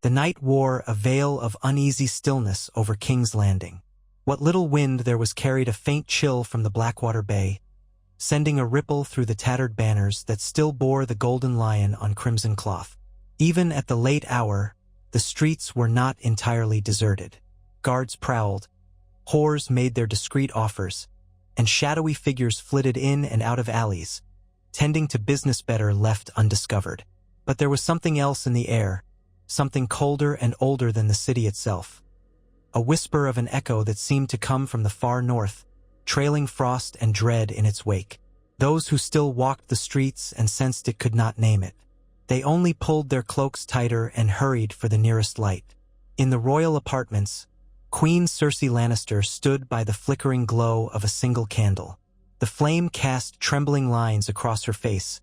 The night wore a veil of uneasy stillness over King's Landing. What little wind there was carried a faint chill from the Blackwater Bay, sending a ripple through the tattered banners that still bore the golden lion on crimson cloth. Even at the late hour, the streets were not entirely deserted. Guards prowled, whores made their discreet offers, and shadowy figures flitted in and out of alleys, tending to business better left undiscovered. But there was something else in the air, something colder and older than the city itself. A whisper of an echo that seemed to come from the far north, trailing frost and dread in its wake. Those who still walked the streets and sensed it could not name it. They only pulled their cloaks tighter and hurried for the nearest light. In the royal apartments, Queen Cersei Lannister stood by the flickering glow of a single candle. The flame cast trembling lines across her face,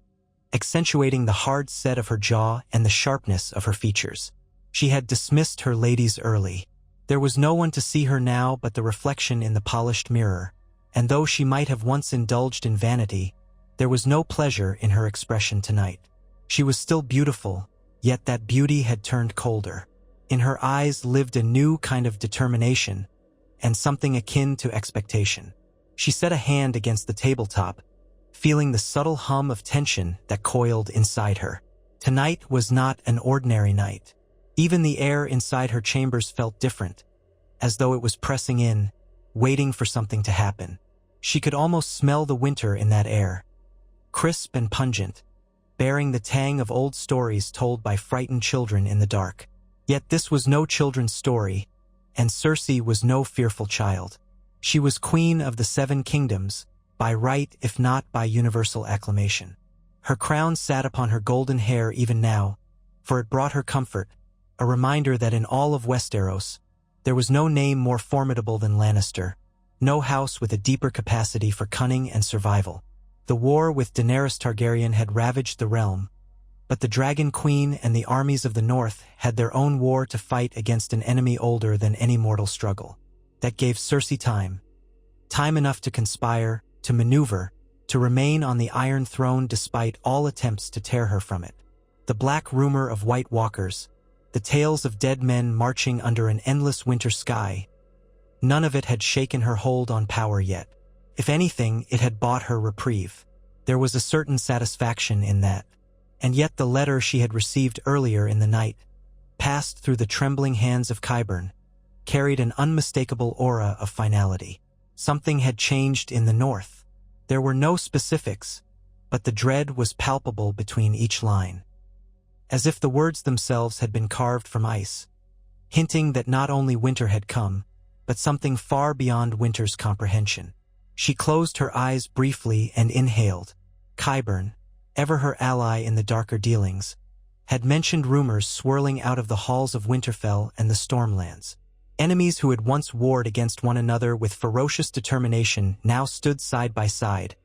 accentuating the hard set of her jaw and the sharpness of her features. She had dismissed her ladies early. There was no one to see her now but the reflection in the polished mirror, and though she might have once indulged in vanity, there was no pleasure in her expression tonight. She was still beautiful, yet that beauty had turned colder. In her eyes lived a new kind of determination, and something akin to expectation. She set a hand against the tabletop, feeling the subtle hum of tension that coiled inside her. Tonight was not an ordinary night. Even the air inside her chambers felt different, as though it was pressing in, waiting for something to happen. She could almost smell the winter in that air, crisp and pungent, bearing the tang of old stories told by frightened children in the dark. Yet this was no children's story, and Cersei was no fearful child. She was queen of the 7 kingdoms, by right if not by universal acclamation. Her crown sat upon her golden hair even now, for it brought her comfort, a reminder that in all of Westeros, there was no name more formidable than Lannister, no house with a deeper capacity for cunning and survival. The war with Daenerys Targaryen had ravaged the realm, but the Dragon Queen and the armies of the North had their own war to fight against an enemy older than any mortal struggle. That gave Cersei time enough to conspire, to maneuver, to remain on the Iron Throne despite all attempts to tear her from it. The black rumor of White Walkers, the tales of dead men marching under an endless winter sky, none of it had shaken her hold on power yet. If anything, it had bought her reprieve. There was a certain satisfaction in that. And yet the letter she had received earlier in the night, passed through the trembling hands of Qyburn, carried an unmistakable aura of finality. Something had changed in the north. There were no specifics, but the dread was palpable between each line, as if the words themselves had been carved from ice, hinting that not only winter had come, but something far beyond winter's comprehension. She closed her eyes briefly and inhaled. Qyburn, ever her ally in the darker dealings, had mentioned rumors swirling out of the halls of Winterfell and the Stormlands. Enemies who had once warred against one another with ferocious determination now stood side by side,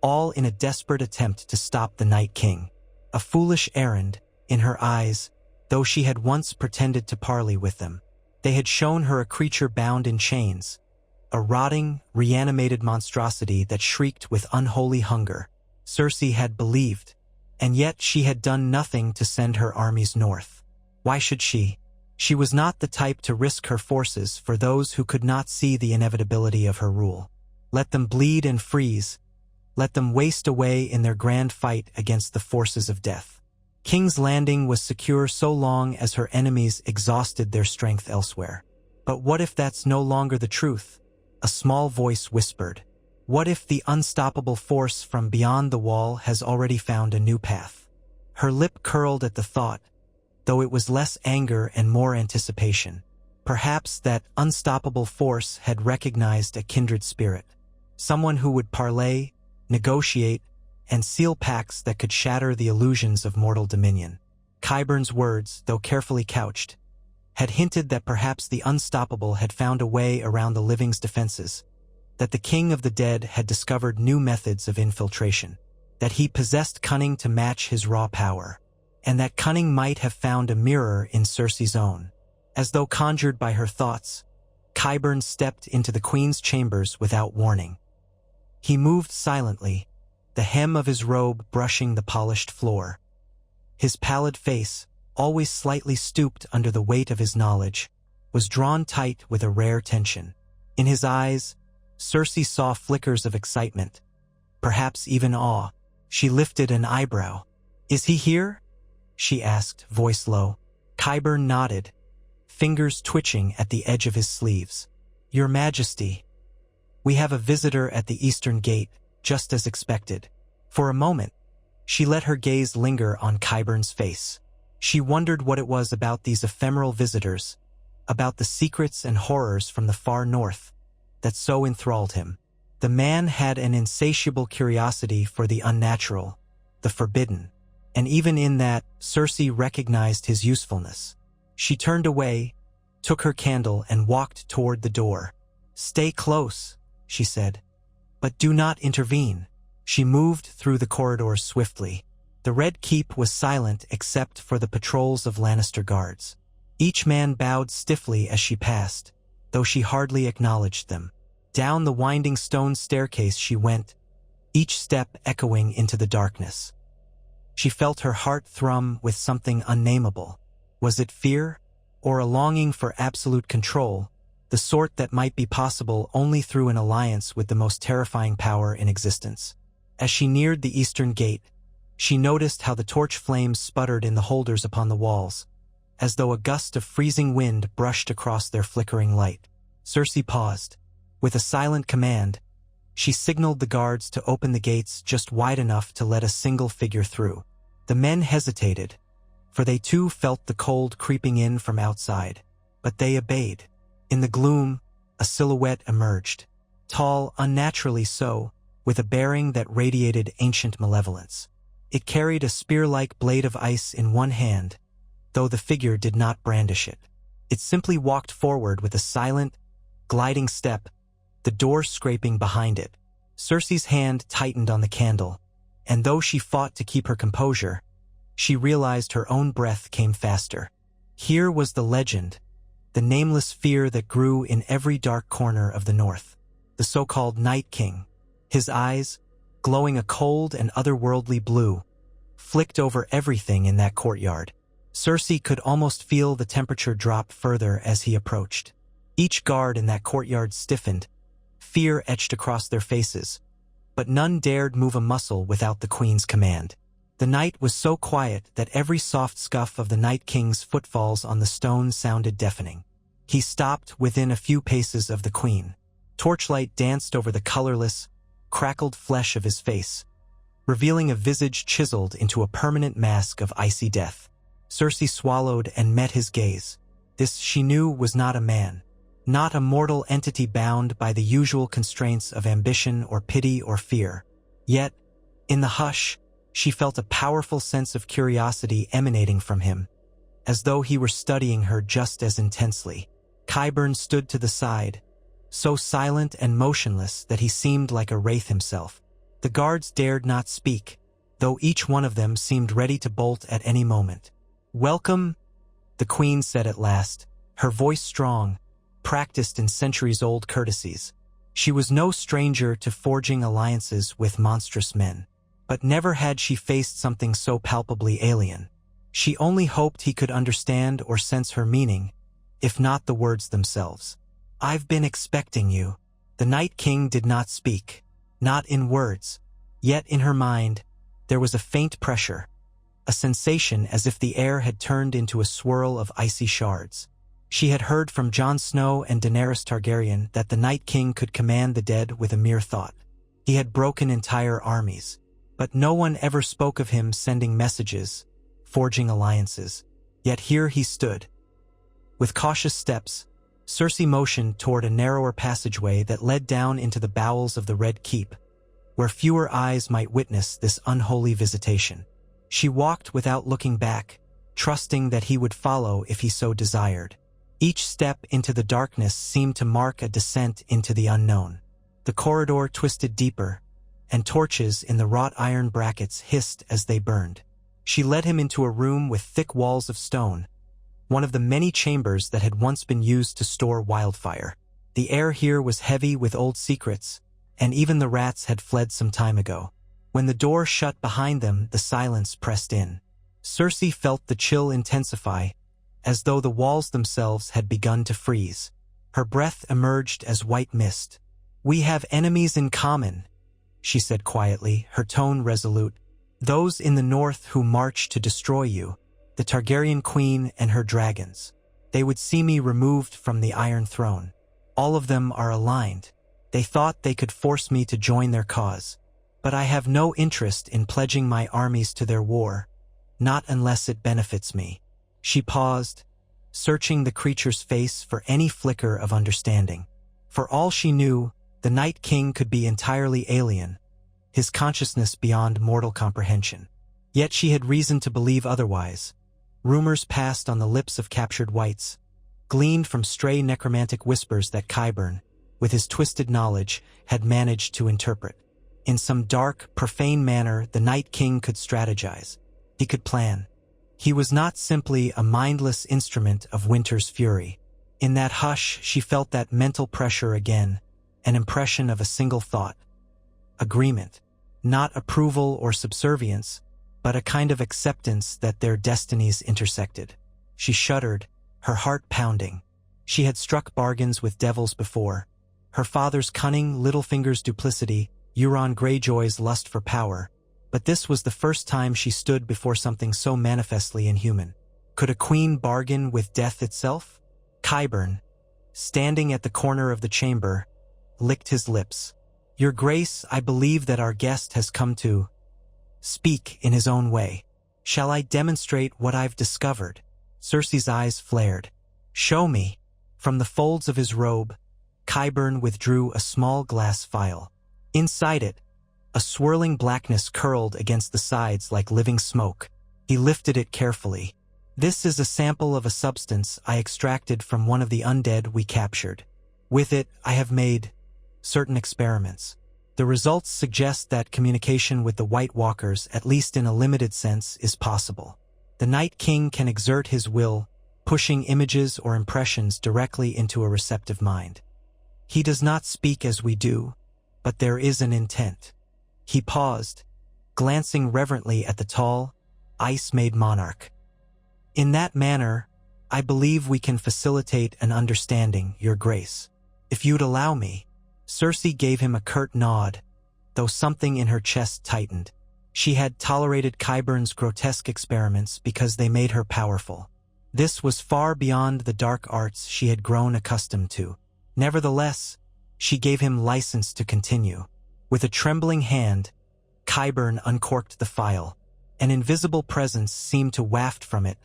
all in a desperate attempt to stop the Night King. A foolish errand, in her eyes, though she had once pretended to parley with them. They had shown her a creature bound in chains, a rotting, reanimated monstrosity that shrieked with unholy hunger. Cersei had believed, and yet she had done nothing to send her armies north. Why should she? She was not the type to risk her forces for those who could not see the inevitability of her rule. Let them bleed and freeze. Let them waste away in their grand fight against the forces of death. King's Landing was secure so long as her enemies exhausted their strength elsewhere. But what if that's no longer the truth? A small voice whispered. What if the unstoppable force from beyond the wall has already found a new path? Her lip curled at the thought, though it was less anger and more anticipation. Perhaps that unstoppable force had recognized a kindred spirit, someone who would parley, negotiate, and seal pacts that could shatter the illusions of mortal dominion. Qyburn's words, though carefully couched, had hinted that perhaps the unstoppable had found a way around the living's defenses, that the king of the dead had discovered new methods of infiltration, that he possessed cunning to match his raw power, and that cunning might have found a mirror in Cersei's own. As though conjured by her thoughts, Qyburn stepped into the queen's chambers without warning. He moved silently, the hem of his robe brushing the polished floor. His pallid face, always slightly stooped under the weight of his knowledge, was drawn tight with a rare tension. In his eyes, Cersei saw flickers of excitement, perhaps even awe. She lifted an eyebrow. "Is he here?" she asked, voice low. Qyburn nodded, fingers twitching at the edge of his sleeves. "Your Majesty, we have a visitor at the eastern gate, just as expected." For a moment, she let her gaze linger on Qyburn's face. She wondered what it was about these ephemeral visitors, about the secrets and horrors from the far north, that so enthralled him. The man had an insatiable curiosity for the unnatural, the forbidden, and even in that, Cersei recognized his usefulness. She turned away, took her candle, and walked toward the door. "Stay close," she said, "but do not intervene." She moved through the corridors swiftly. The Red Keep was silent except for the patrols of Lannister guards. Each man bowed stiffly as she passed, though she hardly acknowledged them. Down the winding stone staircase she went, each step echoing into the darkness. She felt her heart thrum with something unnameable. Was it fear, or a longing for absolute control, the sort that might be possible only through an alliance with the most terrifying power in existence? As she neared the eastern gate, she noticed how the torch flames sputtered in the holders upon the walls, as though a gust of freezing wind brushed across their flickering light. Cersei paused. With a silent command, she signaled the guards to open the gates just wide enough to let a single figure through. The men hesitated, for they too felt the cold creeping in from outside, but they obeyed. In the gloom, a silhouette emerged, tall, unnaturally so, with a bearing that radiated ancient malevolence. It carried a spear-like blade of ice in one hand, though the figure did not brandish it. It simply walked forward with a silent, gliding step, the door scraping behind it. Cersei's hand tightened on the candle, and though she fought to keep her composure, she realized her own breath came faster. Here was the legend, the nameless fear that grew in every dark corner of the north. The so-called Night King. His eyes, glowing a cold and otherworldly blue, flicked over everything in that courtyard. Cersei could almost feel the temperature drop further as he approached. Each guard in that courtyard stiffened, fear etched across their faces, but none dared move a muscle without the Queen's command. The night was so quiet that every soft scuff of the Night King's footfalls on the stone sounded deafening. He stopped within a few paces of the Queen. Torchlight danced over the colorless, crackled flesh of his face, revealing a visage chiseled into a permanent mask of icy death. Cersei swallowed and met his gaze. This, she knew, was not a man, not a mortal entity bound by the usual constraints of ambition or pity or fear. Yet, in the hush, she felt a powerful sense of curiosity emanating from him, as though he were studying her just as intensely. Qyburn stood to the side, so silent and motionless that he seemed like a wraith himself. The guards dared not speak, though each one of them seemed ready to bolt at any moment. "Welcome," the Queen said at last, her voice strong, practiced in centuries-old courtesies. She was no stranger to forging alliances with monstrous men, but never had she faced something so palpably alien. She only hoped he could understand or sense her meaning, if not the words themselves. "I've been expecting you." The Night King did not speak, not in words, yet in her mind there was a faint pressure, a sensation as if the air had turned into a swirl of icy shards. She had heard from Jon Snow and Daenerys Targaryen that the Night King could command the dead with a mere thought. He had broken entire armies, but no one ever spoke of him sending messages, forging alliances. Yet here he stood. With cautious steps, Cersei motioned toward a narrower passageway that led down into the bowels of the Red Keep, where fewer eyes might witness this unholy visitation. She walked without looking back, trusting that he would follow if he so desired. Each step into the darkness seemed to mark a descent into the unknown. The corridor twisted deeper, and torches in the wrought iron brackets hissed as they burned. She led him into a room with thick walls of stone, one of the many chambers that had once been used to store wildfire. The air here was heavy with old secrets, and even the rats had fled some time ago. When the door shut behind them, the silence pressed in. Cersei felt the chill intensify, as though the walls themselves had begun to freeze. Her breath emerged as white mist. "We have enemies in common," she said quietly, her tone resolute. "Those in the north who march to destroy you, the Targaryen queen and her dragons. They would see me removed from the Iron Throne. All of them are aligned. They thought they could force me to join their cause. But I have no interest in pledging my armies to their war, not unless it benefits me." She paused, searching the creature's face for any flicker of understanding. For all she knew, the Night King could be entirely alien, his consciousness beyond mortal comprehension. Yet she had reason to believe otherwise. Rumors passed on the lips of captured whites, gleaned from stray necromantic whispers that Qyburn, with his twisted knowledge, had managed to interpret. In some dark, profane manner, the Night King could strategize. He could plan. He was not simply a mindless instrument of winter's fury. In that hush, she felt that mental pressure again, an impression of a single thought. Agreement. Not approval or subservience, but a kind of acceptance that their destinies intersected. She shuddered, her heart pounding. She had struck bargains with devils before. Her father's cunning, Littlefinger's duplicity, Euron Greyjoy's lust for power. But this was the first time she stood before something so manifestly inhuman. Could a queen bargain with death itself? Qyburn, standing at the corner of the chamber, licked his lips. "Your Grace, I believe that our guest has come to speak in his own way. Shall I demonstrate what I've discovered?" Cersei's eyes flared. "Show me." From the folds of his robe, Qyburn withdrew a small glass vial. Inside it, a swirling blackness curled against the sides like living smoke. He lifted it carefully. "This is a sample of a substance I extracted from one of the undead we captured. With it, I have made certain experiments. The results suggest that communication with the White Walkers, at least in a limited sense, is possible. The Night King can exert his will, pushing images or impressions directly into a receptive mind. He does not speak as we do, but there is an intent." He paused, glancing reverently at the tall, ice-made monarch. "In that manner, I believe we can facilitate an understanding, Your Grace. If you'd allow me." Cersei gave him a curt nod, though something in her chest tightened. She had tolerated Qyburn's grotesque experiments because they made her powerful. This was far beyond the dark arts she had grown accustomed to. Nevertheless, she gave him license to continue. With a trembling hand, Qyburn uncorked the phial. An invisible presence seemed to waft from it,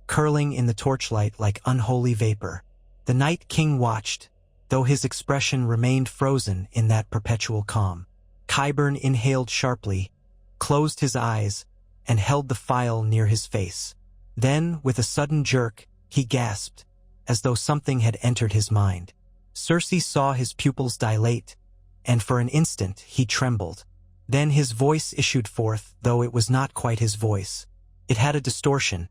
curling in the torchlight like unholy vapor. The Night King watched, though his expression remained frozen in that perpetual calm. Qyburn inhaled sharply, closed his eyes, and held the phial near his face. Then, with a sudden jerk, he gasped, as though something had entered his mind. Cersei saw his pupils dilate, and for an instant he trembled. Then his voice issued forth, though it was not quite his voice. It had a distortion,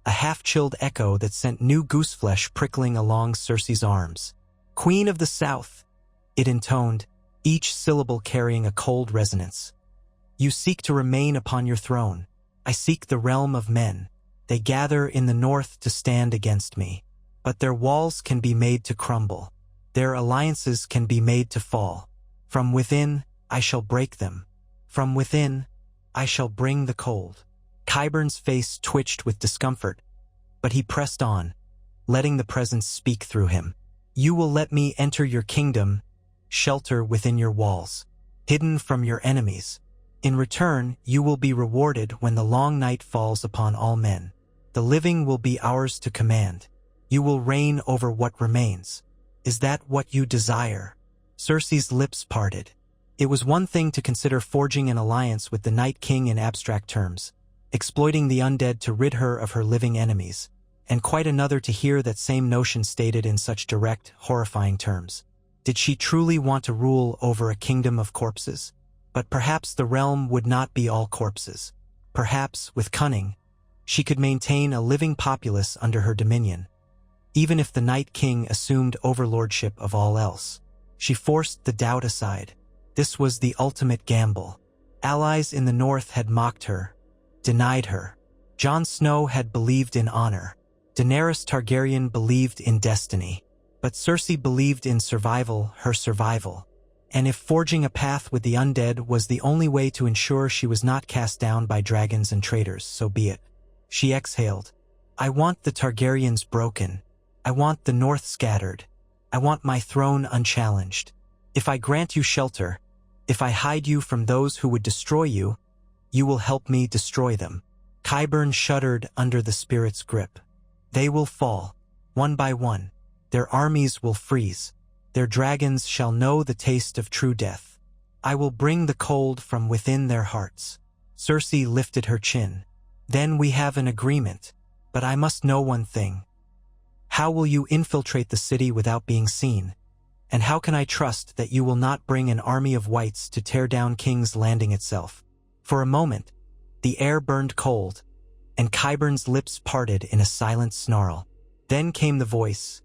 a half-chilled echo that sent new gooseflesh prickling along Cersei's arms. "Queen of the South," it intoned, each syllable carrying a cold resonance. "You seek to remain upon your throne. I seek the realm of men. They gather in the north to stand against me. But their walls can be made to crumble. Their alliances can be made to fall. From within, I shall break them. From within, I shall bring the cold." Qyburn's face twitched with discomfort, but he pressed on, letting the presence speak through him. "You will let me enter your kingdom, shelter within your walls, hidden from your enemies. In return, you will be rewarded when the long night falls upon all men. The living will be ours to command. You will reign over what remains. Is that what you desire?" Cersei's lips parted. It was one thing to consider forging an alliance with the Night King in abstract terms, exploiting the undead to rid her of her living enemies, and quite another to hear that same notion stated in such direct, horrifying terms. Did she truly want to rule over a kingdom of corpses? But perhaps the realm would not be all corpses. Perhaps, with cunning, she could maintain a living populace under her dominion, even if the Night King assumed overlordship of all else. She forced the doubt aside. This was the ultimate gamble. Allies in the north had mocked her, denied her. Jon Snow had believed in honor. Daenerys Targaryen believed in destiny. But Cersei believed in survival, her survival. And if forging a path with the undead was the only way to ensure she was not cast down by dragons and traitors, so be it. She exhaled. I want the Targaryens broken. I want the North scattered. I want my throne unchallenged. If I grant you shelter, if I hide you from those who would destroy you, you will help me destroy them. Qyburn shuddered under the spirit's grip. They will fall, one by one. Their armies will freeze. Their dragons shall know the taste of true death. I will bring the cold from within their hearts. Cersei lifted her chin. Then we have an agreement, but I must know one thing. How will you infiltrate the city without being seen? And how can I trust that you will not bring an army of whites to tear down King's Landing itself? For a moment, the air burned cold, and Qyburn's lips parted in a silent snarl. Then came the voice.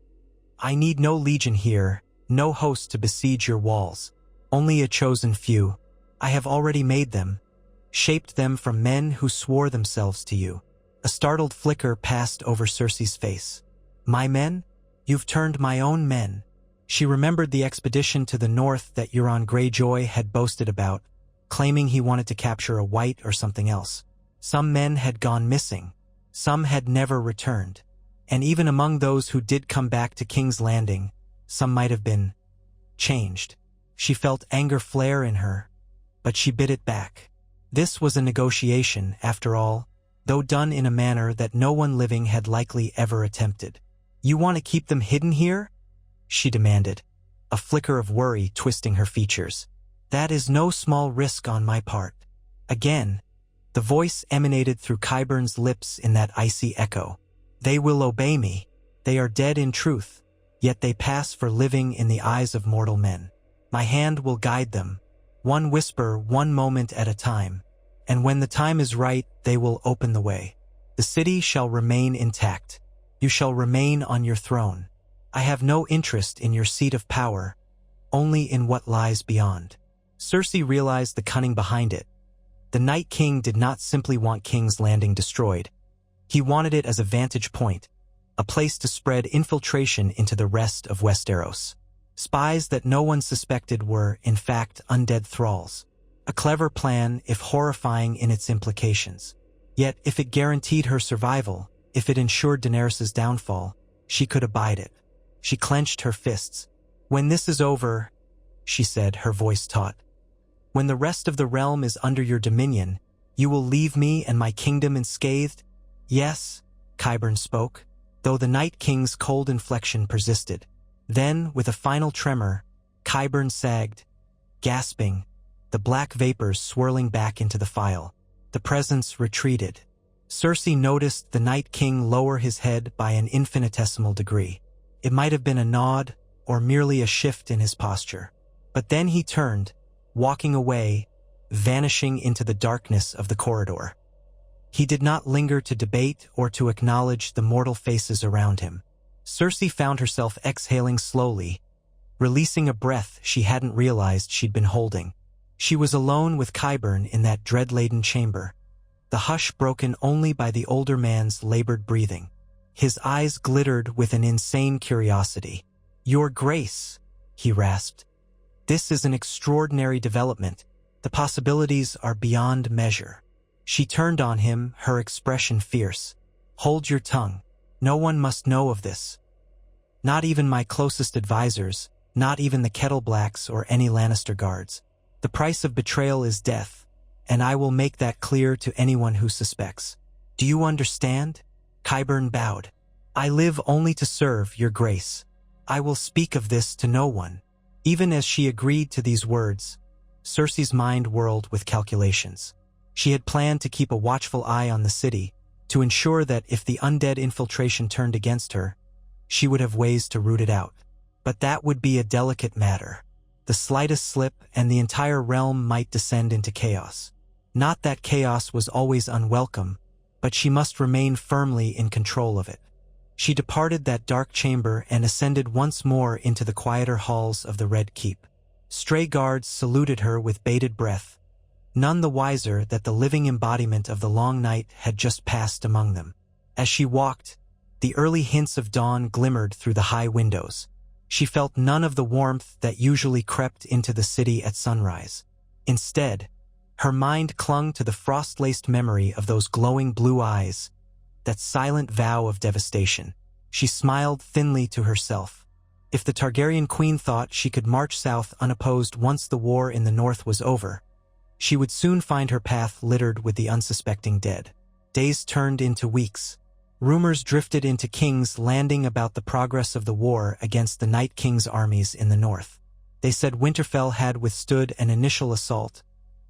I need no legion here, no host to besiege your walls. Only a chosen few. I have already made them, shaped them from men who swore themselves to you. A startled flicker passed over Cersei's face. My men? You've turned my own men. She remembered the expedition to the north that Euron Greyjoy had boasted about, claiming he wanted to capture a white or something else. Some men had gone missing. Some had never returned. And even among those who did come back to King's Landing, some might have been changed. She felt anger flare in her, but she bit it back. This was a negotiation, after all, though done in a manner that no one living had likely ever attempted. You want to keep them hidden here? She demanded, a flicker of worry twisting her features. That is no small risk on my part. Again, the voice emanated through Qyburn's lips in that icy echo. They will obey me. They are dead in truth, yet they pass for living in the eyes of mortal men. My hand will guide them, one whisper, one moment at a time, and when the time is right, they will open the way. The city shall remain intact. You shall remain on your throne. I have no interest in your seat of power, only in what lies beyond. Cersei realized the cunning behind it. The Night King did not simply want King's Landing destroyed. He wanted it as a vantage point, a place to spread infiltration into the rest of Westeros. Spies that no one suspected were, in fact, undead thralls. A clever plan, if horrifying in its implications. Yet, if it guaranteed her survival, if it ensured Daenerys' downfall, she could abide it. She clenched her fists. When this is over, she said, her voice taut. When the rest of the realm is under your dominion, you will leave me and my kingdom unscathed? Yes, Qyburn spoke, though the Night King's cold inflection persisted. Then, with a final tremor, Qyburn sagged, gasping, the black vapors swirling back into the file. The presence retreated. Cersei noticed the Night King lower his head by an infinitesimal degree. It might have been a nod, or merely a shift in his posture. But then he turned, walking away, vanishing into the darkness of the corridor. He did not linger to debate or to acknowledge the mortal faces around him. Cersei found herself exhaling slowly, releasing a breath she hadn't realized she'd been holding. She was alone with Qyburn in that dread-laden chamber, the hush broken only by the older man's labored breathing. His eyes glittered with an insane curiosity. Your Grace, he rasped. This is an extraordinary development. The possibilities are beyond measure. She turned on him, her expression fierce. Hold your tongue. No one must know of this. Not even my closest advisors, not even the Kettleblacks or any Lannister guards. The price of betrayal is death, and I will make that clear to anyone who suspects. Do you understand? Qyburn bowed. I live only to serve, Your Grace. I will speak of this to no one. Even as she agreed to these words, Cersei's mind whirled with calculations. She had planned to keep a watchful eye on the city, to ensure that if the undead infiltration turned against her, she would have ways to root it out. But that would be a delicate matter. The slightest slip and the entire realm might descend into chaos. Not that chaos was always unwelcome, but she must remain firmly in control of it. She departed that dark chamber and ascended once more into the quieter halls of the Red Keep. Stray guards saluted her with bated breath, none the wiser that the living embodiment of the long night had just passed among them. As she walked, the early hints of dawn glimmered through the high windows. She felt none of the warmth that usually crept into the city at sunrise. Instead, her mind clung to the frost-laced memory of those glowing blue eyes, that silent vow of devastation. She smiled thinly to herself. If the Targaryen queen thought she could march south unopposed once the war in the north was over, she would soon find her path littered with the unsuspecting dead. Days turned into weeks. Rumors drifted into King's Landing about the progress of the war against the Night King's armies in the north. They said Winterfell had withstood an initial assault,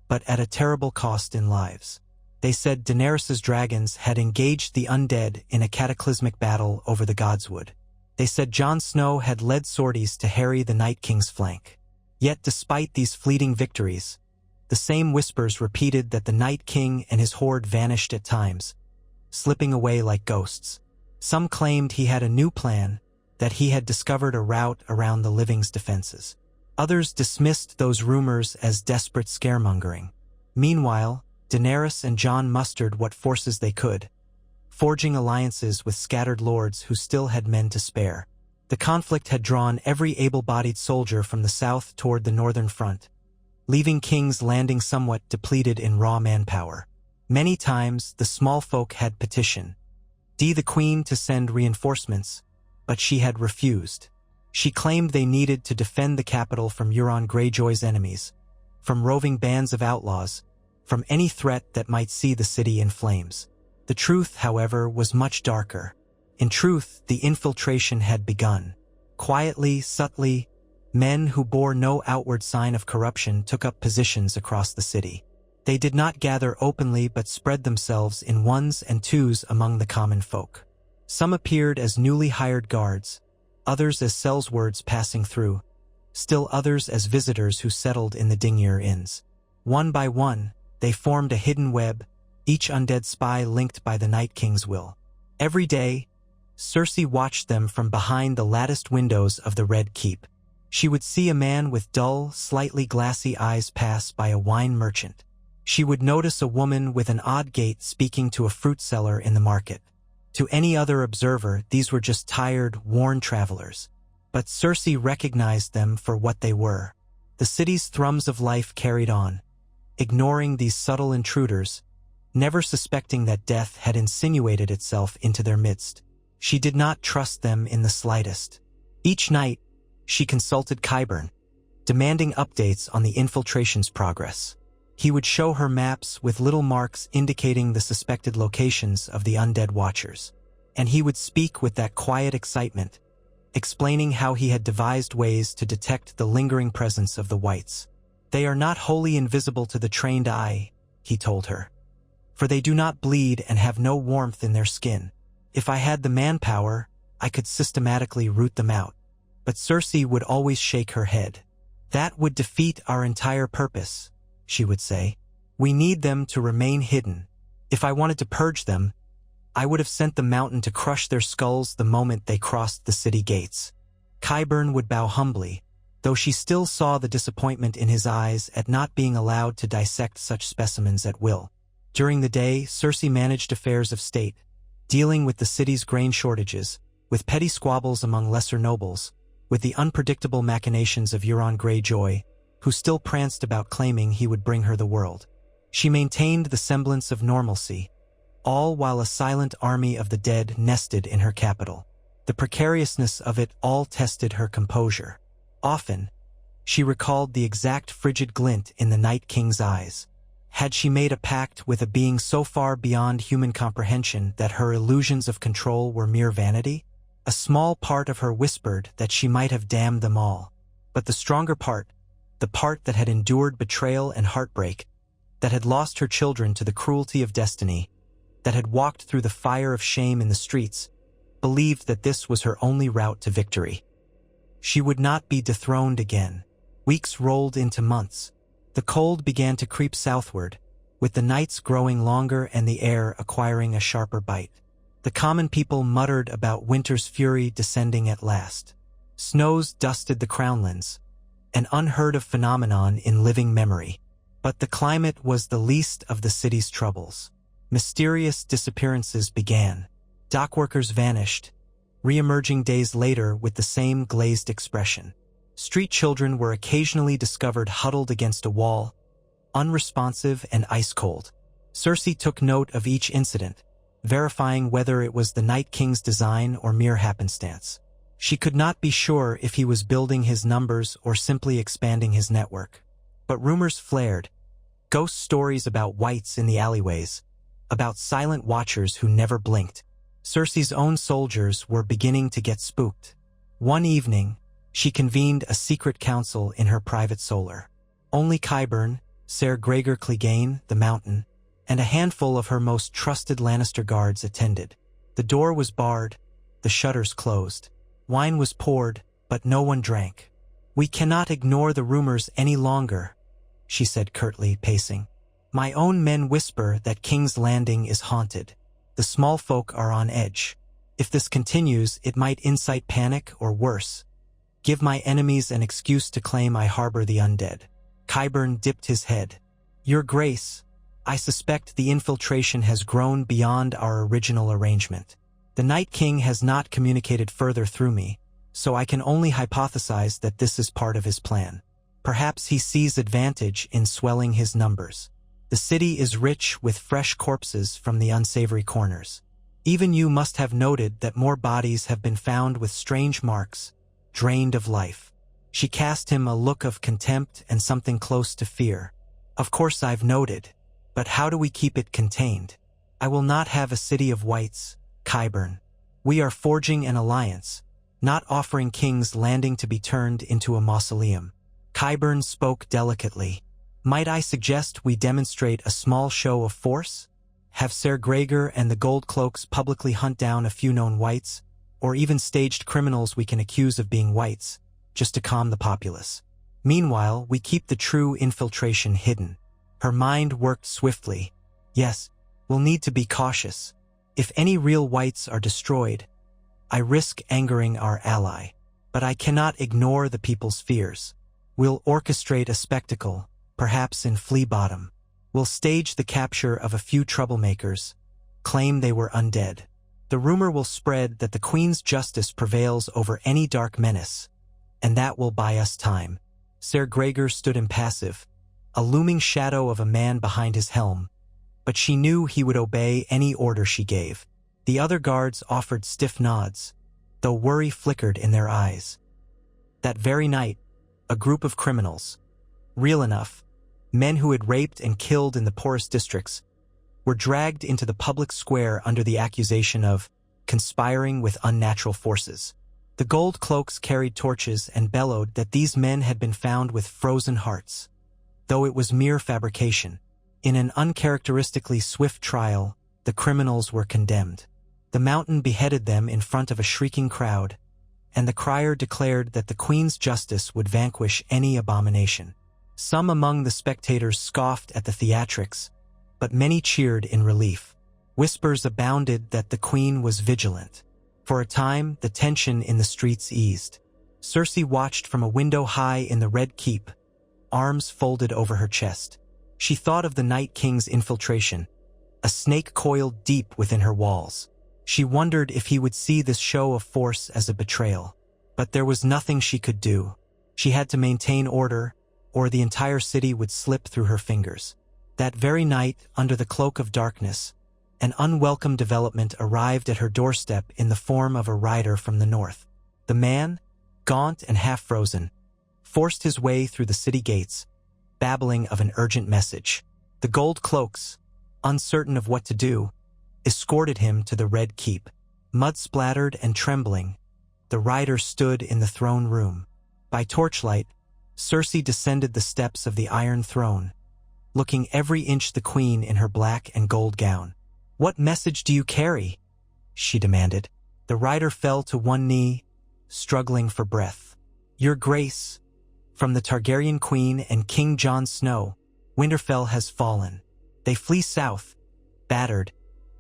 but at a terrible cost in lives. They said Daenerys's dragons had engaged the undead in a cataclysmic battle over the Godswood. They said Jon Snow had led sorties to harry the Night King's flank. Yet despite these fleeting victories, the same whispers repeated that the Night King and his horde vanished at times, slipping away like ghosts. Some claimed he had a new plan, that he had discovered a route around the living's defenses. Others dismissed those rumors as desperate scaremongering. Meanwhile, Daenerys and Jon mustered what forces they could, forging alliances with scattered lords who still had men to spare. The conflict had drawn every able-bodied soldier from the south toward the northern front, leaving King's Landing somewhat depleted in raw manpower. Many times, the small folk had petitioned the Queen to send reinforcements, but she had refused. She claimed they needed to defend the capital from Euron Greyjoy's enemies, from roving bands of outlaws, from any threat that might see the city in flames. The truth, however, was much darker. In truth, the infiltration had begun. Quietly, subtly, men who bore no outward sign of corruption took up positions across the city. They did not gather openly but spread themselves in ones and twos among the common folk. Some appeared as newly hired guards, others as sellswords passing through, still others as visitors who settled in the dingier inns. One by one, they formed a hidden web, each undead spy linked by the Night King's will. Every day, Cersei watched them from behind the latticed windows of the Red Keep. She would see a man with dull, slightly glassy eyes pass by a wine merchant. She would notice a woman with an odd gait speaking to a fruit seller in the market. To any other observer, these were just tired, worn travelers. But Cersei recognized them for what they were. The city's thrums of life carried on, ignoring these subtle intruders, never suspecting that death had insinuated itself into their midst. She did not trust them in the slightest. Each night, she consulted Qyburn, demanding updates on the infiltration's progress. He would show her maps with little marks indicating the suspected locations of the undead watchers. And he would speak with that quiet excitement, explaining how he had devised ways to detect the lingering presence of the whites. They are not wholly invisible to the trained eye, he told her, for they do not bleed and have no warmth in their skin. If I had the manpower, I could systematically root them out. But Cersei would always shake her head. That would defeat our entire purpose, she would say. We need them to remain hidden. If I wanted to purge them, I would have sent the mountain to crush their skulls the moment they crossed the city gates. Qyburn would bow humbly, though she still saw the disappointment in his eyes at not being allowed to dissect such specimens at will. During the day, Cersei managed affairs of state, dealing with the city's grain shortages, with petty squabbles among lesser nobles, with the unpredictable machinations of Euron Greyjoy, who still pranced about claiming he would bring her the world. She maintained the semblance of normalcy, all while a silent army of the dead nested in her capital. The precariousness of it all tested her composure. Often, she recalled the exact frigid glint in the Night King's eyes. Had she made a pact with a being so far beyond human comprehension that her illusions of control were mere vanity? A small part of her whispered that she might have damned them all. But the stronger part, the part that had endured betrayal and heartbreak, that had lost her children to the cruelty of destiny, that had walked through the fire of shame in the streets, believed that this was her only route to victory. She would not be dethroned again. Weeks rolled into months. The cold began to creep southward, with the nights growing longer and the air acquiring a sharper bite. The common people muttered about winter's fury descending at last. Snows dusted the crownlands, an unheard-of phenomenon in living memory. But the climate was the least of the city's troubles. Mysterious disappearances began. Dockworkers vanished, re-emerging days later with the same glazed expression. Street children were occasionally discovered huddled against a wall, unresponsive and ice-cold. Cersei took note of each incident, verifying whether it was the Night King's design or mere happenstance. She could not be sure if he was building his numbers or simply expanding his network. But rumors flared. Ghost stories about whites in the alleyways, about silent watchers who never blinked. Cersei's own soldiers were beginning to get spooked. One evening, she convened a secret council in her private solar. Only Qyburn, Ser Gregor Clegane, the Mountain, and a handful of her most trusted Lannister guards attended. The door was barred, the shutters closed. Wine was poured, but no one drank. "We cannot ignore the rumors any longer," she said curtly, pacing. "My own men whisper that King's Landing is haunted. The small folk are on edge. If this continues, it might incite panic or worse, give my enemies an excuse to claim I harbor the undead." Qyburn dipped his head. "Your Grace, I suspect the infiltration has grown beyond our original arrangement. The Night King has not communicated further through me, so I can only hypothesize that this is part of his plan. Perhaps he sees advantage in swelling his numbers. The city is rich with fresh corpses from the unsavory corners. Even you must have noted that more bodies have been found with strange marks, drained of life." She cast him a look of contempt and something close to fear. "Of course I've noted, but how do we keep it contained? I will not have a city of whites, Qyburn. We are forging an alliance, not offering King's Landing to be turned into a mausoleum." Qyburn spoke delicately. "Might I suggest we demonstrate a small show of force? Have Ser Gregor and the Gold Cloaks publicly hunt down a few known whites, or even staged criminals we can accuse of being whites, just to calm the populace. Meanwhile, we keep the true infiltration hidden." Her mind worked swiftly. "Yes, we'll need to be cautious. If any real whites are destroyed, I risk angering our ally. But I cannot ignore the people's fears. We'll orchestrate a spectacle, perhaps in Flea Bottom. We'll stage the capture of a few troublemakers, claim they were undead. The rumor will spread that the Queen's justice prevails over any dark menace, and that will buy us time." Ser Gregor stood impassive, a looming shadow of a man behind his helm, but she knew he would obey any order she gave. The other guards offered stiff nods, though worry flickered in their eyes. That very night, a group of criminals, real enough, men who had raped and killed in the poorest districts, were dragged into the public square under the accusation of conspiring with unnatural forces. The Gold Cloaks carried torches and bellowed that these men had been found with frozen hearts, though it was mere fabrication. In an uncharacteristically swift trial, the criminals were condemned. The Mountain beheaded them in front of a shrieking crowd, and the crier declared that the Queen's justice would vanquish any abomination. Some among the spectators scoffed at the theatrics, but many cheered in relief. Whispers abounded that the Queen was vigilant. For a time, the tension in the streets eased. Cersei watched from a window high in the Red Keep, arms folded over her chest. She thought of the Night King's infiltration, a snake coiled deep within her walls. She wondered if he would see this show of force as a betrayal. But there was nothing she could do. She had to maintain order, or the entire city would slip through her fingers. That very night, under the cloak of darkness, an unwelcome development arrived at her doorstep in the form of a rider from the north. The man, gaunt and half-frozen, forced his way through the city gates, babbling of an urgent message. The Gold Cloaks, uncertain of what to do, escorted him to the Red Keep. Mud-splattered and trembling, the rider stood in the throne room. By torchlight, Cersei descended the steps of the Iron Throne, looking every inch the Queen in her black and gold gown. "What message do you carry?" she demanded. The rider fell to one knee, struggling for breath. "Your Grace, from the Targaryen Queen and King Jon Snow, Winterfell has fallen. They flee south, battered,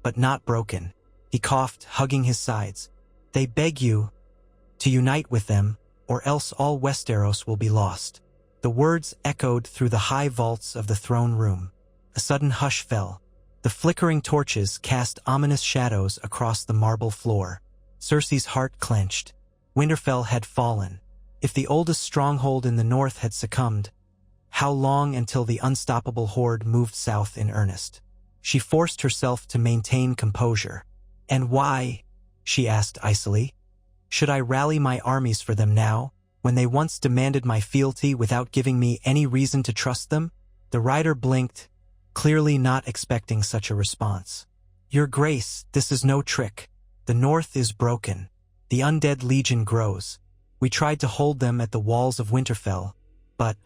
but not broken." He coughed, hugging his sides. "They beg you to unite with them, or else all Westeros will be lost." The words echoed through the high vaults of the throne room. A sudden hush fell. The flickering torches cast ominous shadows across the marble floor. Cersei's heart clenched. Winterfell had fallen. If the oldest stronghold in the north had succumbed, how long until the unstoppable horde moved south in earnest? She forced herself to maintain composure. "And why?" she asked icily. "Should I rally my armies for them now, when they once demanded my fealty without giving me any reason to trust them?" The rider blinked, clearly not expecting such a response. "Your Grace, this is no trick. The North is broken. The undead legion grows. We tried to hold them at the walls of Winterfell, but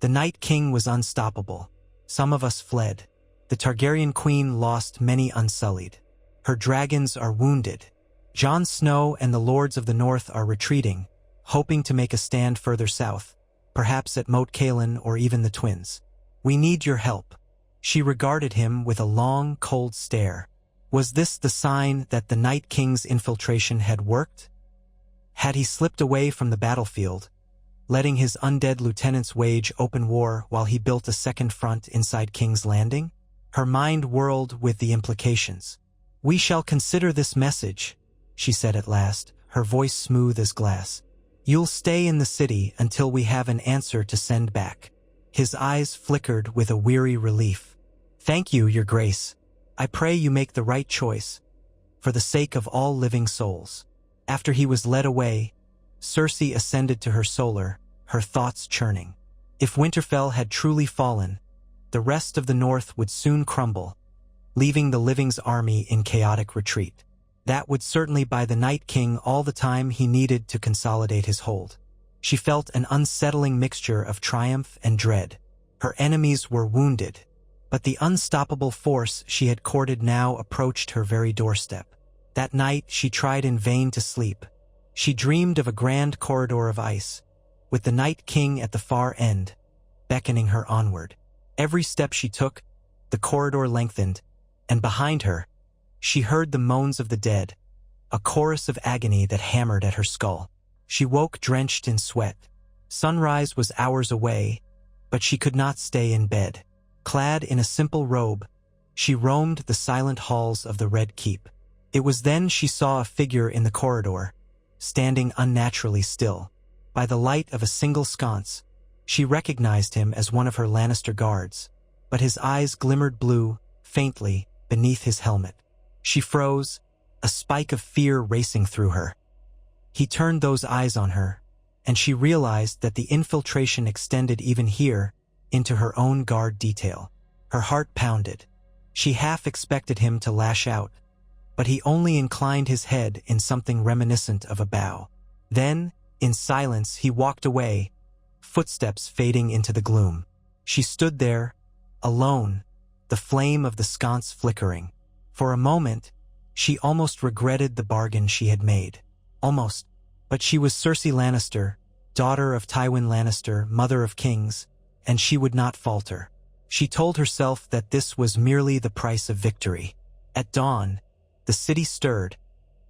the Night King was unstoppable. Some of us fled. The Targaryen queen lost many unsullied. Her dragons are wounded. Jon Snow and the lords of the North are retreating, hoping to make a stand further south, perhaps at Moat Cailin or even the Twins. We need your help." She regarded him with a long, cold stare. Was this the sign that the Night King's infiltration had worked? Had he slipped away from the battlefield, letting his undead lieutenants wage open war while he built a second front inside King's Landing? Her mind whirled with the implications. "We shall consider this message," she said at last, her voice smooth as glass. "You'll stay in the city until we have an answer to send back." His eyes flickered with a weary relief. "Thank you, Your Grace. I pray you make the right choice, for the sake of all living souls." After he was led away, Cersei ascended to her solar, her thoughts churning. If Winterfell had truly fallen, the rest of the North would soon crumble, leaving the Living's army in chaotic retreat. That would certainly buy the Night King all the time he needed to consolidate his hold. She felt an unsettling mixture of triumph and dread. Her enemies were wounded, but the unstoppable force she had courted now approached her very doorstep. That night she tried in vain to sleep. She dreamed of a grand corridor of ice, with the Night King at the far end, beckoning her onward. Every step she took, the corridor lengthened, and behind her, she heard the moans of the dead, a chorus of agony that hammered at her skull. She woke drenched in sweat. Sunrise was hours away, but she could not stay in bed. Clad in a simple robe, she roamed the silent halls of the Red Keep. It was then she saw a figure in the corridor, standing unnaturally still. By the light of a single sconce, she recognized him as one of her Lannister guards, but his eyes glimmered blue, faintly, beneath his helmet. She froze, a spike of fear racing through her. He turned those eyes on her, and she realized that the infiltration extended even here, into her own guard detail. Her heart pounded. She half expected him to lash out, but he only inclined his head in something reminiscent of a bow. Then, in silence, he walked away, footsteps fading into the gloom. She stood there, alone, the flame of the sconce flickering. For a moment, she almost regretted the bargain she had made. Almost. But she was Cersei Lannister, daughter of Tywin Lannister, mother of kings, and she would not falter. She told herself that this was merely the price of victory. At dawn, the city stirred,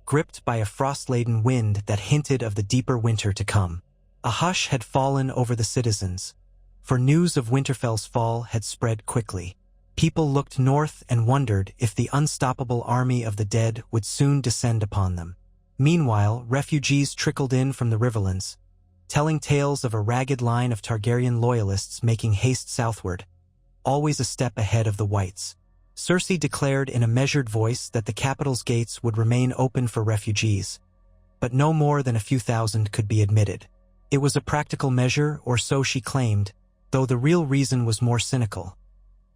gripped by a frost-laden wind that hinted of the deeper winter to come. A hush had fallen over the citizens, for news of Winterfell's fall had spread quickly. People looked north and wondered if the unstoppable army of the dead would soon descend upon them. Meanwhile, refugees trickled in from the riverlands, telling tales of a ragged line of Targaryen loyalists making haste southward, always a step ahead of the Whites. Cersei declared in a measured voice that the capital's gates would remain open for refugees, but no more than a few thousand could be admitted. It was a practical measure, or so she claimed, though the real reason was more cynical.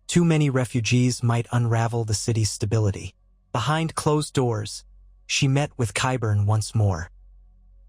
Too many refugees might unravel the city's stability. Behind closed doors, she met with Qyburn once more.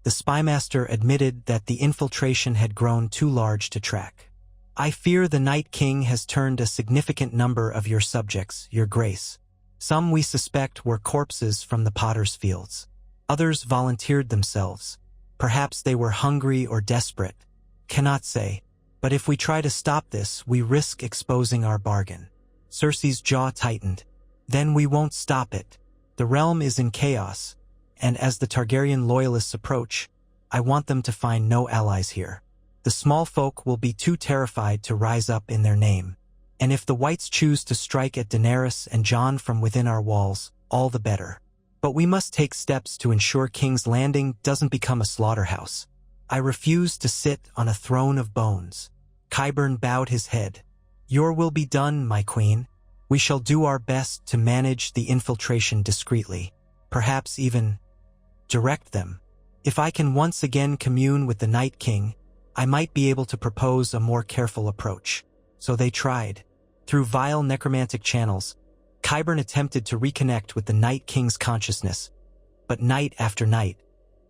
The spymaster admitted that the infiltration had grown too large to track. "I fear the Night King has turned a significant number of your subjects, Your Grace. Some we suspect were corpses from the potter's fields. Others volunteered themselves. Perhaps they were hungry or desperate. Cannot say. But if we try to stop this, we risk exposing our bargain." Cersei's jaw tightened. "Then we won't stop it. The realm is in chaos, and as the Targaryen loyalists approach, I want them to find no allies here." The small folk will be too terrified to rise up in their name. And if the whites choose to strike at Daenerys and Jon from within our walls, all the better. But we must take steps to ensure King's Landing doesn't become a slaughterhouse. I refuse to sit on a throne of bones. Qyburn bowed his head. Your will be done, my queen. We shall do our best to manage the infiltration discreetly, perhaps even direct them. If I can once again commune with the Night King, I might be able to propose a more careful approach. So they tried. Through vile necromantic channels, Qyburn attempted to reconnect with the Night King's consciousness, but night after night,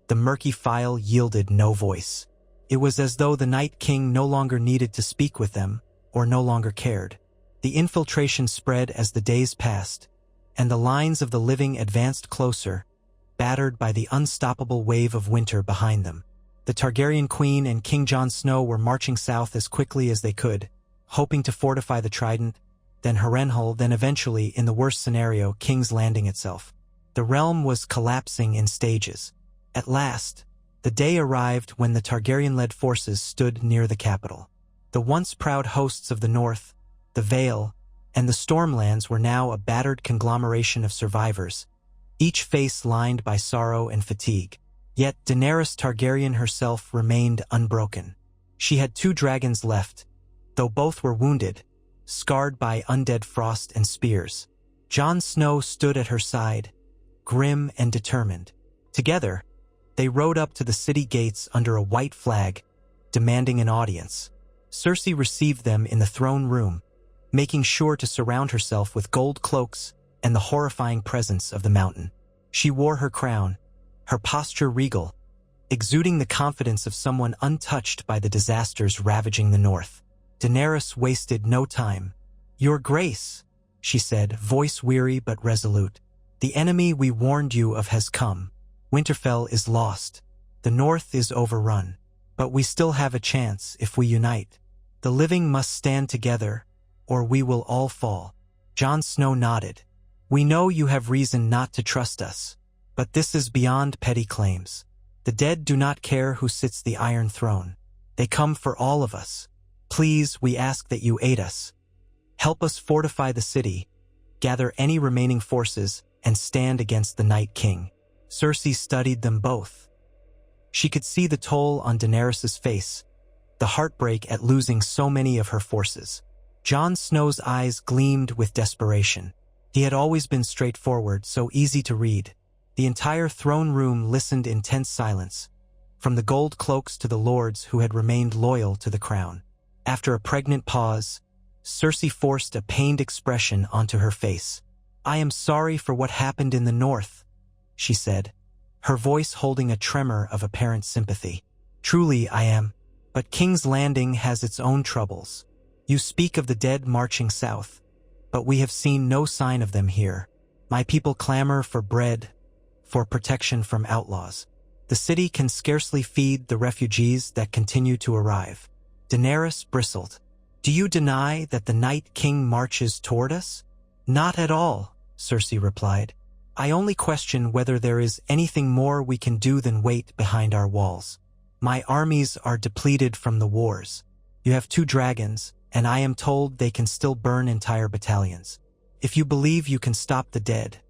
the murky file yielded no voice. It was as though the Night King no longer needed to speak with them, or no longer cared. The infiltration spread as the days passed, and the lines of the living advanced closer, battered by the unstoppable wave of winter behind them. The Targaryen Queen and King Jon Snow were marching south as quickly as they could, hoping to fortify the Trident, then Harrenhal, then eventually, in the worst scenario, King's Landing itself. The realm was collapsing in stages. At last, the day arrived when the Targaryen-led forces stood near the capital. The once proud hosts of the North, the Vale, and the Stormlands were now a battered conglomeration of survivors, each face lined by sorrow and fatigue. Yet Daenerys Targaryen herself remained unbroken. She had 2 dragons left, though both were wounded, scarred by undead frost and spears. Jon Snow stood at her side, grim and determined. Together, they rode up to the city gates under a white flag, demanding an audience. Cersei received them in the throne room, making sure to surround herself with gold cloaks and the horrifying presence of the mountain. She wore her crown, her posture regal, exuding the confidence of someone untouched by the disasters ravaging the north. Daenerys wasted no time. "Your Grace," she said, voice weary but resolute. "The enemy we warned you of has come. Winterfell is lost. The north is overrun. But we still have a chance if we unite. The living must stand together, or we will all fall." Jon Snow nodded. "We know you have reason not to trust us, but this is beyond petty claims. The dead do not care who sits the Iron Throne. They come for all of us. Please, we ask that you aid us. Help us fortify the city, gather any remaining forces, and stand against the Night King." Cersei studied them both. She could see the toll on Daenerys' face, the heartbreak at losing so many of her forces. Jon Snow's eyes gleamed with desperation. He had always been straightforward, so easy to read. The entire throne room listened in tense silence, from the gold cloaks to the lords who had remained loyal to the crown. After a pregnant pause, Cersei forced a pained expression onto her face. "I am sorry for what happened in the north," she said, her voice holding a tremor of apparent sympathy. "Truly I am. But King's Landing has its own troubles. You speak of the dead marching south, but we have seen no sign of them here. My people clamor for bread, for protection from outlaws. The city can scarcely feed the refugees that continue to arrive." Daenerys bristled. "Do you deny that the Night King marches toward us?" "Not at all," Cersei replied. "I only question whether there is anything more we can do than wait behind our walls. My armies are depleted from the wars. You have 2 dragons, and I am told they can still burn entire battalions. If you believe you can stop the dead,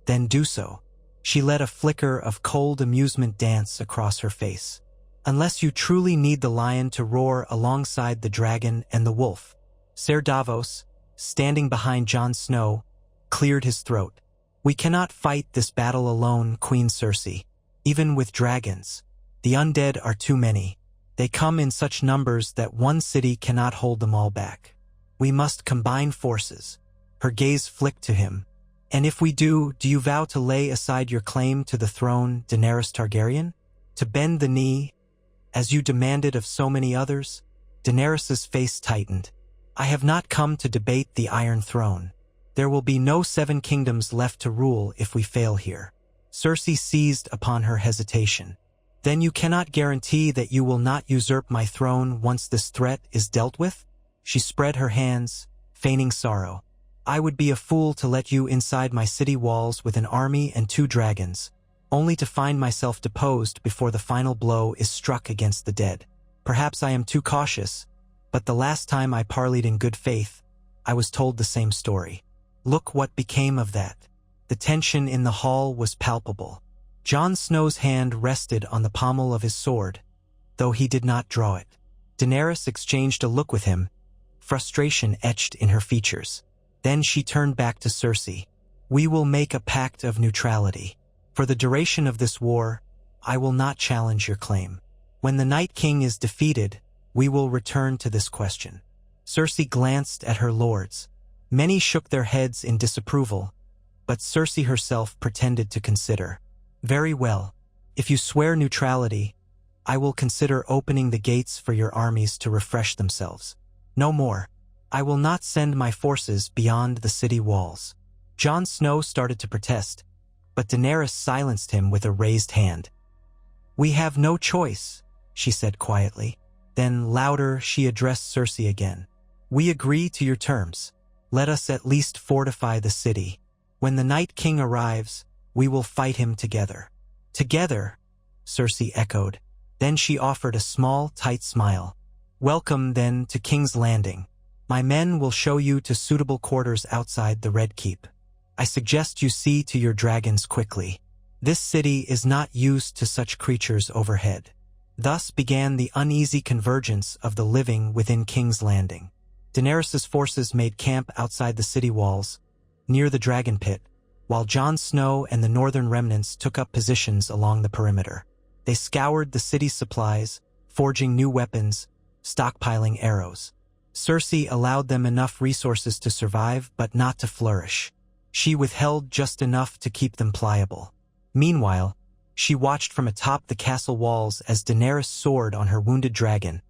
then do so." She let a flicker of cold amusement dance across her face. "Unless you truly need the lion to roar alongside the dragon and the wolf." Ser Davos, standing behind Jon Snow, cleared his throat. "We cannot fight this battle alone, Queen Cersei. Even with dragons, the undead are too many. They come in such numbers that one city cannot hold them all back. We must combine forces." Her gaze flicked to him. "And if we do you vow to lay aside your claim to the throne, Daenerys Targaryen? To bend the knee, as you demanded of so many others?" Daenerys' face tightened. "I have not come to debate the Iron Throne. There will be no 7 kingdoms left to rule if we fail here." Cersei seized upon her hesitation. "Then you cannot guarantee that you will not usurp my throne once this threat is dealt with?" She spread her hands, feigning sorrow. "I would be a fool to let you inside my city walls with an army and 2 dragons, only to find myself deposed before the final blow is struck against the dead." Perhaps I am too cautious, but the last time I parleyed in good faith, I was told the same story. Look what became of that. The tension in the hall was palpable. Jon Snow's hand rested on the pommel of his sword, though he did not draw it. Daenerys exchanged a look with him, frustration etched in her features. Then she turned back to Cersei. We will make a pact of neutrality. For the duration of this war, I will not challenge your claim. When the Night King is defeated, we will return to this question. Cersei glanced at her lords. Many shook their heads in disapproval, but Cersei herself pretended to consider. Very well. If you swear neutrality, I will consider opening the gates for your armies to refresh themselves. No more. I will not send my forces beyond the city walls. Jon Snow started to protest, but Daenerys silenced him with a raised hand. We have no choice, she said quietly. Then, louder, she addressed Cersei again. We agree to your terms. Let us at least fortify the city. When the Night King arrives, we will fight him together. Together, Cersei echoed. Then she offered a small, tight smile. Welcome, then, to King's Landing. My men will show you to suitable quarters outside the Red Keep. I suggest you see to your dragons quickly. This city is not used to such creatures overhead. Thus began the uneasy convergence of the living within King's Landing. Daenerys' forces made camp outside the city walls, near the dragon pit, while Jon Snow and the northern remnants took up positions along the perimeter. They scoured the city's supplies, forging new weapons, stockpiling arrows. Cersei allowed them enough resources to survive, but not to flourish. She withheld just enough to keep them pliable. Meanwhile, she watched from atop the castle walls as Daenerys soared on her wounded dragon,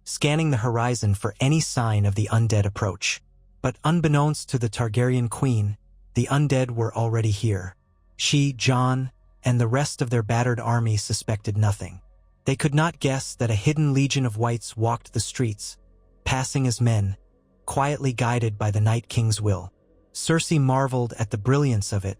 scanning the horizon for any sign of the undead approach. But unbeknownst to the Targaryen queen, the undead were already here. She, Jon, and the rest of their battered army suspected nothing. They could not guess that a hidden legion of wights walked the streets, passing as men, quietly guided by the Night King's will. Cersei marveled at the brilliance of it,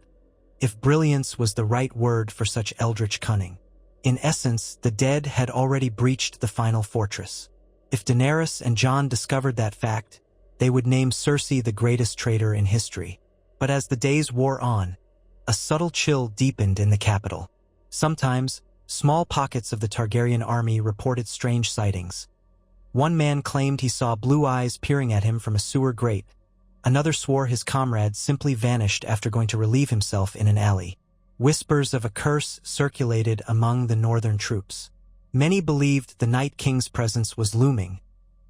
if brilliance was the right word for such eldritch cunning. In essence, the dead had already breached the final fortress. If Daenerys and Jon discovered that fact, they would name Cersei the greatest traitor in history. But as the days wore on, a subtle chill deepened in the capital. Sometimes, small pockets of the Targaryen army reported strange sightings. One man claimed he saw blue eyes peering at him from a sewer grate. Another swore his comrade simply vanished after going to relieve himself in an alley. Whispers of a curse circulated among the northern troops. Many believed the Night King's presence was looming,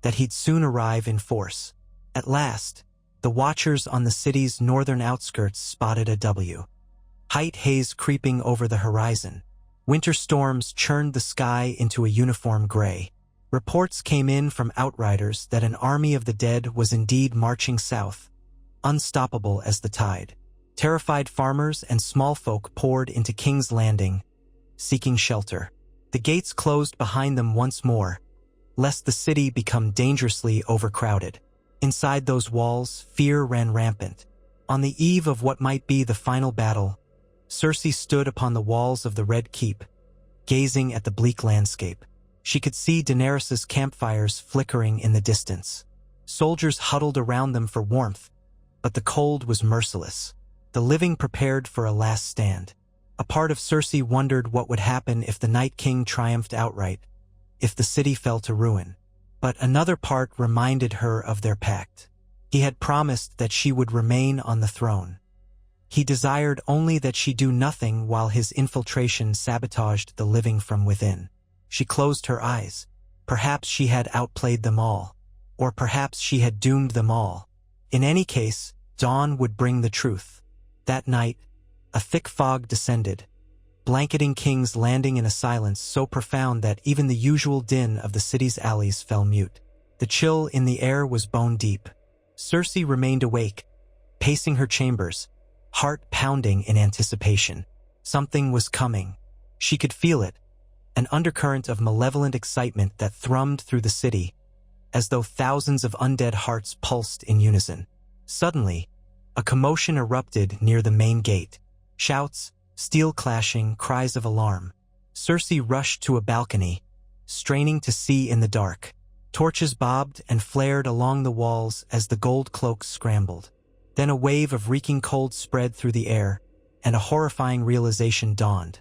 that he'd soon arrive in force. At last, the watchers on the city's northern outskirts spotted a white haze creeping over the horizon. Winter storms churned the sky into a uniform gray. Reports came in from outriders that an army of the dead was indeed marching south, unstoppable as the tide. Terrified farmers and small folk poured into King's Landing, seeking shelter. The gates closed behind them once more, lest the city become dangerously overcrowded. Inside those walls, fear ran rampant. On the eve of what might be the final battle, Cersei stood upon the walls of the Red Keep, gazing at the bleak landscape. She could see Daenerys' campfires flickering in the distance. Soldiers huddled around them for warmth, but the cold was merciless. The living prepared for a last stand. A part of Cersei wondered what would happen if the Night King triumphed outright, if the city fell to ruin. But another part reminded her of their pact. He had promised that she would remain on the throne. He desired only that she do nothing while his infiltration sabotaged the living from within. She closed her eyes. Perhaps she had outplayed them all, or perhaps she had doomed them all. In any case, dawn would bring the truth. That night, a thick fog descended, blanketing King's Landing in a silence so profound that even the usual din of the city's alleys fell mute. The chill in the air was bone-deep. Cersei remained awake, pacing her chambers, heart pounding in anticipation. Something was coming. She could feel it, an undercurrent of malevolent excitement that thrummed through the city, as though thousands of undead hearts pulsed in unison. Suddenly, a commotion erupted near the main gate. Shouts, steel clashing, cries of alarm. Cersei rushed to a balcony, straining to see in the dark. Torches bobbed and flared along the walls as the gold cloaks scrambled. Then a wave of reeking cold spread through the air, and a horrifying realization dawned.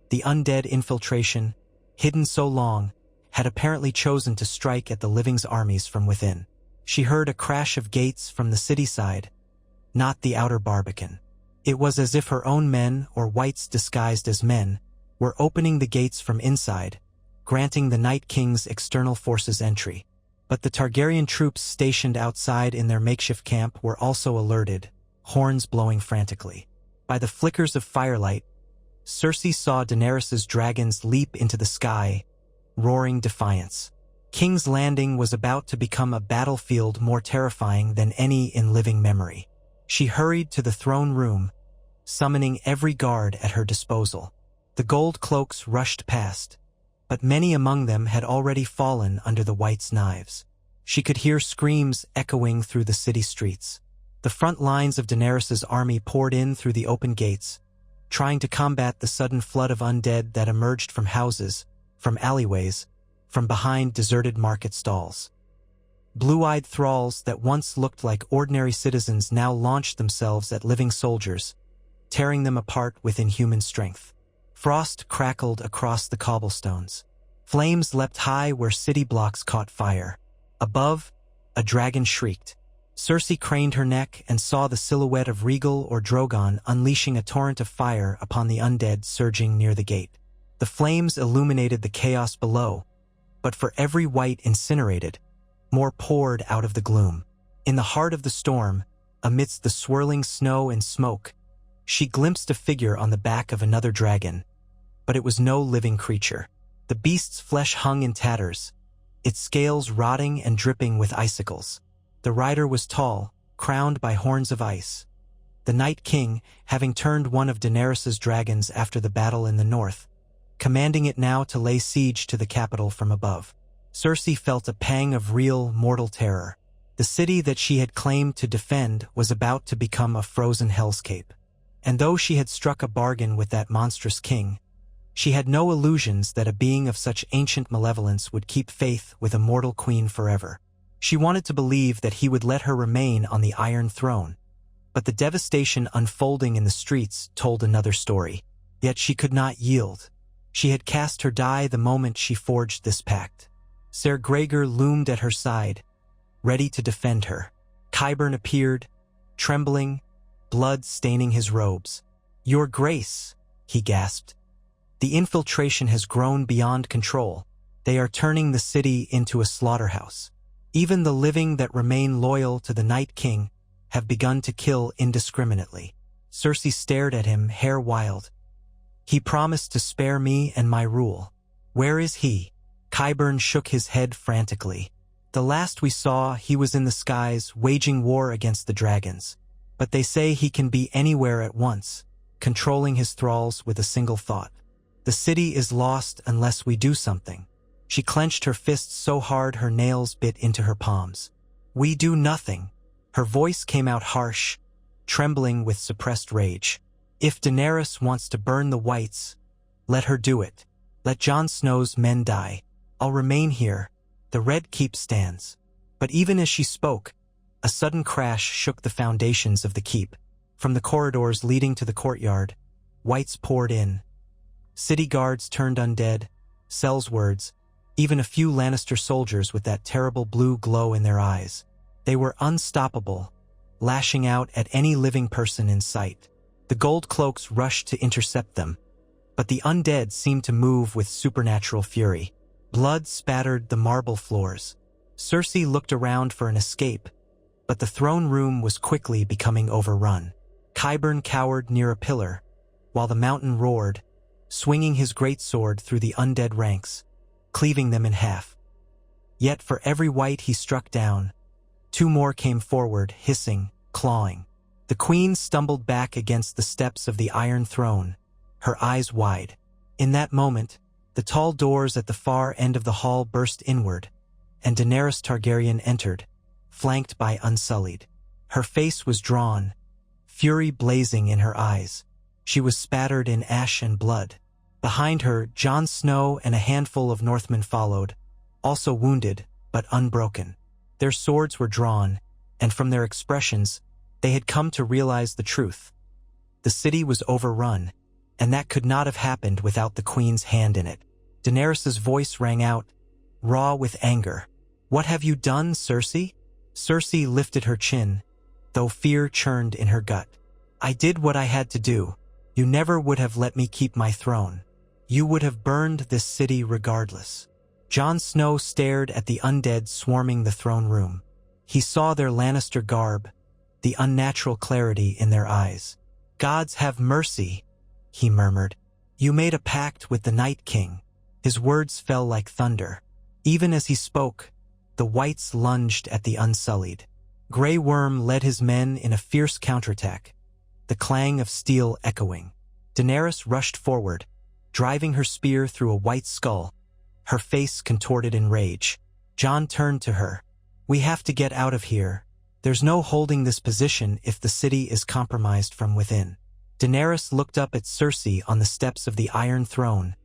The undead infiltration, hidden so long, had apparently chosen to strike at the living's armies from within. She heard a crash of gates from the city side, not the outer barbican. It was as if her own men, or wights disguised as men, were opening the gates from inside, granting the Night King's external forces entry. But the Targaryen troops stationed outside in their makeshift camp were also alerted, horns blowing frantically. By the flickers of firelight, Cersei saw Daenerys's dragons leap into the sky, roaring defiance. King's Landing was about to become a battlefield more terrifying than any in living memory. She hurried to the throne room, summoning every guard at her disposal. The gold cloaks rushed past, but many among them had already fallen under the Whites' knives. She could hear screams echoing through the city streets. The front lines of Daenerys's army poured in through the open gates, trying to combat the sudden flood of undead that emerged from houses, from alleyways, from behind deserted market stalls. Blue-eyed thralls that once looked like ordinary citizens now launched themselves at living soldiers, tearing them apart with inhuman strength. Frost crackled across the cobblestones. Flames leapt high where city blocks caught fire. Above, a dragon shrieked. Cersei craned her neck and saw the silhouette of Rhaegal or Drogon unleashing a torrent of fire upon the undead surging near the gate. The flames illuminated the chaos below, but for every white incinerated, more poured out of the gloom. In the heart of the storm, amidst the swirling snow and smoke, she glimpsed a figure on the back of another dragon, but it was no living creature. The beast's flesh hung in tatters, its scales rotting and dripping with icicles. The rider was tall, crowned by horns of ice. The Night King, having turned one of Daenerys's dragons after the battle in the north, commanding it now to lay siege to the capital from above. Cersei felt a pang of real, mortal terror. The city that she had claimed to defend was about to become a frozen hellscape. And though she had struck a bargain with that monstrous king, she had no illusions that a being of such ancient malevolence would keep faith with a mortal queen forever. She wanted to believe that he would let her remain on the Iron Throne, but the devastation unfolding in the streets told another story. Yet she could not yield. She had cast her die the moment she forged this pact. Ser Gregor loomed at her side, ready to defend her. Qyburn appeared, trembling, blood staining his robes. "Your Grace," he gasped. "The infiltration has grown beyond control. They are turning the city into a slaughterhouse. Even the living that remain loyal to the Night King have begun to kill indiscriminately." Cersei stared at him, hair wild. "He promised to spare me and my rule. Where is he?" Qyburn shook his head frantically. "The last we saw, he was in the skies, waging war against the dragons. But they say he can be anywhere at once, controlling his thralls with a single thought. The city is lost unless we do something." She clenched her fists so hard her nails bit into her palms. "We do nothing." Her voice came out harsh, trembling with suppressed rage. "If Daenerys wants to burn the Whites, let her do it. Let Jon Snow's men die. I'll remain here. The Red Keep stands." But even as she spoke, a sudden crash shook the foundations of the keep. From the corridors leading to the courtyard, Whites poured in. City guards turned undead, Sellswords, even a few Lannister soldiers with that terrible blue glow in their eyes. They were unstoppable, lashing out at any living person in sight. The gold cloaks rushed to intercept them, but the undead seemed to move with supernatural fury. Blood spattered the marble floors. Cersei looked around for an escape, but the throne room was quickly becoming overrun. Qyburn cowered near a pillar, while the mountain roared, swinging his greatsword through the undead ranks, cleaving them in half. Yet for every white he struck down, two more came forward, hissing, clawing. The queen stumbled back against the steps of the Iron Throne, her eyes wide. In that moment, the tall doors at the far end of the hall burst inward, and Daenerys Targaryen entered, flanked by Unsullied. Her face was drawn, fury blazing in her eyes. She was spattered in ash and blood, Behind her, Jon Snow and a handful of Northmen followed, also wounded, but unbroken. Their swords were drawn, and from their expressions, they had come to realize the truth. The city was overrun, and that could not have happened without the queen's hand in it. Daenerys's voice rang out, raw with anger. "What have you done, Cersei?" Cersei lifted her chin, though fear churned in her gut. "I did what I had to do. You never would have let me keep my throne. You would have burned this city regardless." Jon Snow stared at the undead swarming the throne room. He saw their Lannister garb, the unnatural clarity in their eyes. "Gods have mercy," he murmured. "You made a pact with the Night King." His words fell like thunder. Even as he spoke, the Whites lunged at the Unsullied. Grey Worm led his men in a fierce counterattack, the clang of steel echoing. Daenerys rushed forward, driving her spear through a White skull, her face contorted in rage. Jon turned to her. "We have to get out of here. There's no holding this position if the city is compromised from within." Daenerys looked up at Cersei on the steps of the Iron Throne,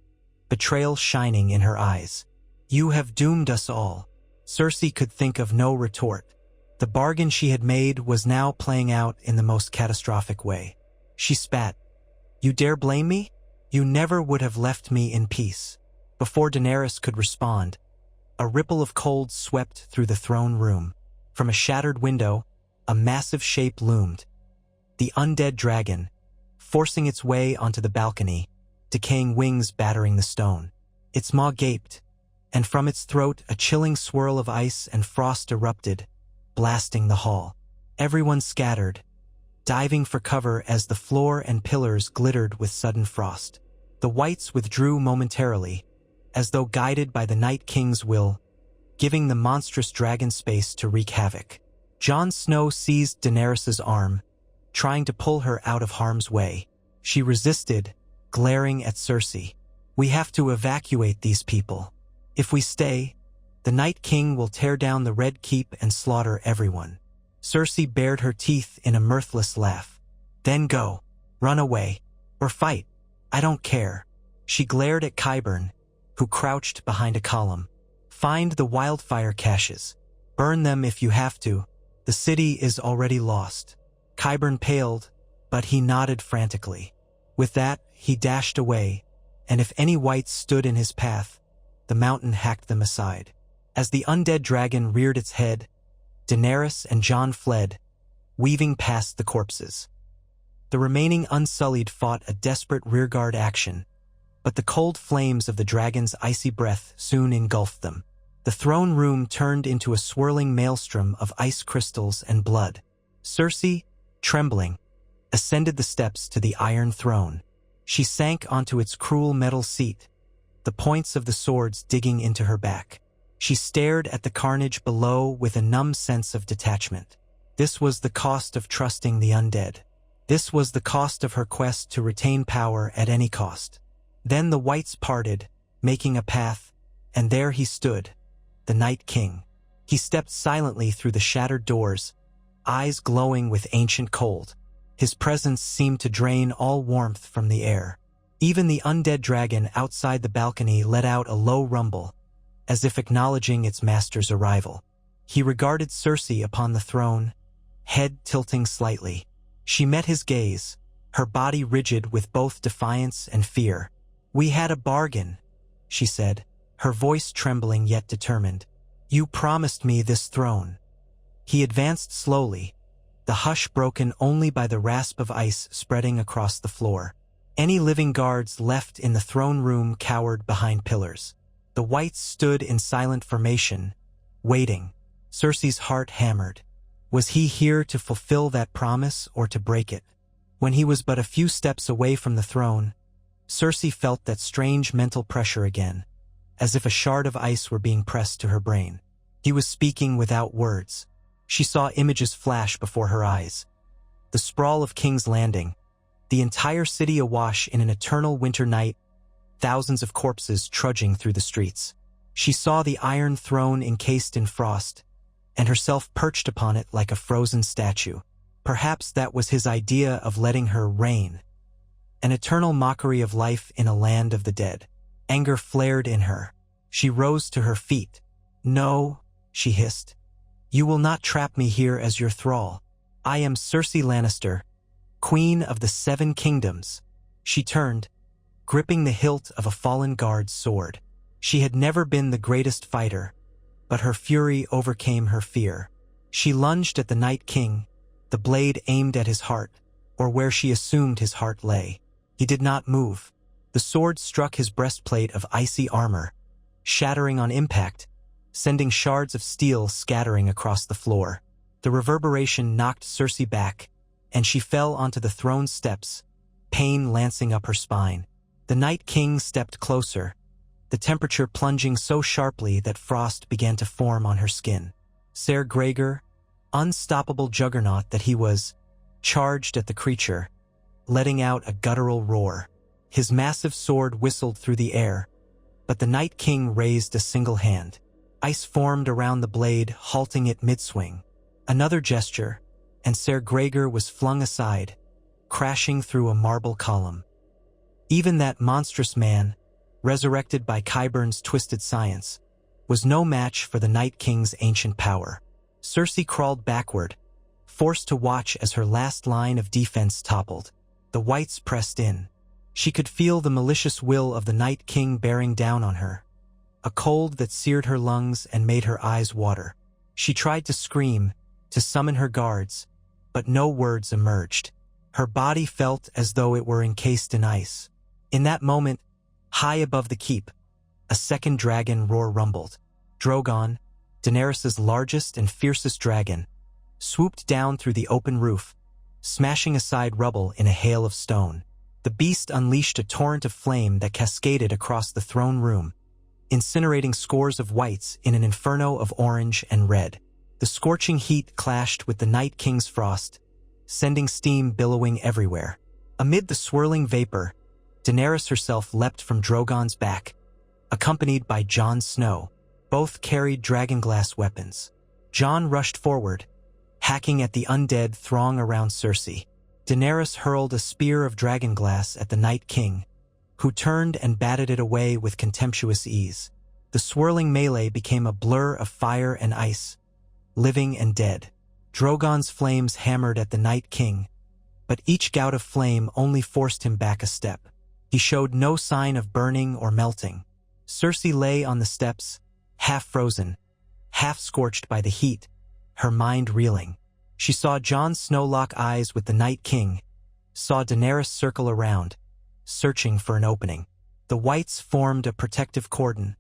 betrayal shining in her eyes. "You have doomed us all." Cersei could think of no retort. The bargain she had made was now playing out in the most catastrophic way. She spat. "You dare blame me? You never would have left me in peace." Before Daenerys could respond, a ripple of cold swept through the throne room. From a shattered window, a massive shape loomed. The undead dragon, forcing its way onto the balcony, decaying wings battering the stone. Its maw gaped, and from its throat a chilling swirl of ice and frost erupted, blasting the hall. Everyone scattered, diving for cover as the floor and pillars glittered with sudden frost. The Whites withdrew momentarily, as though guided by the Night King's will, giving the monstrous dragon space to wreak havoc. Jon Snow seized Daenerys's arm, trying to pull her out of harm's way. She resisted, glaring at Cersei. "We have to evacuate these people. If we stay, the Night King will tear down the Red Keep and slaughter everyone." Cersei bared her teeth in a mirthless laugh. "Then go. Run away. Or fight. I don't care." She glared at Qyburn, who crouched behind a column. "Find the wildfire caches. Burn them if you have to. The city is already lost." Qyburn paled, but he nodded frantically. With that, he dashed away, and if any Whites stood in his path, the mountain hacked them aside. As the undead dragon reared its head, Daenerys and Jon fled, weaving past the corpses. The remaining Unsullied fought a desperate rearguard action, but the cold flames of the dragon's icy breath soon engulfed them. The throne room turned into a swirling maelstrom of ice crystals and blood. Cersei, trembling, ascended the steps to the Iron Throne. She sank onto its cruel metal seat, the points of the swords digging into her back. She stared at the carnage below with a numb sense of detachment. This was the cost of trusting the undead. This was the cost of her quest to retain power at any cost. Then the Whites parted, making a path, and there he stood, the Night King. He stepped silently through the shattered doors, eyes glowing with ancient cold. His presence seemed to drain all warmth from the air. Even the undead dragon outside the balcony let out a low rumble, as if acknowledging its master's arrival. He regarded Cersei upon the throne, head tilting slightly. She met his gaze, her body rigid with both defiance and fear. "We had a bargain," she said, her voice trembling yet determined. "You promised me this throne." He advanced slowly, the hush broken only by the rasp of ice spreading across the floor. Any living guards left in the throne room cowered behind pillars. The Whites stood in silent formation, waiting. Cersei's heart hammered. Was he here to fulfill that promise or to break it? When he was but a few steps away from the throne, Cersei felt that strange mental pressure again, as if a shard of ice were being pressed to her brain. He was speaking without words. She saw images flash before her eyes. The sprawl of King's Landing, the entire city awash in an eternal winter night, thousands of corpses trudging through the streets. She saw the Iron Throne encased in frost, and herself perched upon it like a frozen statue. Perhaps that was his idea of letting her reign. an eternal mockery of life in a land of the dead. Anger flared in her. She rose to her feet. "No," she hissed. "You will not trap me here as your thrall. I am Cersei Lannister, Queen of the Seven Kingdoms." She turned, gripping the hilt of a fallen guard's sword. She had never been the greatest fighter, but her fury overcame her fear. She lunged at the Night King, the blade aimed at his heart, or where she assumed his heart lay. He did not move. The sword struck his breastplate of icy armor, shattering on impact, sending shards of steel scattering across the floor. The reverberation knocked Cersei back, and she fell onto the throne steps, pain lancing up her spine. The Night King stepped closer, the temperature plunging so sharply that frost began to form on her skin. Ser Gregor, unstoppable juggernaut that he was, charged at the creature, letting out a guttural roar. His massive sword whistled through the air, but the Night King raised a single hand. Ice formed around the blade, halting it mid-swing. Another gesture, and Ser Gregor was flung aside, crashing through a marble column. Even that monstrous man, resurrected by Qyburn's twisted science, was no match for the Night King's ancient power. Cersei crawled backward, forced to watch as her last line of defense toppled. The whites pressed in. She could feel the malicious will of the Night King bearing down on her, a cold that seared her lungs and made her eyes water. She tried to scream, to summon her guards, but no words emerged. Her body felt as though it were encased in ice. In that moment, high above the keep, a second dragon roar rumbled. Drogon, Daenerys' largest and fiercest dragon, swooped down through the open roof, smashing aside rubble in a hail of stone. The beast unleashed a torrent of flame that cascaded across the throne room, incinerating scores of whites in an inferno of orange and red. The scorching heat clashed with the Night King's frost, sending steam billowing everywhere. Amid the swirling vapor, Daenerys herself leapt from Drogon's back, accompanied by Jon Snow. Both carried dragonglass weapons. Jon rushed forward, hacking at the undead throng around Cersei. Daenerys hurled a spear of dragonglass at the Night King, who turned and batted it away with contemptuous ease. The swirling melee became a blur of fire and ice, living and dead. Drogon's flames hammered at the Night King, but each gout of flame only forced him back a step. He showed no sign of burning or melting. Cersei lay on the steps, half frozen, half scorched by the heat, her mind reeling. She saw Jon Snow lock eyes with the Night King, saw Daenerys circle around, searching for an opening. The whites formed a protective cordon,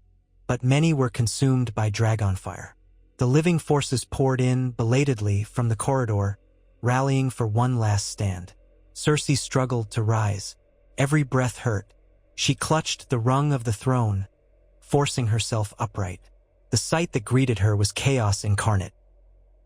but many were consumed by dragonfire. The living forces poured in belatedly from the corridor, rallying for one last stand. Cersei struggled to rise. Every breath hurt. She clutched the rung of the throne, forcing herself upright. The sight that greeted her was chaos incarnate.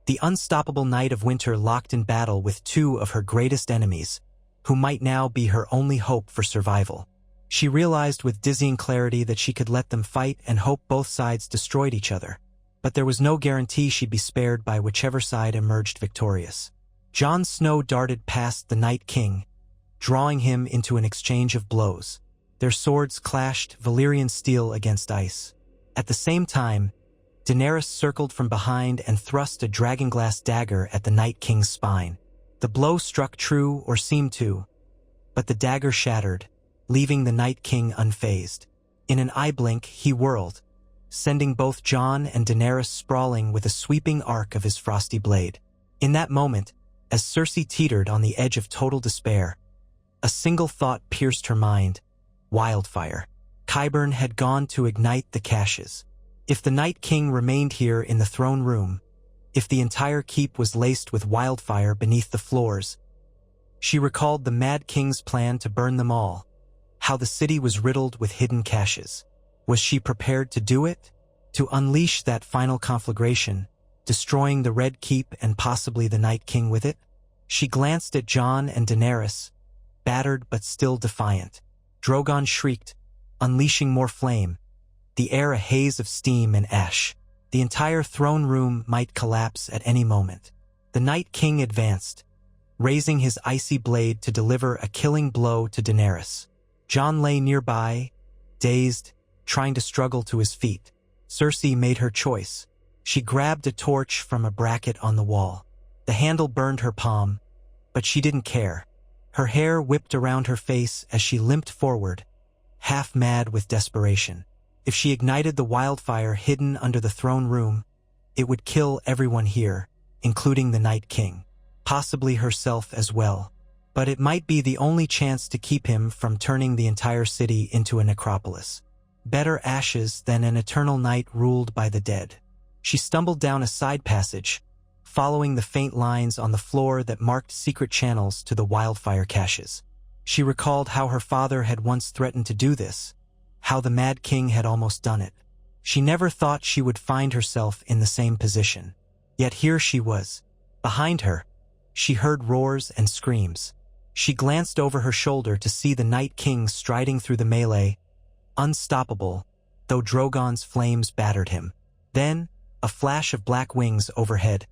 The unstoppable Night of Winter locked in battle with two of her greatest enemies, who might now be her only hope for survival. She realized with dizzying clarity that she could let them fight and hope both sides destroyed each other. But there was no guarantee she'd be spared by whichever side emerged victorious. Jon Snow darted past the Night King, drawing him into an exchange of blows. Their swords clashed, Valyrian steel against ice. At the same time, Daenerys circled from behind and thrust a dragonglass dagger at the Night King's spine. The blow struck true, or seemed to, but the dagger shattered, leaving the Night King unfazed. In an eye blink, he whirled, sending both Jon and Daenerys sprawling with a sweeping arc of his frosty blade. In that moment, as Cersei teetered on the edge of total despair, a single thought pierced her mind: wildfire. Qyburn had gone to ignite the caches. If the Night King remained here in the throne room, if the entire keep was laced with wildfire beneath the floors, she recalled the Mad King's plan to burn them all, how the city was riddled with hidden caches. Was she prepared to do it? To unleash that final conflagration, destroying the Red Keep and possibly the Night King with it? She glanced at Jon and Daenerys, battered but still defiant. Drogon shrieked, unleashing more flame, the air a haze of steam and ash. The entire throne room might collapse at any moment. The Night King advanced, raising his icy blade to deliver a killing blow to Daenerys. Jon lay nearby, dazed, trying to struggle to his feet. Cersei made her choice. She grabbed a torch from a bracket on the wall. The handle burned her palm, but she didn't care. Her hair whipped around her face as she limped forward, half mad with desperation. If she ignited the wildfire hidden under the throne room, it would kill everyone here, including the Night King, possibly herself as well. But it might be the only chance to keep him from turning the entire city into a necropolis. Better ashes than an eternal night ruled by the dead. She stumbled down a side passage, following the faint lines on the floor that marked secret channels to the wildfire caches. She recalled how her father had once threatened to do this, how the Mad King had almost done it. She never thought she would find herself in the same position. Yet here she was. Behind her, she heard roars and screams. She glanced over her shoulder to see the Night King striding through the melee, unstoppable, though Drogon's flames battered him. Then, a flash of black wings overhead.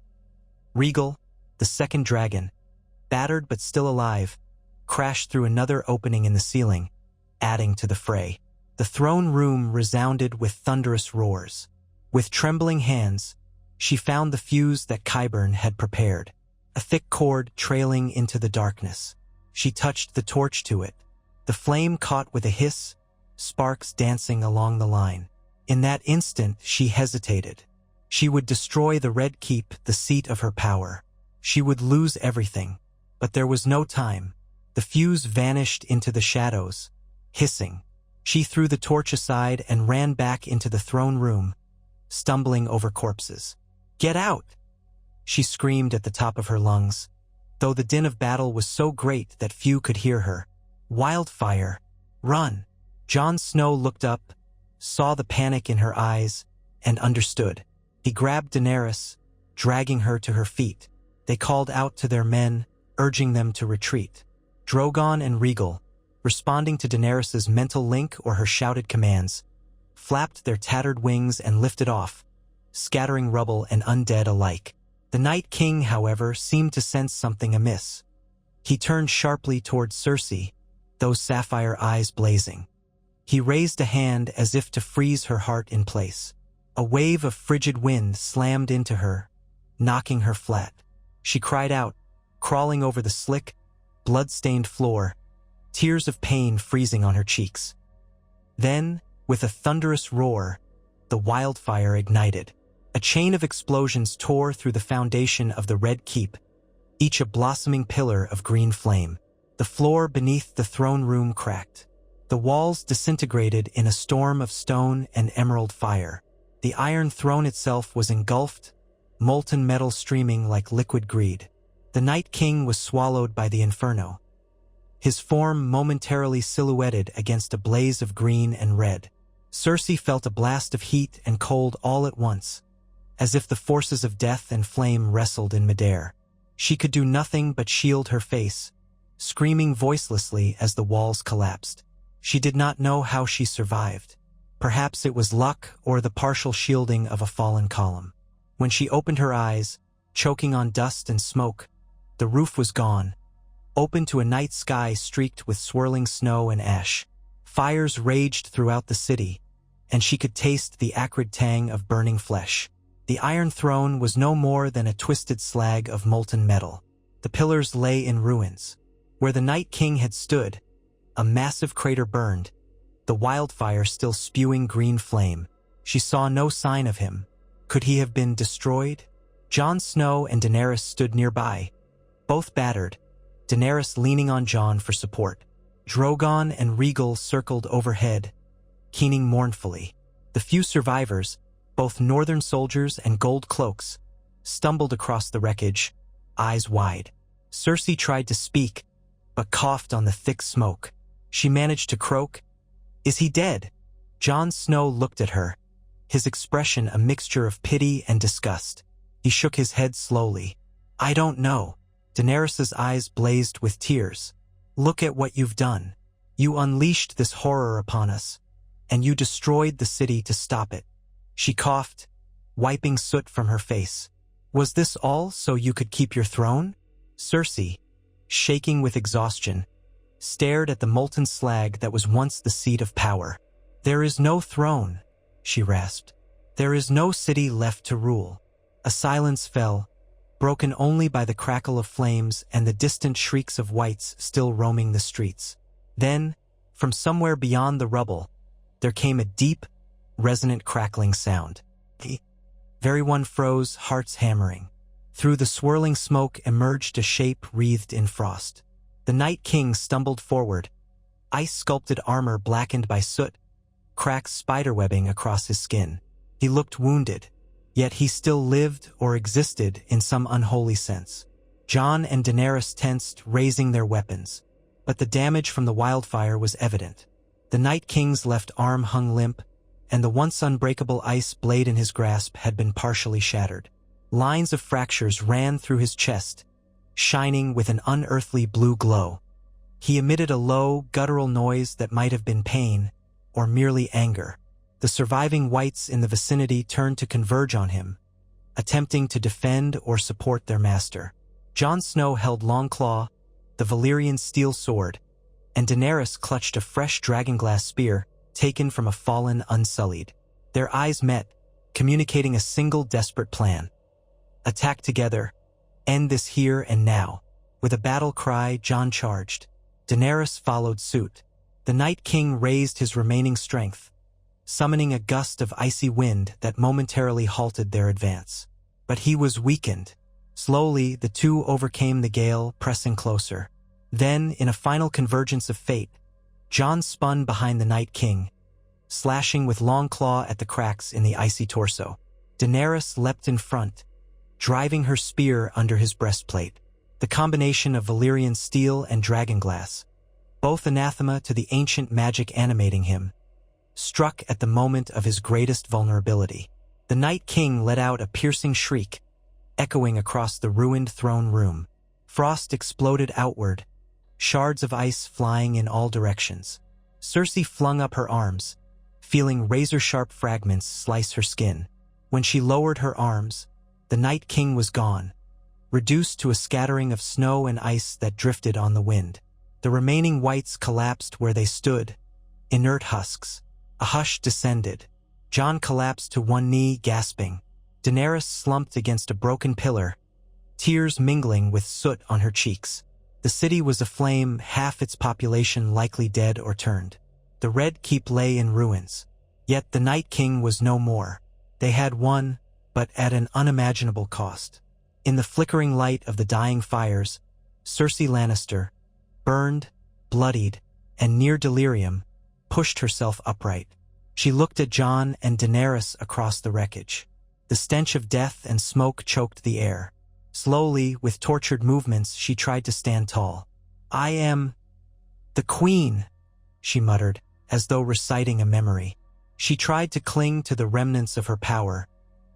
Regal, the second dragon, battered but still alive, crashed through another opening in the ceiling, adding to the fray. The throne room resounded with thunderous roars. With trembling hands, she found the fuse that Qyburn had prepared, a thick cord trailing into the darkness. She touched the torch to it. The flame caught with a hiss, sparks dancing along the line. In that instant, she hesitated. She would destroy the Red Keep, the seat of her power. She would lose everything. But there was no time. The fuse vanished into the shadows, hissing. She threw the torch aside and ran back into the throne room, stumbling over corpses. "Get out!" she screamed at the top of her lungs, though the din of battle was so great that few could hear her. "Wildfire! Run!" Jon Snow looked up, saw the panic in her eyes, and understood. He grabbed Daenerys, dragging her to her feet. They called out to their men, urging them to retreat. Drogon and Regal, responding to Daenerys's mental link or her shouted commands, flapped their tattered wings and lifted off, scattering rubble and undead alike. The Night King, however, seemed to sense something amiss. He turned sharply towards Cersei, those sapphire eyes blazing. He raised a hand as if to freeze her heart in place. A wave of frigid wind slammed into her, knocking her flat. She cried out, crawling over the slick, blood-stained floor, tears of pain freezing on her cheeks. Then, with a thunderous roar, the wildfire ignited. A chain of explosions tore through the foundation of the Red Keep, each a blossoming pillar of green flame. The floor beneath the throne room cracked. The walls disintegrated in a storm of stone and emerald fire. The Iron Throne itself was engulfed, molten metal streaming like liquid greed. The Night King was swallowed by the inferno, his form momentarily silhouetted against a blaze of green and red. Cersei felt a blast of heat and cold all at once, as if the forces of death and flame wrestled in midair. She could do nothing but shield her face, screaming voicelessly as the walls collapsed. She did not know how she survived. Perhaps it was luck or the partial shielding of a fallen column. When she opened her eyes, choking on dust and smoke, the roof was gone, open to a night sky streaked with swirling snow and ash. Fires raged throughout the city, and she could taste the acrid tang of burning flesh. The Iron Throne was no more than a twisted slag of molten metal. The pillars lay in ruins. Where the Night King had stood, a massive crater burned, the wildfire still spewing green flame. She saw no sign of him. Could he have been destroyed? Jon Snow and Daenerys stood nearby, both battered, Daenerys leaning on Jon for support. Drogon and Regal circled overhead, keening mournfully. The few survivors, both northern soldiers and gold cloaks, stumbled across the wreckage, eyes wide. Cersei tried to speak, but coughed on the thick smoke. She managed to croak, "Is he dead?" Jon Snow looked at her, his expression a mixture of pity and disgust. He shook his head slowly. "I don't know." Daenerys's eyes blazed with tears. "Look at what you've done. You unleashed this horror upon us, and you destroyed the city to stop it." She coughed, wiping soot from her face. "Was this all so you could keep your throne?" "Cersei," shaking with exhaustion, stared at the molten slag that was once the seat of power. "There is no throne," she rasped. "There is no city left to rule." A silence fell, broken only by the crackle of flames and the distant shrieks of wights still roaming the streets. Then, from somewhere beyond the rubble, there came a deep, resonant crackling sound. Everyone froze, hearts hammering. Through the swirling smoke emerged a shape wreathed in frost. The Night King stumbled forward, ice-sculpted armor blackened by soot, cracks spiderwebbing across his skin. He looked wounded, yet he still lived or existed in some unholy sense. Jon and Daenerys tensed, raising their weapons. But the damage from the wildfire was evident. The Night King's left arm hung limp, and the once unbreakable ice blade in his grasp had been partially shattered. Lines of fractures ran through his chest, shining with an unearthly blue glow. He emitted a low, guttural noise that might have been pain, or merely anger. The surviving wights in the vicinity turned to converge on him, attempting to defend or support their master. Jon Snow held Longclaw, the Valyrian steel sword, and Daenerys clutched a fresh dragonglass spear taken from a fallen Unsullied. Their eyes met, communicating a single desperate plan. Attack together, end this here and now. With a battle cry, Jon charged. Daenerys followed suit. The Night King raised his remaining strength, summoning a gust of icy wind that momentarily halted their advance. But he was weakened. Slowly, the two overcame the gale, pressing closer. Then, in a final convergence of fate, Jon spun behind the Night King, slashing with Longclaw at the cracks in the icy torso. Daenerys leapt in front, driving her spear under his breastplate. The combination of Valyrian steel and dragonglass, both anathema to the ancient magic animating him, struck at the moment of his greatest vulnerability. The Night King let out a piercing shriek, echoing across the ruined throne room. Frost exploded outward, shards of ice flying in all directions. Cersei flung up her arms, feeling razor-sharp fragments slice her skin. When she lowered her arms, the Night King was gone, reduced to a scattering of snow and ice that drifted on the wind. The remaining wights collapsed where they stood, inert husks. A hush descended. Jon collapsed to one knee, gasping. Daenerys slumped against a broken pillar, tears mingling with soot on her cheeks. The city was aflame, half its population likely dead or turned. The Red Keep lay in ruins. Yet the Night King was no more. They had won, but at an unimaginable cost. In the flickering light of the dying fires, Cersei Lannister, burned, bloodied, and near delirium, pushed herself upright. She looked at Jon and Daenerys across the wreckage. The stench of death and smoke choked the air. Slowly, with tortured movements, she tried to stand tall. "I am the Queen," she muttered, as though reciting a memory. She tried to cling to the remnants of her power,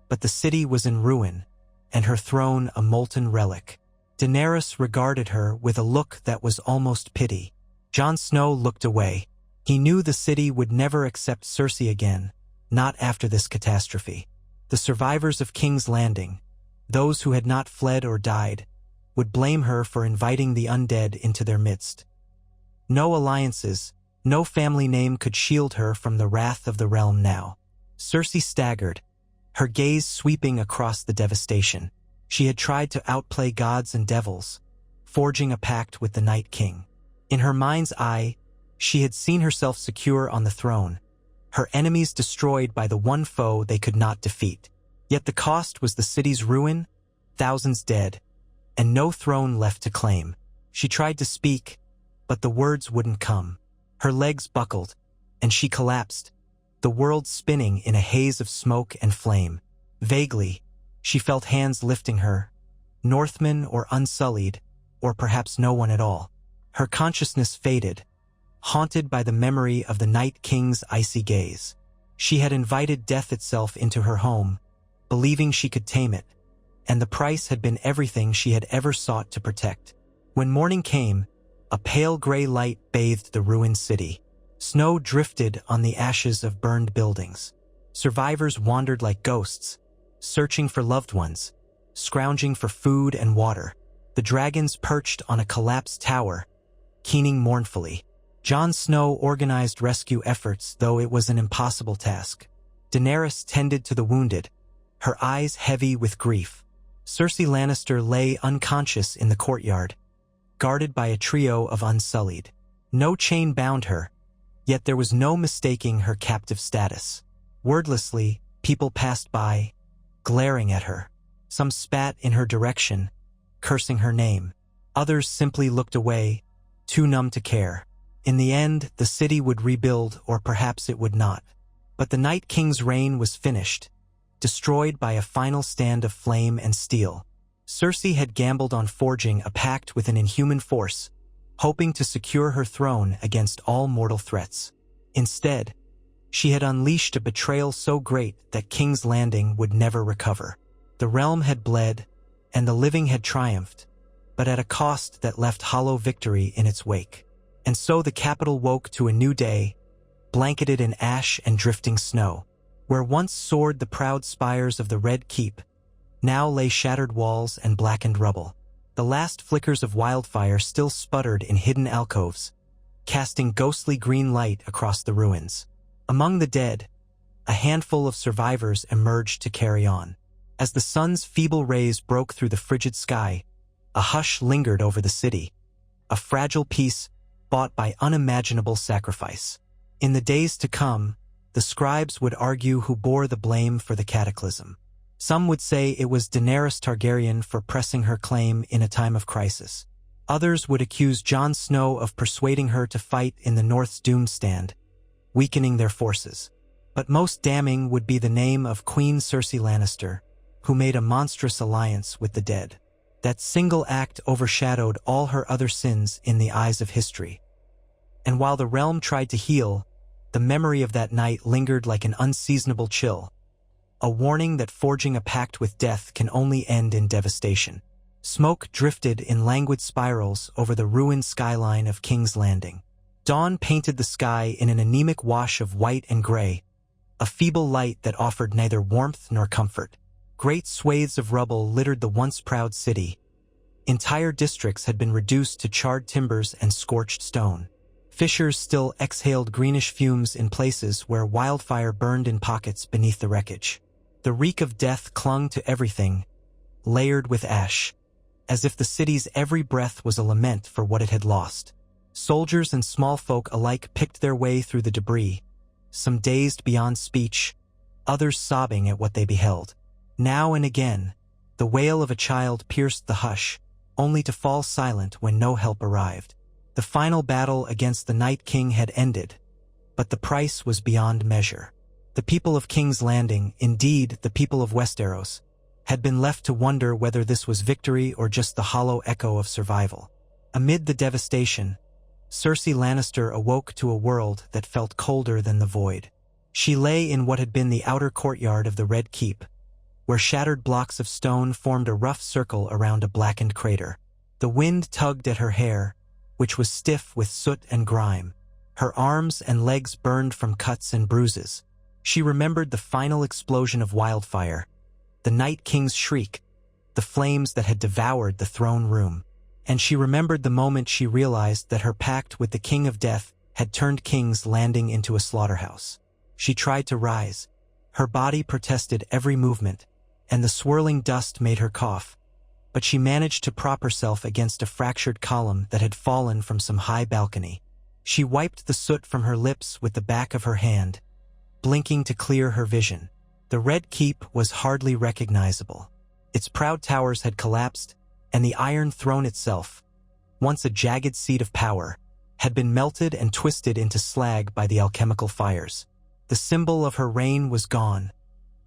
but the city was in ruin, and her throne a molten relic. Daenerys regarded her with a look that was almost pity. Jon Snow looked away. He knew the city would never accept Cersei again, not after this catastrophe. The survivors of King's Landing, those who had not fled or died, would blame her for inviting the undead into their midst. No alliances, no family name could shield her from the wrath of the realm now. Cersei staggered, her gaze sweeping across the devastation. She had tried to outplay gods and devils, forging a pact with the Night King. In her mind's eye, she had seen herself secure on the throne, her enemies destroyed by the one foe they could not defeat. Yet the cost was the city's ruin, thousands dead, and no throne left to claim. She tried to speak, but the words wouldn't come. Her legs buckled, and she collapsed, the world spinning in a haze of smoke and flame. Vaguely, she felt hands lifting her, Northmen or Unsullied, or perhaps no one at all. Her consciousness faded, haunted by the memory of the Night King's icy gaze. She had invited death itself into her home, believing she could tame it, and the price had been everything she had ever sought to protect. When morning came, a pale gray light bathed the ruined city. Snow drifted on the ashes of burned buildings. Survivors wandered like ghosts, searching for loved ones, scrounging for food and water. the dragons perched on a collapsed tower, keening mournfully. Jon Snow organized rescue efforts, though it was an impossible task. Daenerys tended to the wounded, her eyes heavy with grief. Cersei Lannister lay unconscious in the courtyard, guarded by a trio of Unsullied. No chain bound her, yet there was no mistaking her captive status. Wordlessly, people passed by, glaring at her. Some spat in her direction, cursing her name. Others simply looked away, too numb to care. In the end, the city would rebuild, or perhaps it would not. But the Night King's reign was finished, destroyed by a final stand of flame and steel. Cersei had gambled on forging a pact with an inhuman force, hoping to secure her throne against all mortal threats. Instead, she had unleashed a betrayal so great that King's Landing would never recover. The realm had bled, and the living had triumphed, but at a cost that left hollow victory in its wake. And so the capital woke to a new day, blanketed in ash and drifting snow. Where once soared the proud spires of the Red Keep, now lay shattered walls and blackened rubble. The last flickers of wildfire still sputtered in hidden alcoves, casting ghostly green light across the ruins. Among the dead, a handful of survivors emerged to carry on. As the sun's feeble rays broke through the frigid sky, a hush lingered over the city, a fragile peace bought by unimaginable sacrifice. In the days to come, the scribes would argue who bore the blame for the cataclysm. Some would say it was Daenerys Targaryen for pressing her claim in a time of crisis. Others would accuse Jon Snow of persuading her to fight in the North's doomed stand, weakening their forces. But most damning would be the name of Queen Cersei Lannister, who made a monstrous alliance with the dead. That single act overshadowed all her other sins in the eyes of history. And while the realm tried to heal, the memory of that night lingered like an unseasonable chill, a warning that forging a pact with death can only end in devastation. Smoke drifted in languid spirals over the ruined skyline of King's Landing. Dawn painted the sky in an anemic wash of white and gray, a feeble light that offered neither warmth nor comfort. Great swathes of rubble littered the once proud city. Entire districts had been reduced to charred timbers and scorched stone. Fissures still exhaled greenish fumes in places where wildfire burned in pockets beneath the wreckage. The reek of death clung to everything, layered with ash, as if the city's every breath was a lament for what it had lost. Soldiers and small folk alike picked their way through the debris, some dazed beyond speech, others sobbing at what they beheld. Now and again, the wail of a child pierced the hush, only to fall silent when no help arrived. The final battle against the Night King had ended, but the price was beyond measure. The people of King's Landing, indeed the people of Westeros, had been left to wonder whether this was victory or just the hollow echo of survival. Amid the devastation, Cersei Lannister awoke to a world that felt colder than the void. She lay in what had been the outer courtyard of the Red Keep, where shattered blocks of stone formed a rough circle around a blackened crater. The wind tugged at her hair, which was stiff with soot and grime. Her arms and legs burned from cuts and bruises. She remembered the final explosion of wildfire, the Night King's shriek, the flames that had devoured the throne room. And she remembered the moment she realized that her pact with the King of Death had turned King's Landing into a slaughterhouse. She tried to rise. Her body protested every movement, and the swirling dust made her cough. But she managed to prop herself against a fractured column that had fallen from some high balcony. She wiped the soot from her lips with the back of her hand, blinking to clear her vision. The Red Keep was hardly recognizable. Its proud towers had collapsed, and the Iron Throne itself, once a jagged seat of power, had been melted and twisted into slag by the alchemical fires. The symbol of her reign was gone,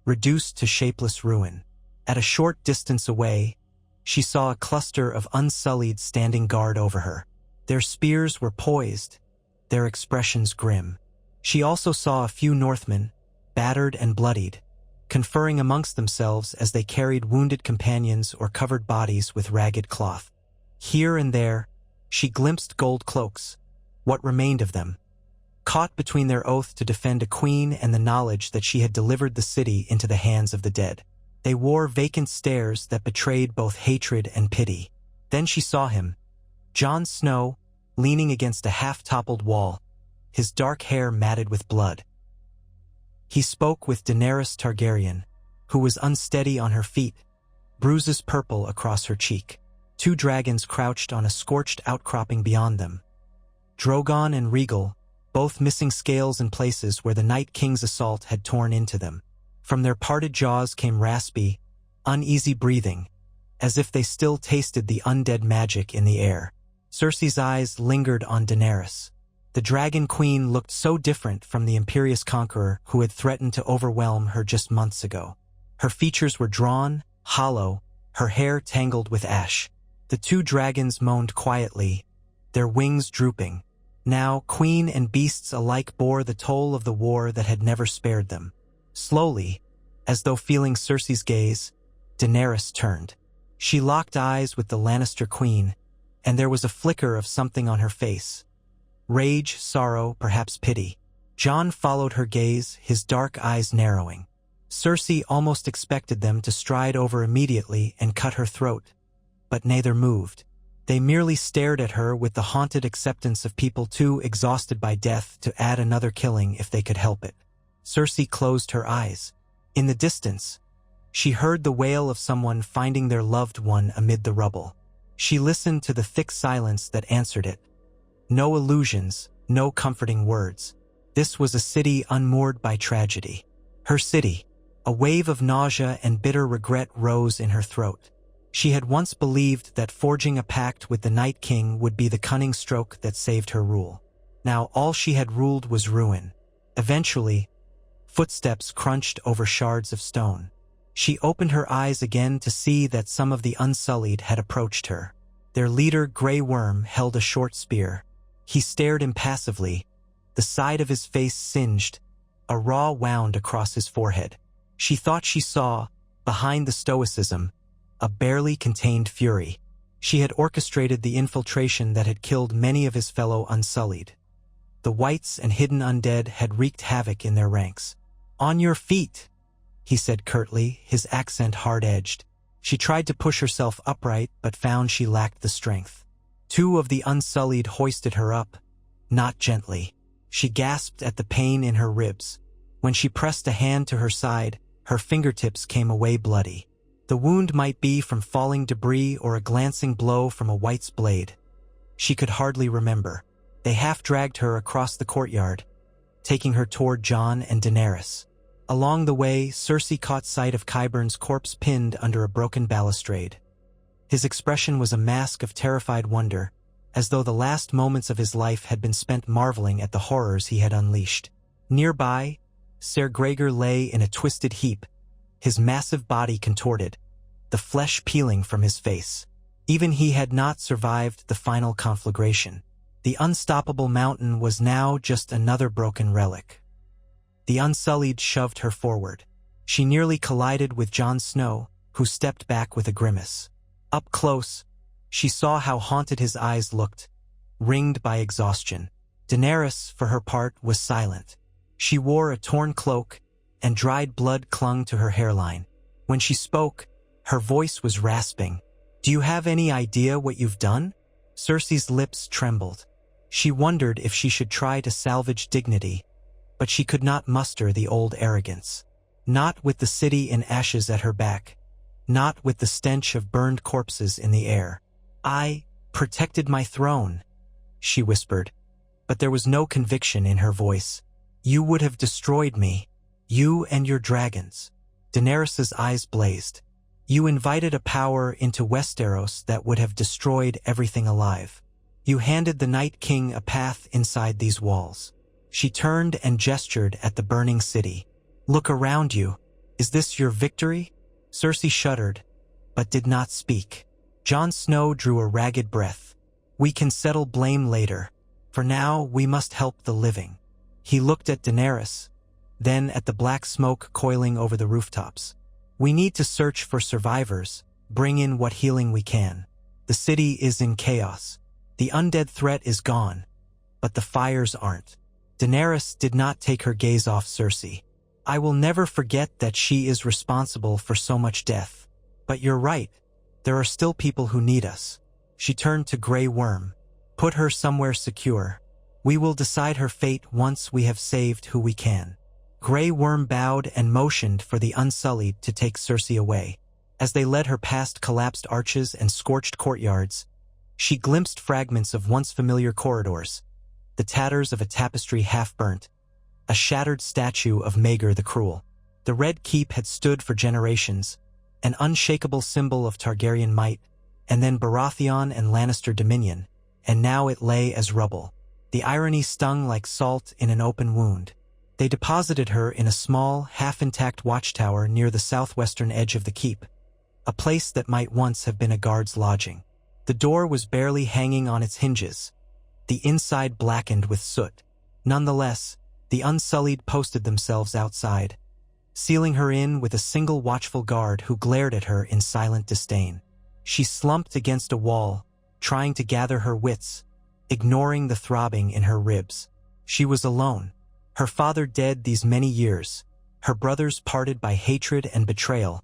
reduced to shapeless ruin. At a short distance away, she saw a cluster of Unsullied standing guard over her. Their spears were poised, their expressions grim. She also saw a few Northmen, battered and bloodied, conferring amongst themselves as they carried wounded companions or covered bodies with ragged cloth. Here and there, she glimpsed gold cloaks, what remained of them, caught between their oath to defend a queen and the knowledge that she had delivered the city into the hands of the dead. They wore vacant stares that betrayed both hatred and pity. Then she saw him, Jon Snow, leaning against a half-toppled wall, his dark hair matted with blood. He spoke with Daenerys Targaryen, who was unsteady on her feet, bruises purple across her cheek. Two dragons crouched on a scorched outcropping beyond them. Drogon and Rhaegal, both missing scales in places where the Night King's assault had torn into them. From their parted jaws came raspy, uneasy breathing, as if they still tasted the undead magic in the air. Cersei's eyes lingered on Daenerys. The Dragon Queen looked so different from the imperious conqueror who had threatened to overwhelm her just months ago. Her features were drawn, hollow, her hair tangled with ash. The two dragons moaned quietly, their wings drooping. Now, queen and beasts alike bore the toll of the war that had never spared them. Slowly, as though feeling Cersei's gaze, Daenerys turned. She locked eyes with the Lannister queen, and there was a flicker of something on her face. Rage, sorrow, perhaps pity. Jon followed her gaze, his dark eyes narrowing. Cersei almost expected them to stride over immediately and cut her throat, but neither moved. They merely stared at her with the haunted acceptance of people too exhausted by death to add another killing if they could help it. Cersei closed her eyes. In the distance, she heard the wail of someone finding their loved one amid the rubble. She listened to the thick silence that answered it. No illusions, no comforting words. This was a city unmoored by tragedy. Her city. A wave of nausea and bitter regret rose in her throat. She had once believed that forging a pact with the Night King would be the cunning stroke that saved her rule. Now all she had ruled was ruin. Eventually, footsteps crunched over shards of stone. She opened her eyes again to see that some of the Unsullied had approached her. Their leader, Grey Worm, held a short spear. He stared impassively, the side of his face singed, a raw wound across his forehead. She thought she saw, behind the stoicism, a barely contained fury. She had orchestrated the infiltration that had killed many of his fellow Unsullied. The Whites and hidden undead had wreaked havoc in their ranks. "On your feet," he said curtly, his accent hard-edged. She tried to push herself upright, but found she lacked the strength. Two of the Unsullied hoisted her up, not gently. She gasped at the pain in her ribs. When she pressed a hand to her side, her fingertips came away bloody. The wound might be from falling debris or a glancing blow from a White's blade. She could hardly remember. They half-dragged her across the courtyard, taking her toward Jon and Daenerys. Along the way, Cersei caught sight of Qyburn's corpse pinned under a broken balustrade. His expression was a mask of terrified wonder, as though the last moments of his life had been spent marveling at the horrors he had unleashed. Nearby, Ser Gregor lay in a twisted heap, his massive body contorted, the flesh peeling from his face. Even he had not survived the final conflagration. The unstoppable mountain was now just another broken relic. The Unsullied shoved her forward. She nearly collided with Jon Snow, who stepped back with a grimace. Up close, she saw how haunted his eyes looked, ringed by exhaustion. Daenerys, for her part, was silent. She wore a torn cloak, and dried blood clung to her hairline. When she spoke, her voice was rasping. "Do you have any idea what you've done?" Cersei's lips trembled. She wondered if she should try to salvage dignity, but she could not muster the old arrogance. Not with the city in ashes at her back. Not with the stench of burned corpses in the air. "I protected my throne," she whispered, but there was no conviction in her voice. "You would have destroyed me, you and your dragons." Daenerys's eyes blazed. "You invited a power into Westeros that would have destroyed everything alive. You handed the Night King a path inside these walls." She turned and gestured at the burning city. "Look around you. Is this your victory?" Cersei shuddered, but did not speak. Jon Snow drew a ragged breath. "We can settle blame later. For now, we must help the living." He looked at Daenerys, then at the black smoke coiling over the rooftops. "We need to search for survivors, bring in what healing we can. The city is in chaos. The undead threat is gone, but the fires aren't." Daenerys did not take her gaze off Cersei. "I will never forget that she is responsible for so much death. But you're right, there are still people who need us. She turned to Grey Worm. "Put her somewhere secure. We will decide her fate once we have saved who we can." Grey Worm bowed and motioned for the Unsullied to take Cersei away. As they led her past collapsed arches and scorched courtyards, she glimpsed fragments of once familiar corridors, the tatters of a tapestry half-burnt, a shattered statue of Maegor the Cruel. The Red Keep had stood for generations, an unshakable symbol of Targaryen might, and then Baratheon and Lannister dominion, and now it lay as rubble. The irony stung like salt in an open wound. They deposited her in a small, half-intact watchtower near the southwestern edge of the keep, a place that might once have been a guard's lodging. The door was barely hanging on its hinges, the inside blackened with soot. Nonetheless, the Unsullied posted themselves outside, sealing her in with a single watchful guard who glared at her in silent disdain. She slumped against a wall, trying to gather her wits, ignoring the throbbing in her ribs. She was alone. Her father dead these many years, her brothers parted by hatred and betrayal,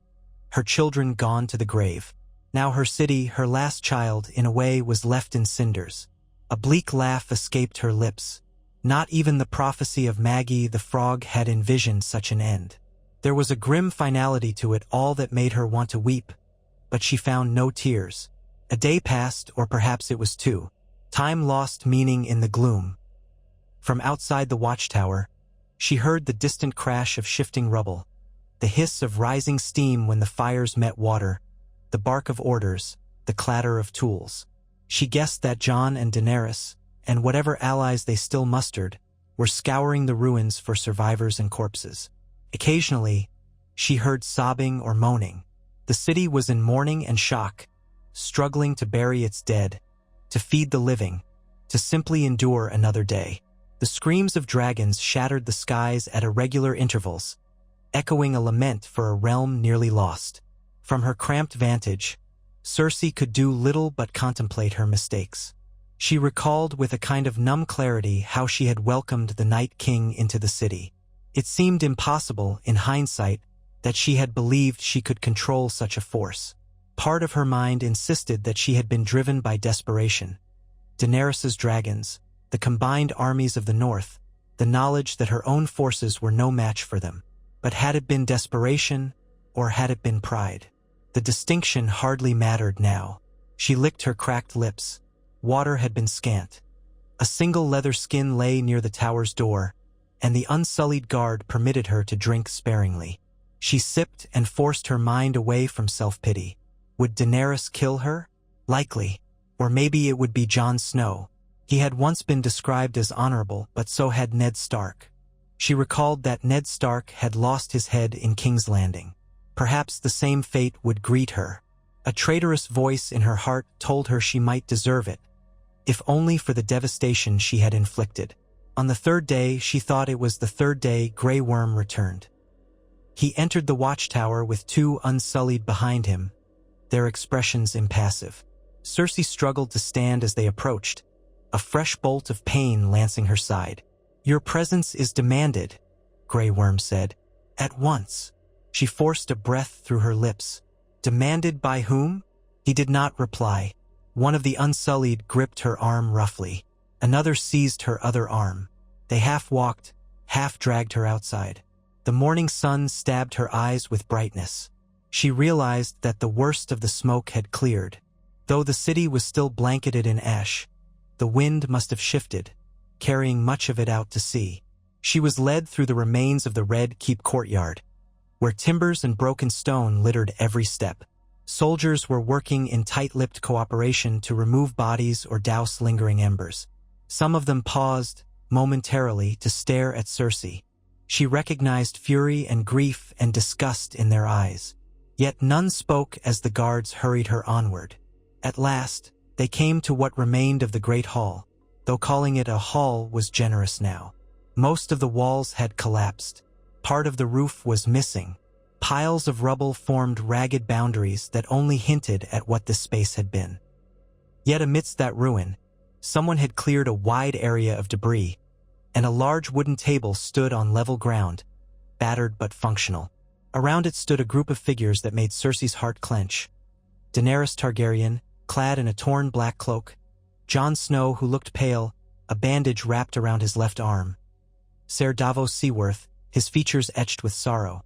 her children gone to the grave. Now her city, her last child, in a way, was left in cinders. A bleak laugh escaped her lips. Not even the prophecy of Maggie the Frog had envisioned such an end. There was a grim finality to it all that made her want to weep, but she found no tears. A day passed, or perhaps it was two. Time lost meaning in the gloom. From outside the watchtower, she heard the distant crash of shifting rubble, the hiss of rising steam when the fires met water, the bark of orders, the clatter of tools. She guessed that Jon and Daenerys, and whatever allies they still mustered, were scouring the ruins for survivors and corpses. Occasionally, she heard sobbing or moaning. The city was in mourning and shock, struggling to bury its dead, to feed the living, to simply endure another day. The screams of dragons shattered the skies at irregular intervals, echoing a lament for a realm nearly lost. From her cramped vantage, Cersei could do little but contemplate her mistakes. She recalled with a kind of numb clarity how she had welcomed the Night King into the city. It seemed impossible, in hindsight, that she had believed she could control such a force. Part of her mind insisted that she had been driven by desperation. Daenerys's dragons, the combined armies of the North, the knowledge that her own forces were no match for them. But had it been desperation, or had it been pride? The distinction hardly mattered now. She licked her cracked lips. Water had been scant. A single leather skin lay near the tower's door, and the Unsullied guard permitted her to drink sparingly. She sipped and forced her mind away from self-pity. Would Daenerys kill her? Likely. Or maybe it would be Jon Snow. He had once been described as honorable, but so had Ned Stark. She recalled that Ned Stark had lost his head in King's Landing. Perhaps the same fate would greet her. A traitorous voice in her heart told her she might deserve it, if only for the devastation she had inflicted. On the third day, she thought it was the third day, Grey Worm returned. He entered the watchtower with two Unsullied behind him, their expressions impassive. Cersei struggled to stand as they approached, a fresh bolt of pain lancing her side. "Your presence is demanded," Grey Worm said. "At once." She forced a breath through her lips. "Demanded by whom?" He did not reply. One of the Unsullied gripped her arm roughly. Another seized her other arm. They half walked, half dragged her outside. The morning sun stabbed her eyes with brightness. She realized that the worst of the smoke had cleared. Though the city was still blanketed in ash, the wind must have shifted, carrying much of it out to sea. She was led through the remains of the Red Keep courtyard, where timbers and broken stone littered every step. Soldiers were working in tight-lipped cooperation to remove bodies or douse lingering embers. Some of them paused, momentarily, to stare at Cersei. She recognized fury and grief and disgust in their eyes. Yet none spoke as the guards hurried her onward. At last, they came to what remained of the Great Hall, though calling it a hall was generous now. Most of the walls had collapsed. Part of the roof was missing. Piles of rubble formed ragged boundaries that only hinted at what this space had been. Yet amidst that ruin, someone had cleared a wide area of debris, and a large wooden table stood on level ground, battered but functional. Around it stood a group of figures that made Cersei's heart clench. Daenerys Targaryen, clad in a torn black cloak. Jon Snow, who looked pale, a bandage wrapped around his left arm. Ser Davos Seaworth, his features etched with sorrow.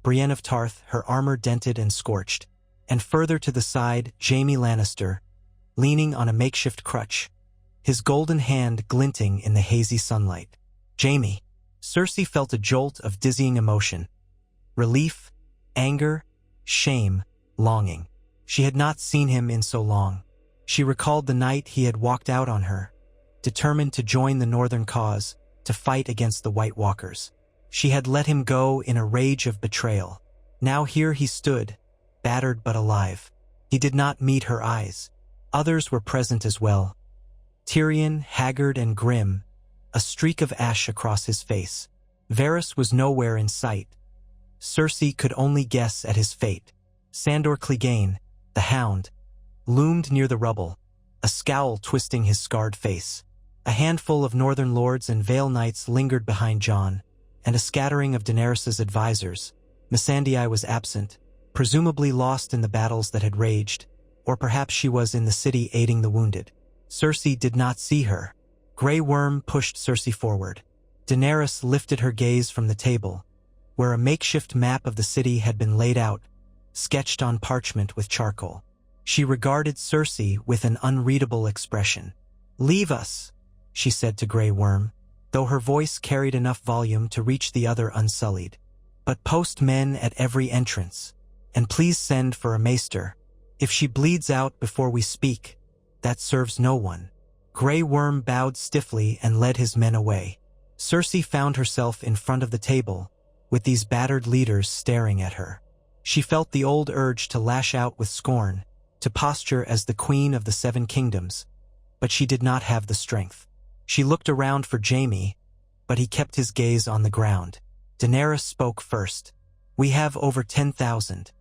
Brienne of Tarth, her armor dented and scorched. And further to the side, Jaime Lannister, leaning on a makeshift crutch, his golden hand glinting in the hazy sunlight. Jaime. Cersei felt a jolt of dizzying emotion. Relief, anger, shame, longing. She had not seen him in so long. She recalled the night he had walked out on her, determined to join the Northern cause, to fight against the White Walkers. She had let him go in a rage of betrayal. Now here he stood, battered but alive. He did not meet her eyes. Others were present as well. Tyrion, haggard and grim, a streak of ash across his face. Varys was nowhere in sight. Cersei could only guess at his fate. Sandor Clegane, the Hound, loomed near the rubble, a scowl twisting his scarred face. A handful of Northern lords and Vale Knights lingered behind Jon, and a scattering of Daenerys's advisors. Missandei was absent, presumably lost in the battles that had raged, or perhaps she was in the city aiding the wounded. Cersei did not see her. Grey Worm pushed Cersei forward. Daenerys lifted her gaze from the table, where a makeshift map of the city had been laid out, sketched on parchment with charcoal. She regarded Cersei with an unreadable expression. "Leave us," she said to Grey Worm, though her voice carried enough volume to reach the other unsullied. "But post men at every entrance, and please send for a maester. If she bleeds out before we speak, that serves no one." Grey Worm bowed stiffly and led his men away. Cersei found herself in front of the table, with these battered leaders staring at her. She felt the old urge to lash out with scorn, to posture as the Queen of the Seven Kingdoms, but she did not have the strength. She looked around for Jaime, but he kept his gaze on the ground. Daenerys spoke first. "We have over 10,000.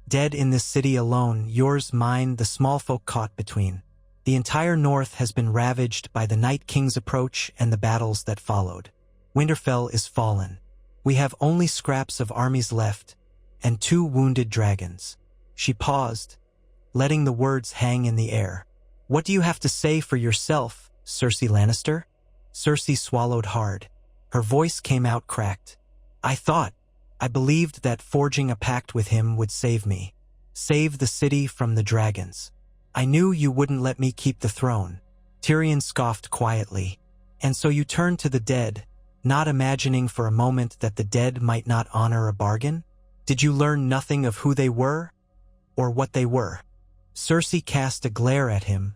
Dead in this city alone, yours, mine, the small folk caught between. The entire north has been ravaged by the Night King's approach and the battles that followed. Winterfell is fallen. We have only scraps of armies left, and 2 wounded dragons." She paused, letting the words hang in the air. "What do you have to say for yourself, Cersei Lannister?" Cersei swallowed hard. Her voice came out cracked. I believed that forging a pact with him would save me. Save the city from the dragons. I knew you wouldn't let me keep the throne." Tyrion scoffed quietly. "And so you turned to the dead, not imagining for a moment that the dead might not honor a bargain? Did you learn nothing of who they were, or what they were?" Cersei cast a glare at him,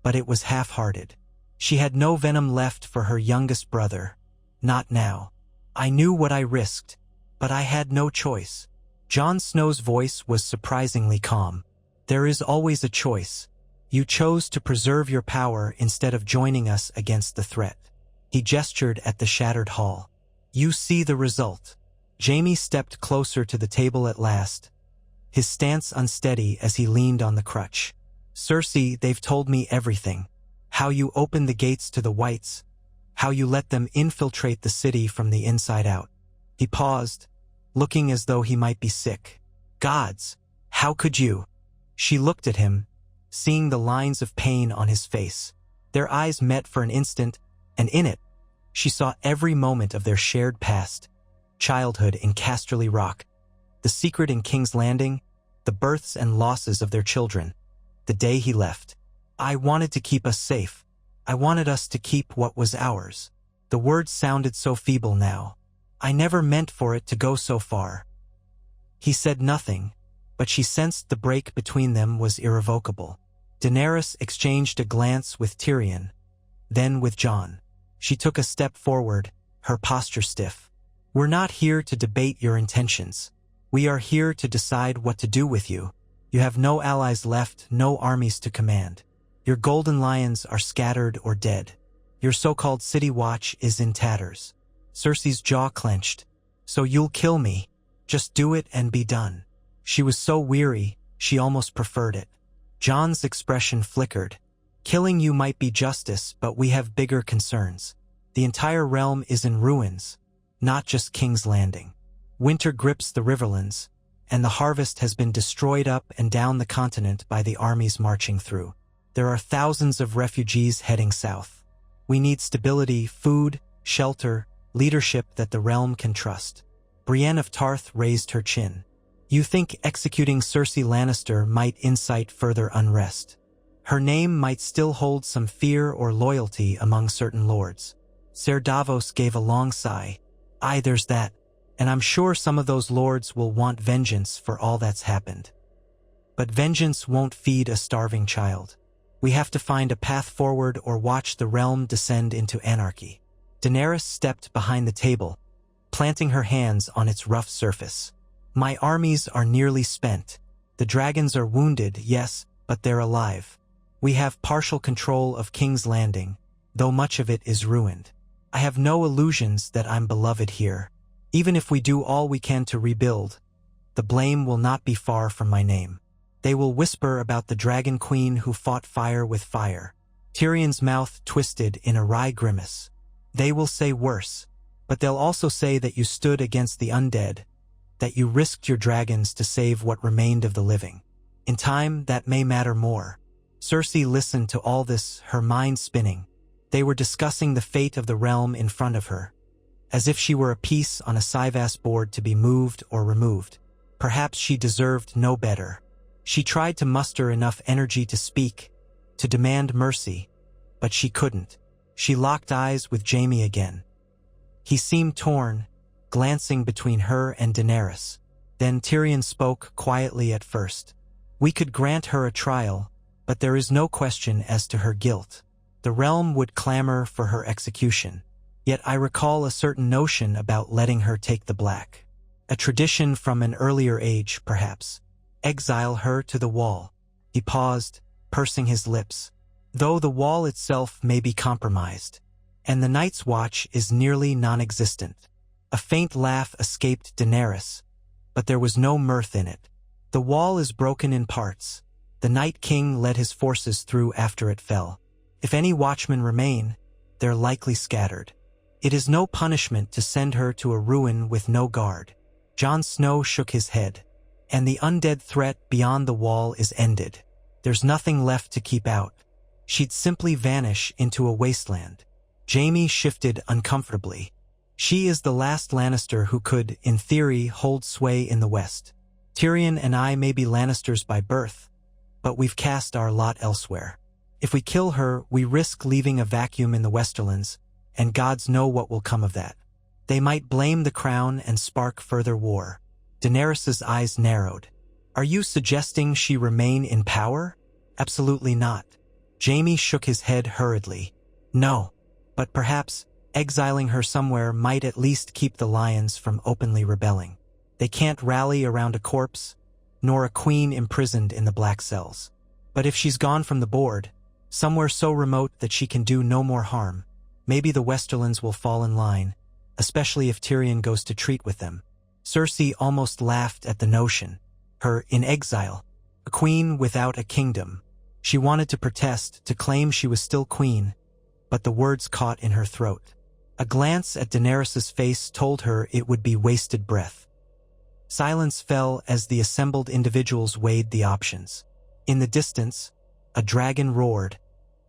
but it was half-hearted. She had no venom left for her youngest brother. Not now. "I knew what I risked, but I had no choice." Jon Snow's voice was surprisingly calm. "There is always a choice. You chose to preserve your power instead of joining us against the threat." He gestured at the shattered hall. "You see the result." Jaime stepped closer to the table at last, his stance unsteady as he leaned on the crutch. "Cersei, they've told me everything. How you opened the gates to the Whites, how you let them infiltrate the city from the inside out." He paused, looking as though he might be sick. "Gods, how could you?" She looked at him, seeing the lines of pain on his face. Their eyes met for an instant, and in it, she saw every moment of their shared past. Childhood in Casterly Rock, the secret in King's Landing, the births and losses of their children. The day he left. "I wanted to keep us safe. I wanted us to keep what was ours." The words sounded so feeble now. "I never meant for it to go so far." He said nothing, but she sensed the break between them was irrevocable. Daenerys exchanged a glance with Tyrion, then with Jon. She took a step forward, her posture stiff. "We're not here to debate your intentions. We are here to decide what to do with you. You have no allies left, no armies to command. Your golden lions are scattered or dead. Your so-called city watch is in tatters." Cersei's jaw clenched. "So you'll kill me. Just do it and be done." She was so weary, she almost preferred it. Jon's expression flickered. "Killing you might be justice, but we have bigger concerns. The entire realm is in ruins, not just King's Landing. Winter grips the Riverlands, and the harvest has been destroyed up and down the continent by the armies marching through. There are thousands of refugees heading south. We need stability, food, shelter, leadership that the realm can trust. Brienne of Tarth raised her chin. You think executing Cersei Lannister might incite further unrest? Her name might still hold some fear or loyalty among certain lords. Ser Davos gave a long sigh. Aye, there's that, and I'm sure some of those lords will want vengeance for all that's happened. But vengeance won't feed a starving child. We have to find a path forward or watch the realm descend into anarchy. Daenerys stepped behind the table, planting her hands on its rough surface. My armies are nearly spent. The dragons are wounded, yes, but they're alive. We have partial control of King's Landing, though much of it is ruined. I have no illusions that I'm beloved here. Even if we do all we can to rebuild, the blame will not be far from my name. They will whisper about the Dragon Queen who fought fire with fire. Tyrion's mouth twisted in a wry grimace. They will say worse, but they'll also say that you stood against the undead, that you risked your dragons to save what remained of the living. In time, that may matter more. Cersei listened to all this, her mind spinning. They were discussing the fate of the realm in front of her, as if she were a piece on a Cyvasse board to be moved or removed. Perhaps she deserved no better. She tried to muster enough energy to speak, to demand mercy, but she couldn't. She locked eyes with Jaime again. He seemed torn, glancing between her and Daenerys. Then Tyrion spoke quietly at first. We could grant her a trial, but there is no question as to her guilt. The realm would clamor for her execution. Yet I recall a certain notion about letting her take the black. A tradition from an earlier age, perhaps. Exile her to the wall. He paused, pursing his lips. Though the wall itself may be compromised, and the Night's Watch is nearly non-existent. A faint laugh escaped Daenerys, but there was no mirth in it. The wall is broken in parts. The Night King led his forces through after it fell. If any watchmen remain, they're likely scattered. It is no punishment to send her to a ruin with no guard. Jon Snow shook his head. And the undead threat beyond the wall is ended. There's nothing left to keep out. She'd simply vanish into a wasteland. Jaime shifted uncomfortably. She is the last Lannister who could, in theory, hold sway in the West. Tyrion and I may be Lannisters by birth, but we've cast our lot elsewhere. If we kill her, we risk leaving a vacuum in the Westerlands, and gods know what will come of that. They might blame the crown and spark further war. Daenerys's eyes narrowed. Are you suggesting she remain in power? Absolutely not. Jaime shook his head hurriedly. No, but perhaps exiling her somewhere might at least keep the lions from openly rebelling. They can't rally around a corpse, nor a queen imprisoned in the black cells. But if she's gone from the board, somewhere so remote that she can do no more harm, maybe the Westerlands will fall in line, especially if Tyrion goes to treat with them. Cersei almost laughed at the notion. Her in exile, a queen without a kingdom. She wanted to protest, to claim she was still queen, but the words caught in her throat. A glance at Daenerys's face told her it would be wasted breath. Silence fell as the assembled individuals weighed the options. In the distance, a dragon roared,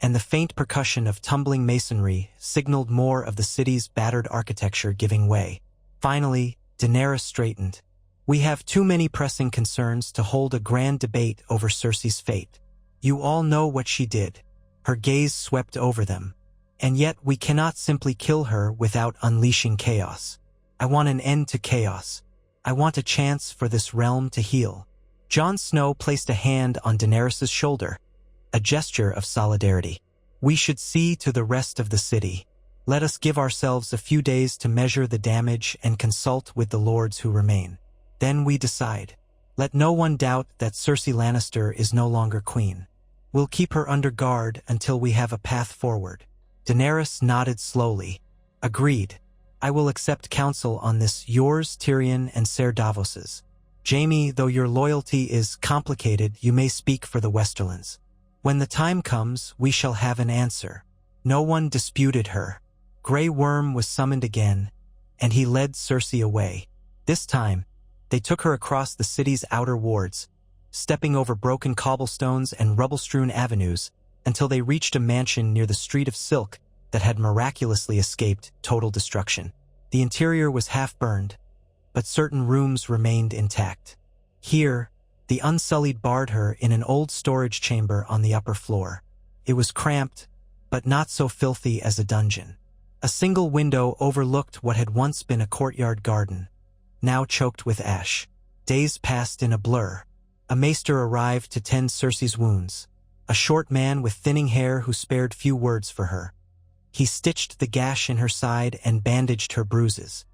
and the faint percussion of tumbling masonry signaled more of the city's battered architecture giving way. Finally, Daenerys straightened. We have too many pressing concerns to hold a grand debate over Cersei's fate. You all know what she did. Her gaze swept over them. And yet we cannot simply kill her without unleashing chaos. I want an end to chaos. I want a chance for this realm to heal. Jon Snow placed a hand on Daenerys' shoulder, a gesture of solidarity. We should see to the rest of the city. Let us give ourselves a few days to measure the damage and consult with the lords who remain. Then we decide. Let no one doubt that Cersei Lannister is no longer queen. We'll keep her under guard until we have a path forward. Daenerys nodded slowly. Agreed. I will accept counsel on this, yours, Tyrion, and Ser Davos's. Jaime, though your loyalty is complicated, you may speak for the Westerlands. When the time comes, we shall have an answer. No one disputed her. Grey Worm was summoned again, and he led Cersei away. This time, They took her across the city's outer wards, stepping over broken cobblestones and rubble-strewn avenues until they reached a mansion near the Street of Silk that had miraculously escaped total destruction. The interior was half-burned, but certain rooms remained intact. Here, the Unsullied barred her in an old storage chamber on the upper floor. It was cramped, but not so filthy as a dungeon. A single window overlooked what had once been a courtyard garden, now choked with ash. Days passed in a blur. A maester arrived to tend Cersei's wounds, a short man with thinning hair who spared few words for her. He stitched the gash in her side and bandaged her bruises.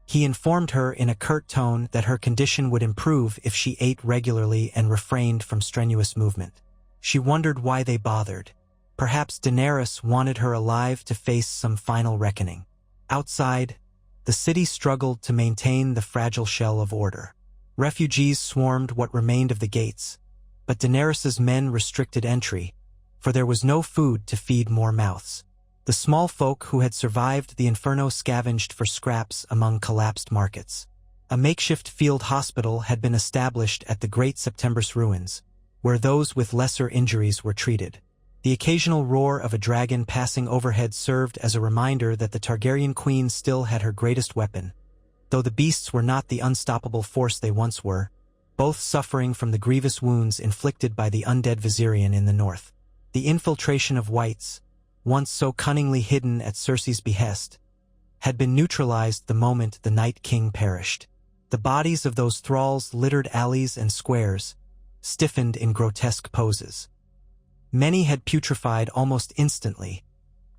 He informed her in a curt tone that her condition would improve if she ate regularly and refrained from strenuous movement. She wondered why they bothered. Perhaps Daenerys wanted her alive to face some final reckoning. Outside, the city struggled to maintain the fragile shell of order. Refugees swarmed what remained of the gates, but Daenerys's men restricted entry, for there was no food to feed more mouths. The small folk who had survived the inferno scavenged for scraps among collapsed markets. A makeshift field hospital had been established at the Great September's ruins, where those with lesser injuries were treated. The occasional roar of a dragon passing overhead served as a reminder that the Targaryen queen still had her greatest weapon, though the beasts were not the unstoppable force they once were, both suffering from the grievous wounds inflicted by the undead Viserion in the north. The infiltration of whites, once so cunningly hidden at Cersei's behest, had been neutralized the moment the Night King perished. The bodies of those thralls littered alleys and squares, stiffened in grotesque poses. Many had putrefied almost instantly,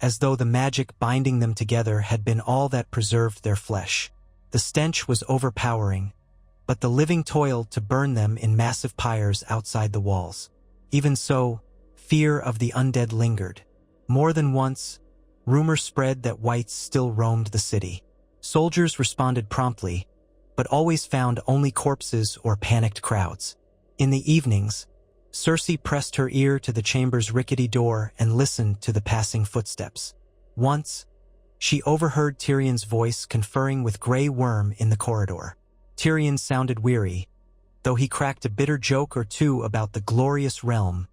as though the magic binding them together had been all that preserved their flesh. The stench was overpowering, but the living toiled to burn them in massive pyres outside the walls. Even so, fear of the undead lingered. More than once, rumor spread that whites still roamed the city. Soldiers responded promptly, but always found only corpses or panicked crowds. In the evenings, Cersei pressed her ear to the chamber's rickety door and listened to the passing footsteps. Once, she overheard Tyrion's voice conferring with Grey Worm in the corridor. Tyrion sounded weary, though he cracked a bitter joke or two about the glorious realm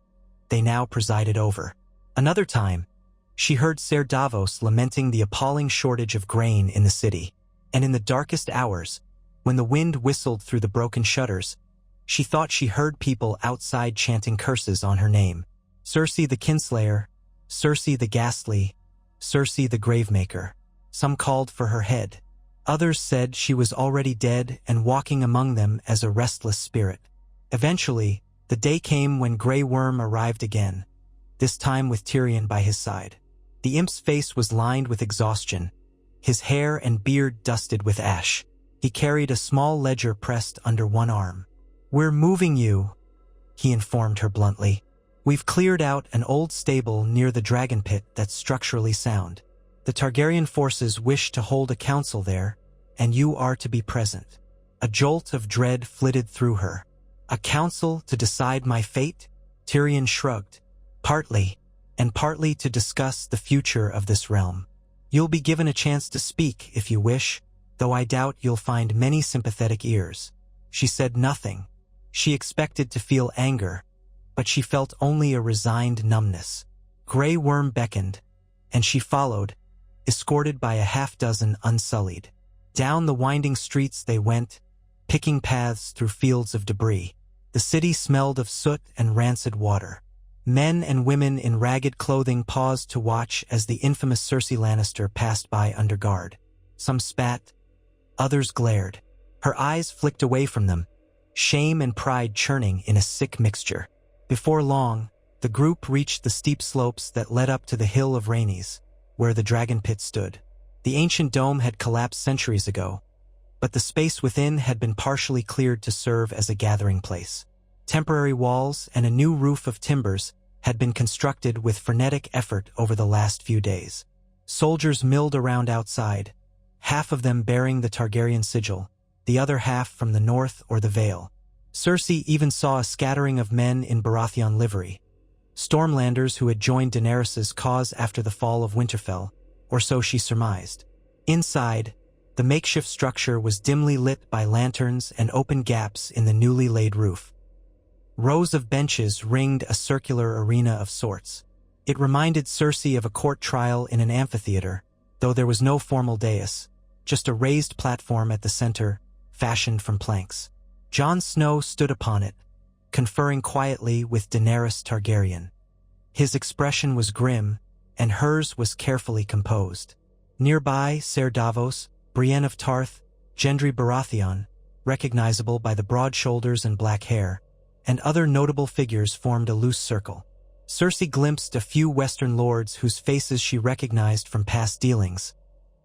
they now presided over. Another time, she heard Ser Davos lamenting the appalling shortage of grain in the city, and in the darkest hours, when the wind whistled through the broken shutters, she thought she heard people outside chanting curses on her name. Cersei the Kinslayer, Cersei the Ghastly, Cersei the Gravemaker. Some called for her head. Others said she was already dead and walking among them as a restless spirit. Eventually, the day came when Grey Worm arrived again, this time with Tyrion by his side. The imp's face was lined with exhaustion, his hair and beard dusted with ash. He carried a small ledger pressed under one arm. "We're moving you," he informed her bluntly. "We've cleared out an old stable near the dragon pit that's structurally sound. The Targaryen forces wish to hold a council there, and you are to be present." A jolt of dread flitted through her. "A council to decide my fate?" Tyrion shrugged. "Partly, and partly to discuss the future of this realm. You'll be given a chance to speak if you wish, though I doubt you'll find many sympathetic ears." She said nothing. She expected to feel anger, but she felt only a resigned numbness. Grey Worm beckoned, and she followed, escorted by a half-dozen Unsullied. Down the winding streets they went, picking paths through fields of debris. The city smelled of soot and rancid water. Men and women in ragged clothing paused to watch as the infamous Cersei Lannister passed by under guard. Some spat, others glared. Her eyes flicked away from them, shame and pride churning in a sick mixture. Before long, the group reached the steep slopes that led up to the Hill of Rhaenys, where the dragon pit stood. The ancient dome had collapsed centuries ago, but the space within had been partially cleared to serve as a gathering place. Temporary walls and a new roof of timbers had been constructed with frenetic effort over the last few days. Soldiers milled around outside, half of them bearing the Targaryen sigil, the other half from the north or the Vale. Cersei even saw a scattering of men in Baratheon livery, Stormlanders who had joined Daenerys' cause after the fall of Winterfell, or so she surmised. Inside, The makeshift structure was dimly lit by lanterns and open gaps in the newly laid roof. Rows of benches ringed a circular arena of sorts. It reminded Cersei of a court trial in an amphitheater, though there was no formal dais, just a raised platform at the center, fashioned from planks. Jon Snow stood upon it, conferring quietly with Daenerys Targaryen. His expression was grim, and hers was carefully composed. Nearby, Ser Davos, Brienne of Tarth, Gendry Baratheon, recognizable by the broad shoulders and black hair, and other notable figures formed a loose circle. Cersei glimpsed a few Western lords whose faces she recognized from past dealings,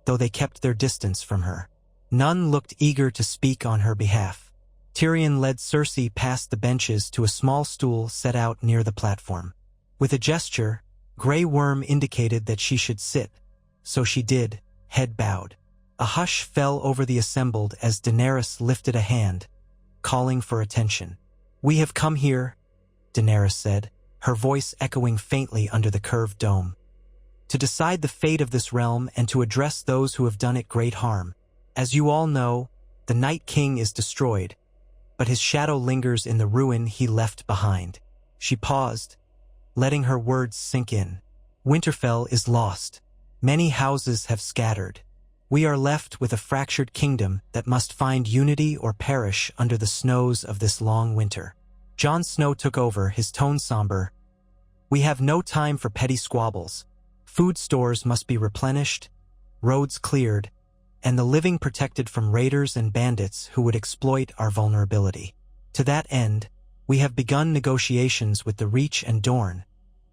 though they kept their distance from her. None looked eager to speak on her behalf. Tyrion led Cersei past the benches to a small stool set out near the platform. With a gesture, Grey Worm indicated that she should sit, so she did, head bowed. A hush fell over the assembled as Daenerys lifted a hand, calling for attention. "We have come here," Daenerys said, her voice echoing faintly under the curved dome, "to decide the fate of this realm and to address those who have done it great harm. As you all know, the Night King is destroyed, but his shadow lingers in the ruin he left behind." She paused, letting her words sink in. "Winterfell is lost. Many houses have scattered. We are left with a fractured kingdom that must find unity or perish under the snows of this long winter." Jon Snow took over, his tone somber. "We have no time for petty squabbles. Food stores must be replenished, roads cleared, and the living protected from raiders and bandits who would exploit our vulnerability. To that end, we have begun negotiations with the Reach and Dorne,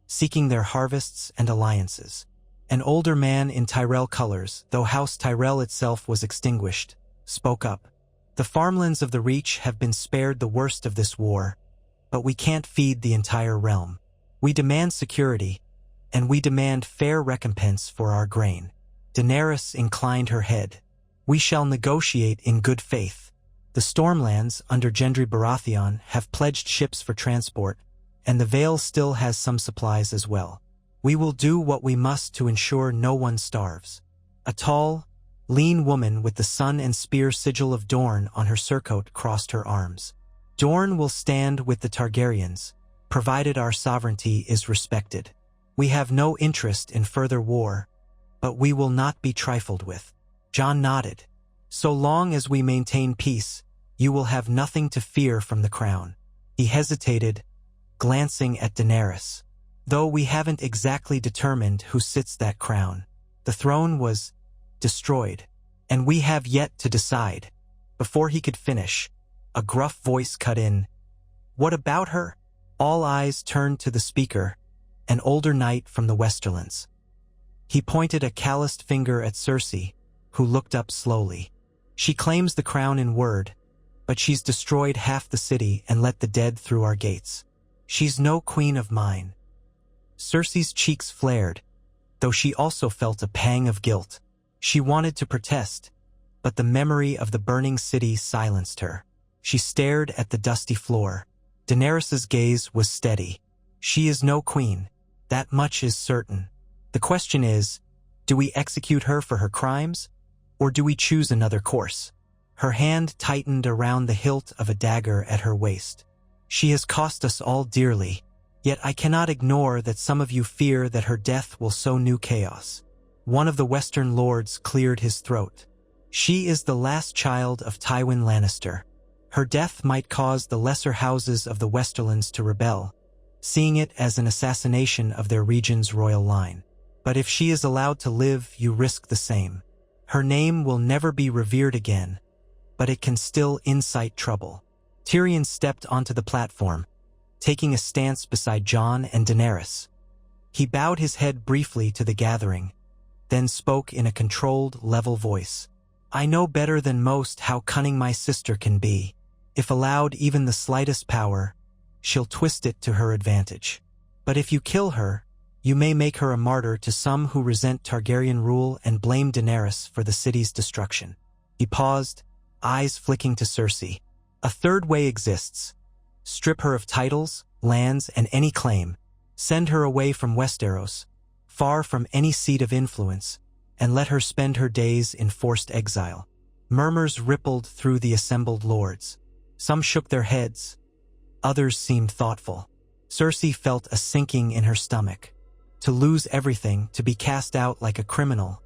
seeking their harvests and alliances." An older man in Tyrell colors, though House Tyrell itself was extinguished, spoke up. "The farmlands of the Reach have been spared the worst of this war, but we can't feed the entire realm. We demand security, and we demand fair recompense for our grain." Daenerys inclined her head. "We shall negotiate in good faith. The Stormlands, under Gendry Baratheon, have pledged ships for transport, and the Vale still has some supplies as well. We will do what we must to ensure no one starves." A tall, lean woman with the sun and spear sigil of Dorne on her surcoat crossed her arms. "Dorne will stand with the Targaryens, provided our sovereignty is respected. We have no interest in further war, but we will not be trifled with." Jon nodded. "So long as we maintain peace, you will have nothing to fear from the crown." He hesitated, glancing at Daenerys. "Though we haven't exactly determined who sits that crown. The throne was destroyed, and we have yet to decide." Before he could finish, a gruff voice cut in. "What about her?" All eyes turned to the speaker, an older knight from the Westerlands. He pointed a calloused finger at Cersei, who looked up slowly. "She claims the crown in word, but she's destroyed half the city and let the dead through our gates. She's no queen of mine." Cersei's cheeks flared, though she also felt a pang of guilt. She wanted to protest, but the memory of the burning city silenced her. She stared at the dusty floor. Daenerys's gaze was steady. "She is no queen. That much is certain. The question is, do we execute her for her crimes, or do we choose another course?" Her hand tightened around the hilt of a dagger at her waist. "She has cost us all dearly, yet I cannot ignore that some of you fear that her death will sow new chaos." One of the Western lords cleared his throat. "She is the last child of Tywin Lannister. Her death might cause the lesser houses of the Westerlands to rebel, seeing it as an assassination of their region's royal line. But if she is allowed to live, you risk the same. Her name will never be revered again, but it can still incite trouble." Tyrion stepped onto the platform, taking a stance beside Jon and Daenerys. He bowed his head briefly to the gathering, then spoke in a controlled, level voice. "I know better than most how cunning my sister can be. If allowed even the slightest power, she'll twist it to her advantage. But if you kill her, you may make her a martyr to some who resent Targaryen rule and blame Daenerys for the city's destruction." He paused, eyes flicking to Cersei. "A third way exists. Strip her of titles, lands, and any claim. Send her away from Westeros, far from any seat of influence, and let her spend her days in forced exile. Murmurs rippled through the assembled lords. Some shook their heads. Others seemed thoughtful. Cersei felt a sinking in her stomach. To lose everything, to be cast out like a criminal.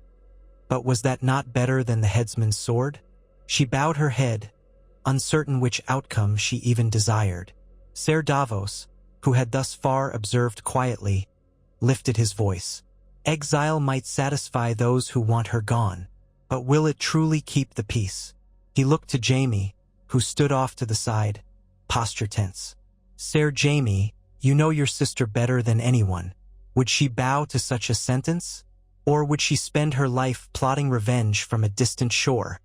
But was that not better than the headsman's sword? She bowed her head, uncertain which outcome she even desired. Ser Davos, who had thus far observed quietly, lifted his voice. Exile might satisfy those who want her gone, but will it truly keep the peace? He looked to Jaime, who stood off to the side, posture tense. Ser Jaime, you know your sister better than anyone. Would she bow to such a sentence? Or would she spend her life plotting revenge from a distant shore?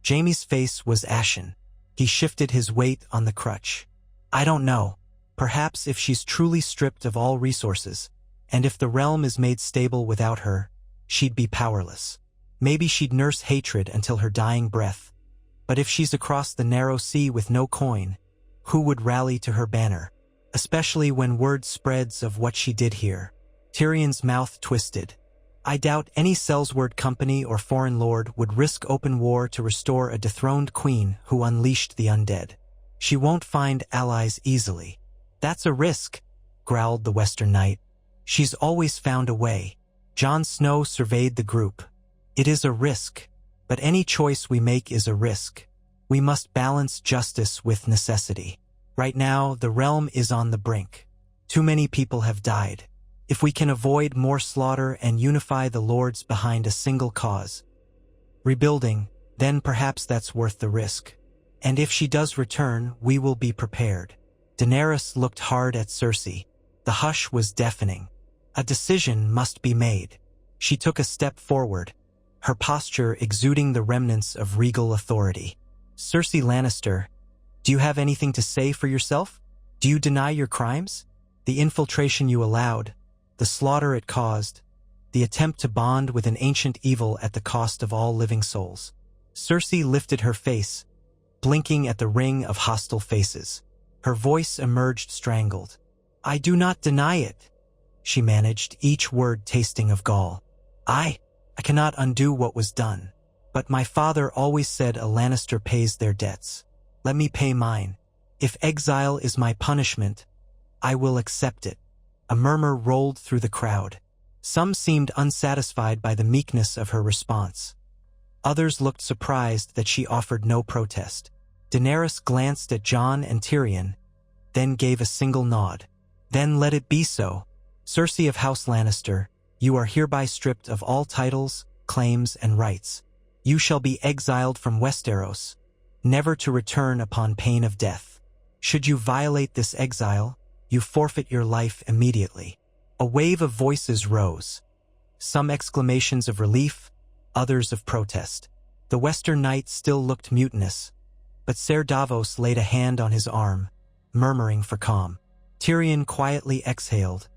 Jaime's face was ashen. He shifted his weight on the crutch. I don't know. Perhaps if she's truly stripped of all resources, and if the realm is made stable without her, she'd be powerless. Maybe she'd nurse hatred until her dying breath. But if she's across the narrow sea with no coin, who would rally to her banner? Especially when word spreads of what she did here. Tyrion's mouth twisted. I doubt any Sellsword company or foreign lord would risk open war to restore a dethroned queen who unleashed the undead. She won't find allies easily. That's a risk, growled the Western Knight. She's always found a way. Jon Snow surveyed the group. It is a risk, but any choice we make is a risk. We must balance justice with necessity. Right now, the realm is on the brink. Too many people have died. If we can avoid more slaughter and unify the lords behind a single cause, rebuilding, then perhaps that's worth the risk. And if she does return, we will be prepared. Daenerys looked hard at Cersei. The hush was deafening. A decision must be made. She took a step forward, her posture exuding the remnants of regal authority. Cersei Lannister, do you have anything to say for yourself? Do you deny your crimes? The infiltration you allowed, the slaughter it caused, the attempt to bond with an ancient evil at the cost of all living souls. Cersei lifted her face, blinking at the ring of hostile faces. Her voice emerged strangled. I do not deny it, she managed, each word tasting of gall. I cannot undo what was done. But my father always said a Lannister pays their debts. Let me pay mine. If exile is my punishment, I will accept it. A murmur rolled through the crowd. Some seemed unsatisfied by the meekness of her response. Others looked surprised that she offered no protest. Daenerys glanced at Jon and Tyrion, then gave a single nod. Then let it be so. Cersei of House Lannister, you are hereby stripped of all titles, claims, and rights. You shall be exiled from Westeros, never to return upon pain of death. Should you violate this exile, you forfeit your life immediately. A wave of voices rose. Some exclamations of relief, others of protest. The Western Knight still looked mutinous, but Ser Davos laid a hand on his arm, murmuring for calm. Tyrion quietly exhaled,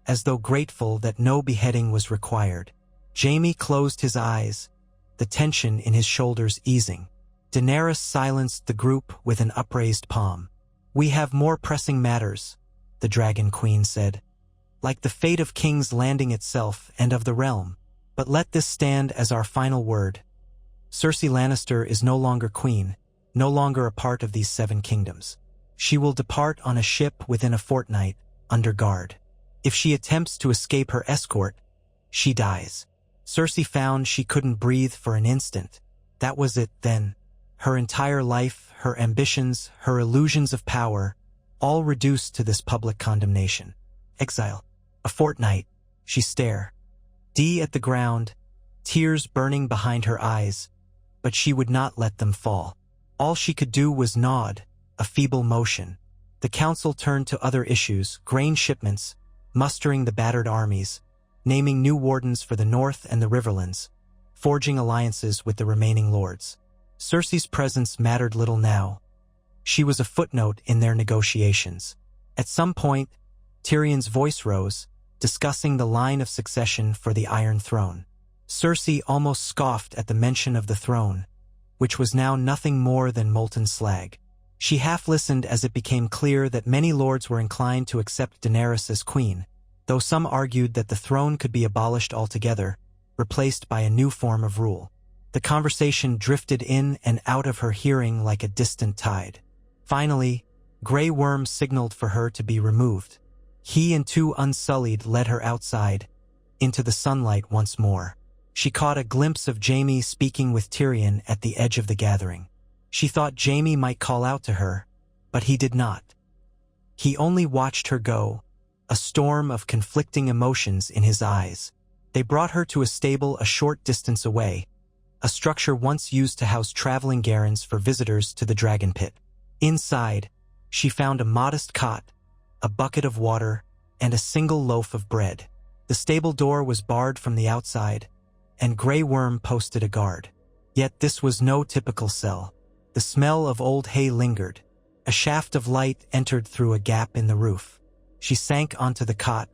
as though grateful that no beheading was required. Jaime closed his eyes, the tension in his shoulders easing. Daenerys silenced the group with an upraised palm. We have more pressing matters, the Dragon Queen said, like the fate of King's Landing itself and of the realm. But let this stand as our final word. Cersei Lannister is no longer queen, no longer a part of these 7 kingdoms. She will depart on a ship within a fortnight, under guard. If she attempts to escape her escort, she dies. Cersei found she couldn't breathe for an instant. That was it then. Her entire life, her ambitions, her illusions of power, all reduced to this public condemnation. Exile. A fortnight. She stared. At the ground, tears burning behind her eyes, but she would not let them fall. All she could do was nod, a feeble motion. The council turned to other issues, grain shipments, mustering the battered armies, naming new wardens for the north and the Riverlands, forging alliances with the remaining lords. Cersei's presence mattered little now. She was a footnote in their negotiations. At some point, Tyrion's voice rose, discussing the line of succession for the Iron Throne. Cersei almost scoffed at the mention of the throne, which was now nothing more than molten slag. She half listened as it became clear that many lords were inclined to accept Daenerys as queen, though some argued that the throne could be abolished altogether, replaced by a new form of rule. The conversation drifted in and out of her hearing like a distant tide. Finally, Grey Worm signaled for her to be removed. He and two Unsullied led her outside, into the sunlight once more. She caught a glimpse of Jaime speaking with Tyrion at the edge of the gathering. She thought Jaime might call out to her, but he did not. He only watched her go, a storm of conflicting emotions in his eyes. They brought her to a stable a short distance away, a structure once used to house traveling garrons for visitors to the dragon pit. Inside, she found a modest cot, a bucket of water, and a single loaf of bread. The stable door was barred from the outside, and Grey Worm posted a guard. Yet this was no typical cell. The smell of old hay lingered. A shaft of light entered through a gap in the roof. She sank onto the cot,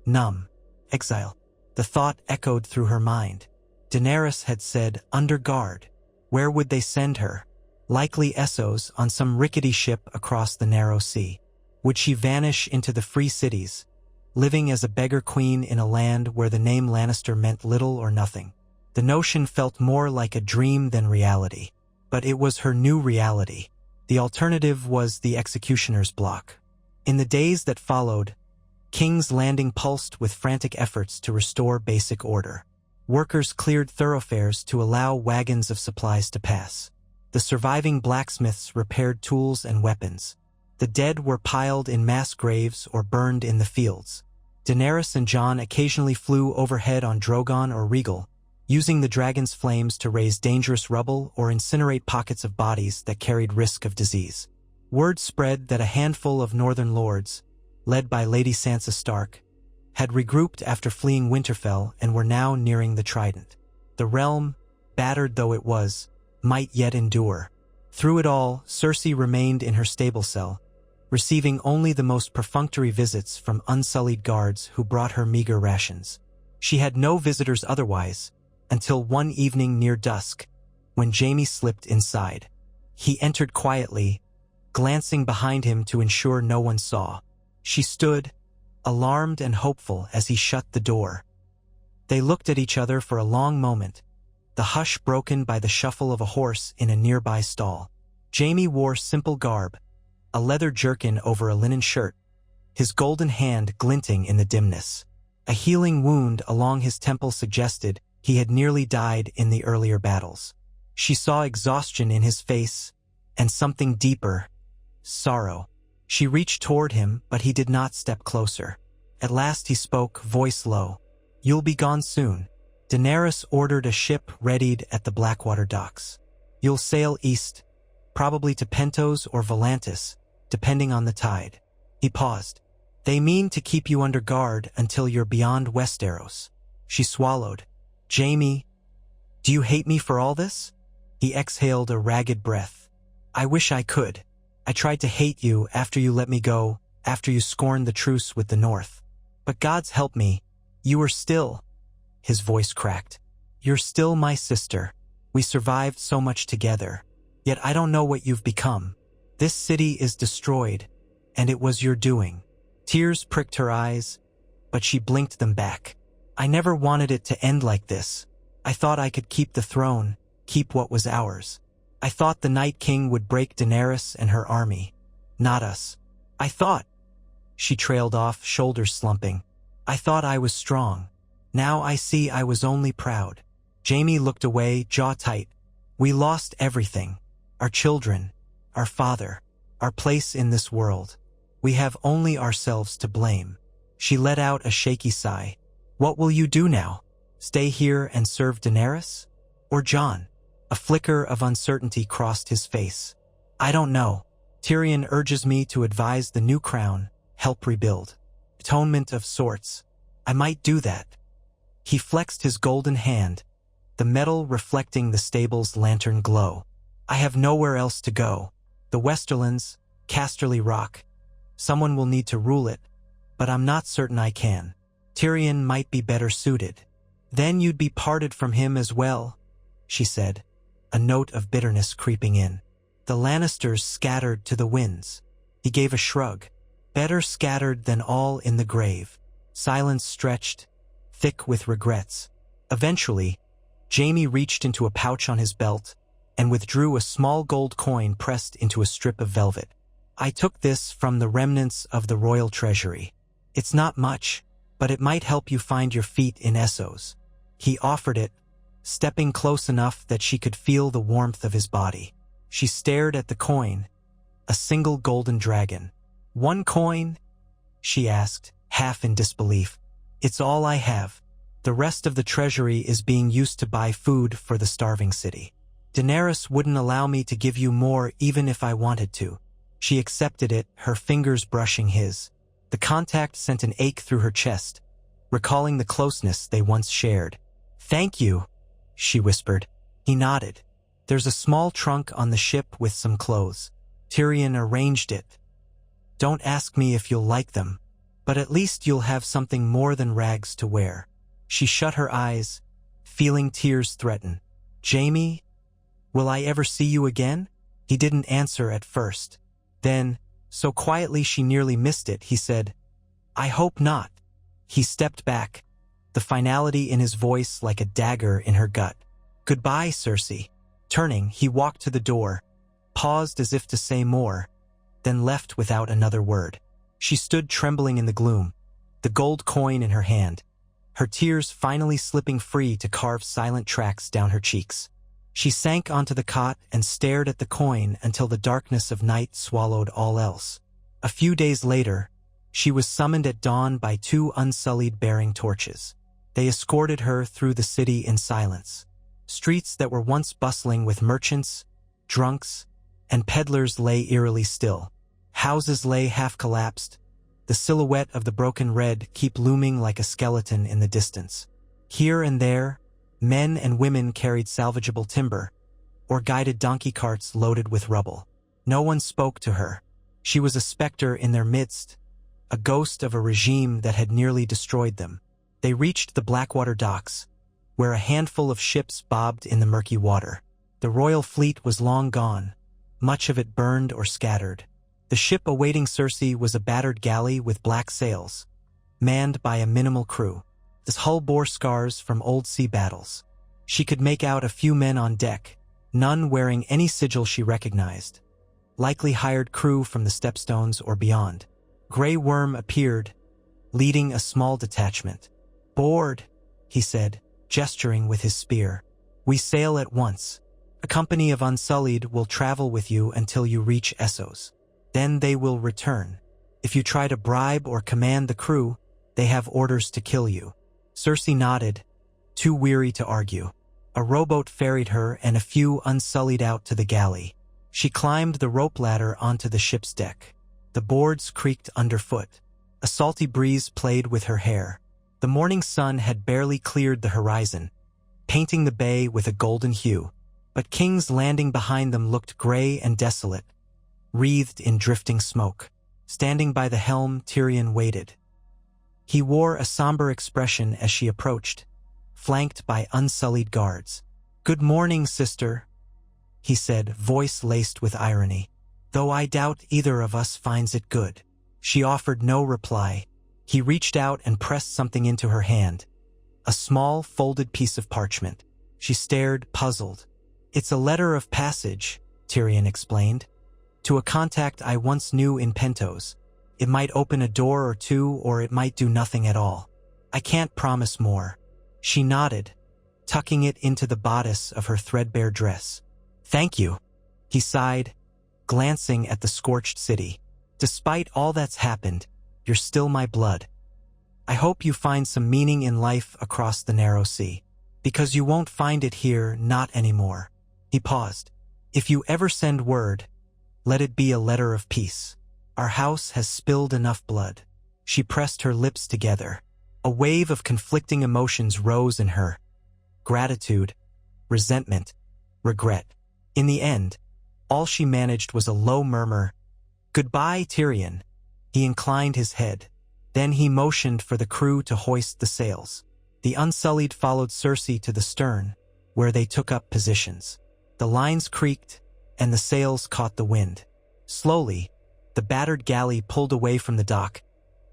numb. Exile. The thought echoed through her mind. Daenerys had said, under guard. Where would they send her? Likely Essos on some rickety ship across the narrow sea. Would she vanish into the free cities, living as a beggar queen in a land where the name Lannister meant little or nothing? The notion felt more like a dream than reality. But it was her new reality. The alternative was the executioner's block. In the days that followed, King's Landing pulsed with frantic efforts to restore basic order. Workers cleared thoroughfares to allow wagons of supplies to pass. The surviving blacksmiths repaired tools and weapons. The dead were piled in mass graves or burned in the fields. Daenerys and Jon occasionally flew overhead on Drogon or Rhaegal, using the dragon's flames to raise dangerous rubble or incinerate pockets of bodies that carried risk of disease. Word spread that a handful of northern lords, led by Lady Sansa Stark, had regrouped after fleeing Winterfell and were now nearing the Trident. The realm, battered though it was, might yet endure. Through it all, Cersei remained in her stable cell, receiving only the most perfunctory visits from unsullied guards who brought her meager rations. She had no visitors otherwise, until one evening near dusk, when Jaime slipped inside. He entered quietly, glancing behind him to ensure no one saw. She stood, alarmed and hopeful as he shut the door. They looked at each other for a long moment, the hush broken by the shuffle of a horse in a nearby stall. Jaime wore simple garb, a leather jerkin over a linen shirt, his golden hand glinting in the dimness. A healing wound along his temple suggested he had nearly died in the earlier battles. She saw exhaustion in his face, and something deeper, sorrow. She reached toward him, but he did not step closer. At last he spoke, voice low. "You'll be gone soon." Daenerys ordered a ship readied at the Blackwater docks. "You'll sail east, probably to Pentos or Volantis, depending on the tide." He paused. "They mean to keep you under guard until you're beyond Westeros." She swallowed. "Jaime, do you hate me for all this?" He exhaled a ragged breath. "I wish I could. I tried to hate you after you let me go, after you scorned the truce with the North. But God's help me, you are still—" His voice cracked. "You're still my sister. We survived so much together. Yet I don't know what you've become. This city is destroyed, and it was your doing." Tears pricked her eyes, but she blinked them back. "I never wanted it to end like this. I thought I could keep the throne, keep what was ours. I thought the Night King would break Daenerys and her army. Not us. I thought—" She trailed off, shoulders slumping. "I thought I was strong. Now I see I was only proud." Jaime looked away, jaw tight. "We lost everything. Our children, our father, our place in this world. We have only ourselves to blame." She let out a shaky sigh. "What will you do now? Stay here and serve Daenerys? Or Jon?" A flicker of uncertainty crossed his face. "I don't know. Tyrion urges me to advise the new crown, help rebuild. Atonement of sorts. I might do that." He flexed his golden hand, the metal reflecting the stable's lantern glow. "I have nowhere else to go. The Westerlands, Casterly Rock. Someone will need to rule it, but I'm not certain I can. Tyrion might be better suited." "Then you'd be parted from him as well," she said, a note of bitterness creeping in. "The Lannisters scattered to the winds." He gave a shrug. "Better scattered than all in the grave." Silence stretched, thick with regrets. Eventually, Jaime reached into a pouch on his belt and withdrew a small gold coin pressed into a strip of velvet. I took this from the remnants of the royal treasury. It's not much, but it might help you find your feet in Essos. He offered it, stepping close enough that she could feel the warmth of his body. She stared at the coin, a single golden dragon. "One coin?" she asked, half in disbelief. "It's all I have. The rest of the treasury is being used to buy food for the starving city. Daenerys wouldn't allow me to give you more even if I wanted to." She accepted it, her fingers brushing his. The contact sent an ache through her chest, recalling the closeness they once shared. "Thank you," she whispered. He nodded. "There's a small trunk on the ship with some clothes. Tyrion arranged it. Don't ask me if you'll like them, but at least you'll have something more than rags to wear." She shut her eyes, feeling tears threaten. "Jaime, will I ever see you again?" He didn't answer at first. Then, so quietly she nearly missed it, he said, "I hope not." He stepped back, the finality in his voice like a dagger in her gut. "Goodbye, Cersei." Turning, he walked to the door, paused as if to say more, then left without another word. She stood trembling in the gloom, the gold coin in her hand, her tears finally slipping free to carve silent tracks down her cheeks. She sank onto the cot and stared at the coin until the darkness of night swallowed all else. A few days later, she was summoned at dawn by two Unsullied bearing torches. They escorted her through the city in silence. Streets that were once bustling with merchants, drunks, and peddlers lay eerily still. Houses lay half-collapsed, the silhouette of the broken red keep looming like a skeleton in the distance. Here and there, men and women carried salvageable timber, or guided donkey carts loaded with rubble. No one spoke to her. She was a specter in their midst, a ghost of a regime that had nearly destroyed them. They reached the Blackwater docks, where a handful of ships bobbed in the murky water. The royal fleet was long gone, much of it burned or scattered. The ship awaiting Cersei was a battered galley with black sails, manned by a minimal crew. This hull bore scars from old sea battles. She could make out a few men on deck, none wearing any sigil she recognized. Likely hired crew from the Stepstones or beyond. Grey Worm appeared, leading a small detachment. "Board," he said, gesturing with his spear. "We sail at once. A company of Unsullied will travel with you until you reach Essos. Then they will return. If you try to bribe or command the crew, they have orders to kill you." Cersei nodded, too weary to argue. A rowboat ferried her and a few Unsullied out to the galley. She climbed the rope ladder onto the ship's deck. The boards creaked underfoot. A salty breeze played with her hair. The morning sun had barely cleared the horizon, painting the bay with a golden hue. But King's Landing behind them looked gray and desolate, wreathed in drifting smoke. Standing by the helm, Tyrion waited. He wore a somber expression as she approached, flanked by Unsullied guards. "Good morning, sister," he said, voice laced with irony. "Though I doubt either of us finds it good." She offered no reply. He reached out and pressed something into her hand, a small, folded piece of parchment. She stared, puzzled. "It's a letter of passage," Tyrion explained, "to a contact I once knew in Pentos. It might open a door or two, or it might do nothing at all. I can't promise more." She nodded, tucking it into the bodice of her threadbare dress. "Thank you," he sighed, glancing at the scorched city. "Despite all that's happened, you're still my blood. I hope you find some meaning in life across the narrow sea. Because you won't find it here, not anymore." He paused. "If you ever send word, let it be a letter of peace. Our house has spilled enough blood." She pressed her lips together. A wave of conflicting emotions rose in her. Gratitude, resentment, regret. In the end, all she managed was a low murmur. "Goodbye, Tyrion." He inclined his head. Then he motioned for the crew to hoist the sails. The Unsullied followed Cersei to the stern, where they took up positions. The lines creaked, and the sails caught the wind. Slowly, the battered galley pulled away from the dock,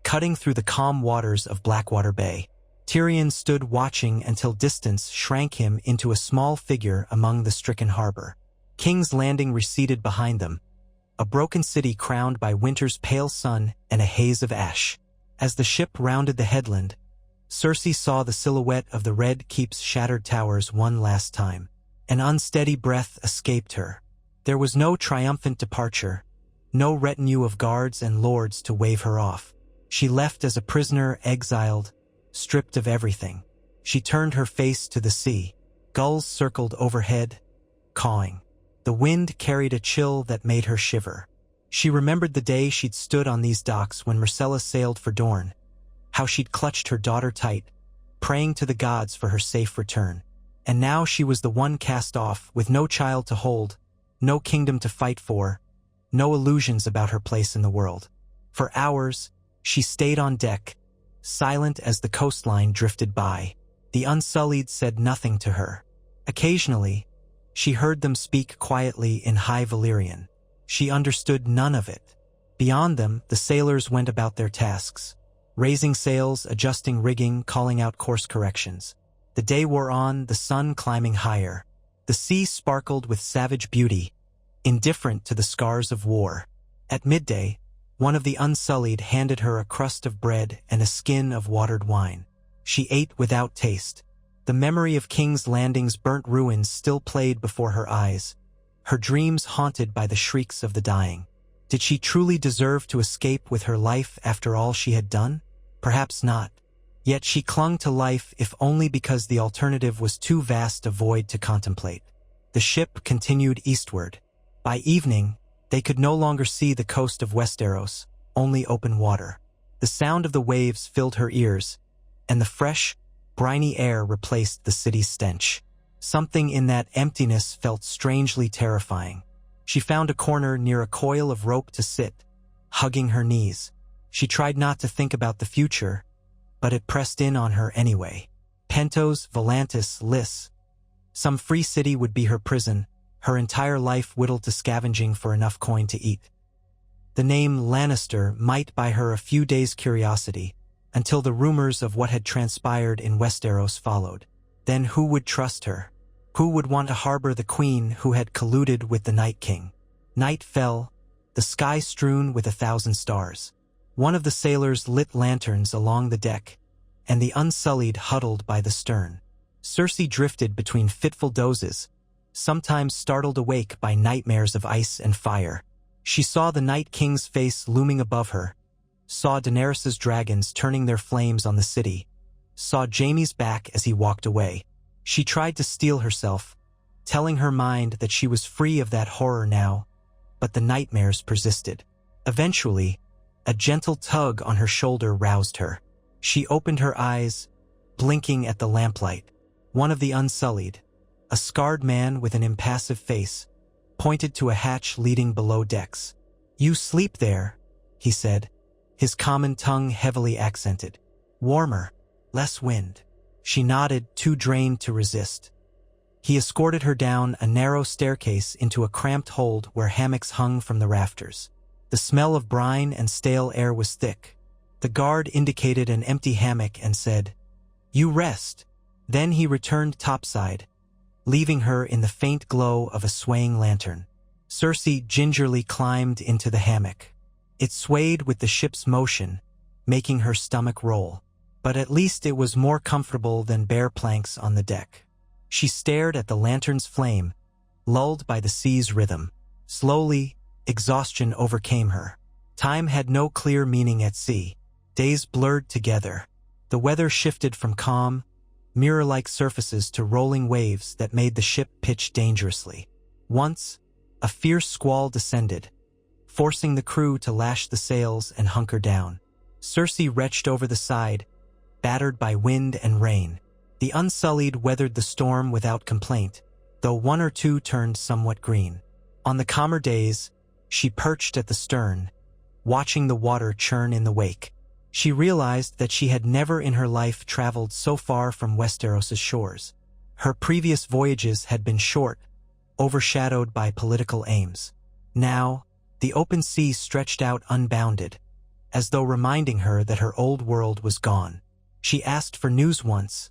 cutting through the calm waters of Blackwater Bay. Tyrion stood watching until distance shrank him into a small figure among the stricken harbor. King's Landing receded behind them, a broken city crowned by winter's pale sun and a haze of ash. As the ship rounded the headland, Cersei saw the silhouette of the Red Keep's shattered towers one last time. An unsteady breath escaped her. There was no triumphant departure, no retinue of guards and lords to wave her off. She left as a prisoner, exiled, stripped of everything. She turned her face to the sea. Gulls circled overhead, cawing. The wind carried a chill that made her shiver. She remembered the day she'd stood on these docks when Myrcella sailed for Dorne, how she'd clutched her daughter tight, praying to the gods for her safe return. And now she was the one cast off, with no child to hold, no kingdom to fight for, no illusions about her place in the world. For hours, she stayed on deck, silent as the coastline drifted by. The Unsullied said nothing to her. Occasionally, she heard them speak quietly in High Valyrian. She understood none of it. Beyond them, the sailors went about their tasks, raising sails, adjusting rigging, calling out course corrections. The day wore on, the sun climbing higher. The sea sparkled with savage beauty, indifferent to the scars of war. At midday, one of the Unsullied handed her a crust of bread and a skin of watered wine. She ate without taste. The memory of King's Landing's burnt ruins still played before her eyes, her dreams haunted by the shrieks of the dying. Did she truly deserve to escape with her life after all she had done? Perhaps not. Yet she clung to life, if only because the alternative was too vast a void to contemplate. The ship continued eastward. By evening, they could no longer see the coast of Westeros, only open water. The sound of the waves filled her ears, and the fresh, briny air replaced the city's stench. Something in that emptiness felt strangely terrifying. She found a corner near a coil of rope to sit, hugging her knees. She tried not to think about the future, but it pressed in on her anyway. Pentos, Volantis, Lys. Some free city would be her prison, her entire life whittled to scavenging for enough coin to eat. The name Lannister might buy her a few days' curiosity, until the rumors of what had transpired in Westeros followed. Then who would trust her? Who would want to harbor the queen who had colluded with the Night King? Night fell, the sky strewn with 1,000 stars. One of the sailors lit lanterns along the deck, and the Unsullied huddled by the stern. Cersei drifted between fitful dozes, sometimes startled awake by nightmares of ice and fire. She saw the Night King's face looming above her, saw Daenerys's dragons turning their flames on the city, saw Jaime's back as he walked away. She tried to steel herself, telling her mind that she was free of that horror now, but the nightmares persisted. Eventually, a gentle tug on her shoulder roused her. She opened her eyes, blinking at the lamplight. One of the Unsullied, a scarred man with an impassive face, pointed to a hatch leading below decks. "You sleep there," he said, his common tongue heavily accented. "Warmer, less wind." She nodded, too drained to resist. He escorted her down a narrow staircase into a cramped hold where hammocks hung from the rafters. The smell of brine and stale air was thick. The guard indicated an empty hammock and said, "You rest." Then he returned topside, leaving her in the faint glow of a swaying lantern. Cersei gingerly climbed into the hammock. It swayed with the ship's motion, making her stomach roll. But at least it was more comfortable than bare planks on the deck. She stared at the lantern's flame, lulled by the sea's rhythm. Slowly, exhaustion overcame her. Time had no clear meaning at sea. Days blurred together. The weather shifted from calm, mirror-like surfaces to rolling waves that made the ship pitch dangerously. Once, a fierce squall descended, forcing the crew to lash the sails and hunker down. Cersei retched over the side, battered by wind and rain. The Unsullied weathered the storm without complaint, though one or two turned somewhat green. On the calmer days, she perched at the stern, watching the water churn in the wake. She realized that she had never in her life traveled so far from Westeros's shores. Her previous voyages had been short, overshadowed by political aims. Now, the open sea stretched out unbounded, as though reminding her that her old world was gone. She asked for news once,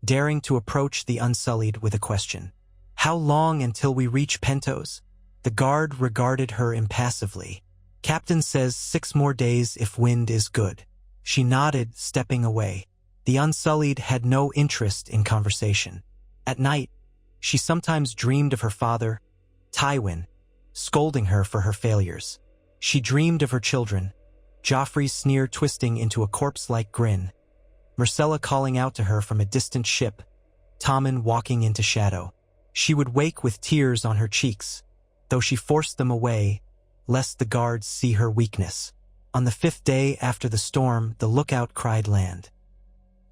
daring to approach the Unsullied with a question. "How long until we reach Pentos?" The guard regarded her impassively. "Captain says 6 more days if wind is good." She nodded, stepping away. The Unsullied had no interest in conversation. At night, she sometimes dreamed of her father, Tywin, scolding her for her failures. She dreamed of her children, Joffrey's sneer twisting into a corpse-like grin, Myrcella calling out to her from a distant ship, Tommen walking into shadow. She would wake with tears on her cheeks, though she forced them away, lest the guards see her weakness. On the 5th day after the storm, the lookout cried land.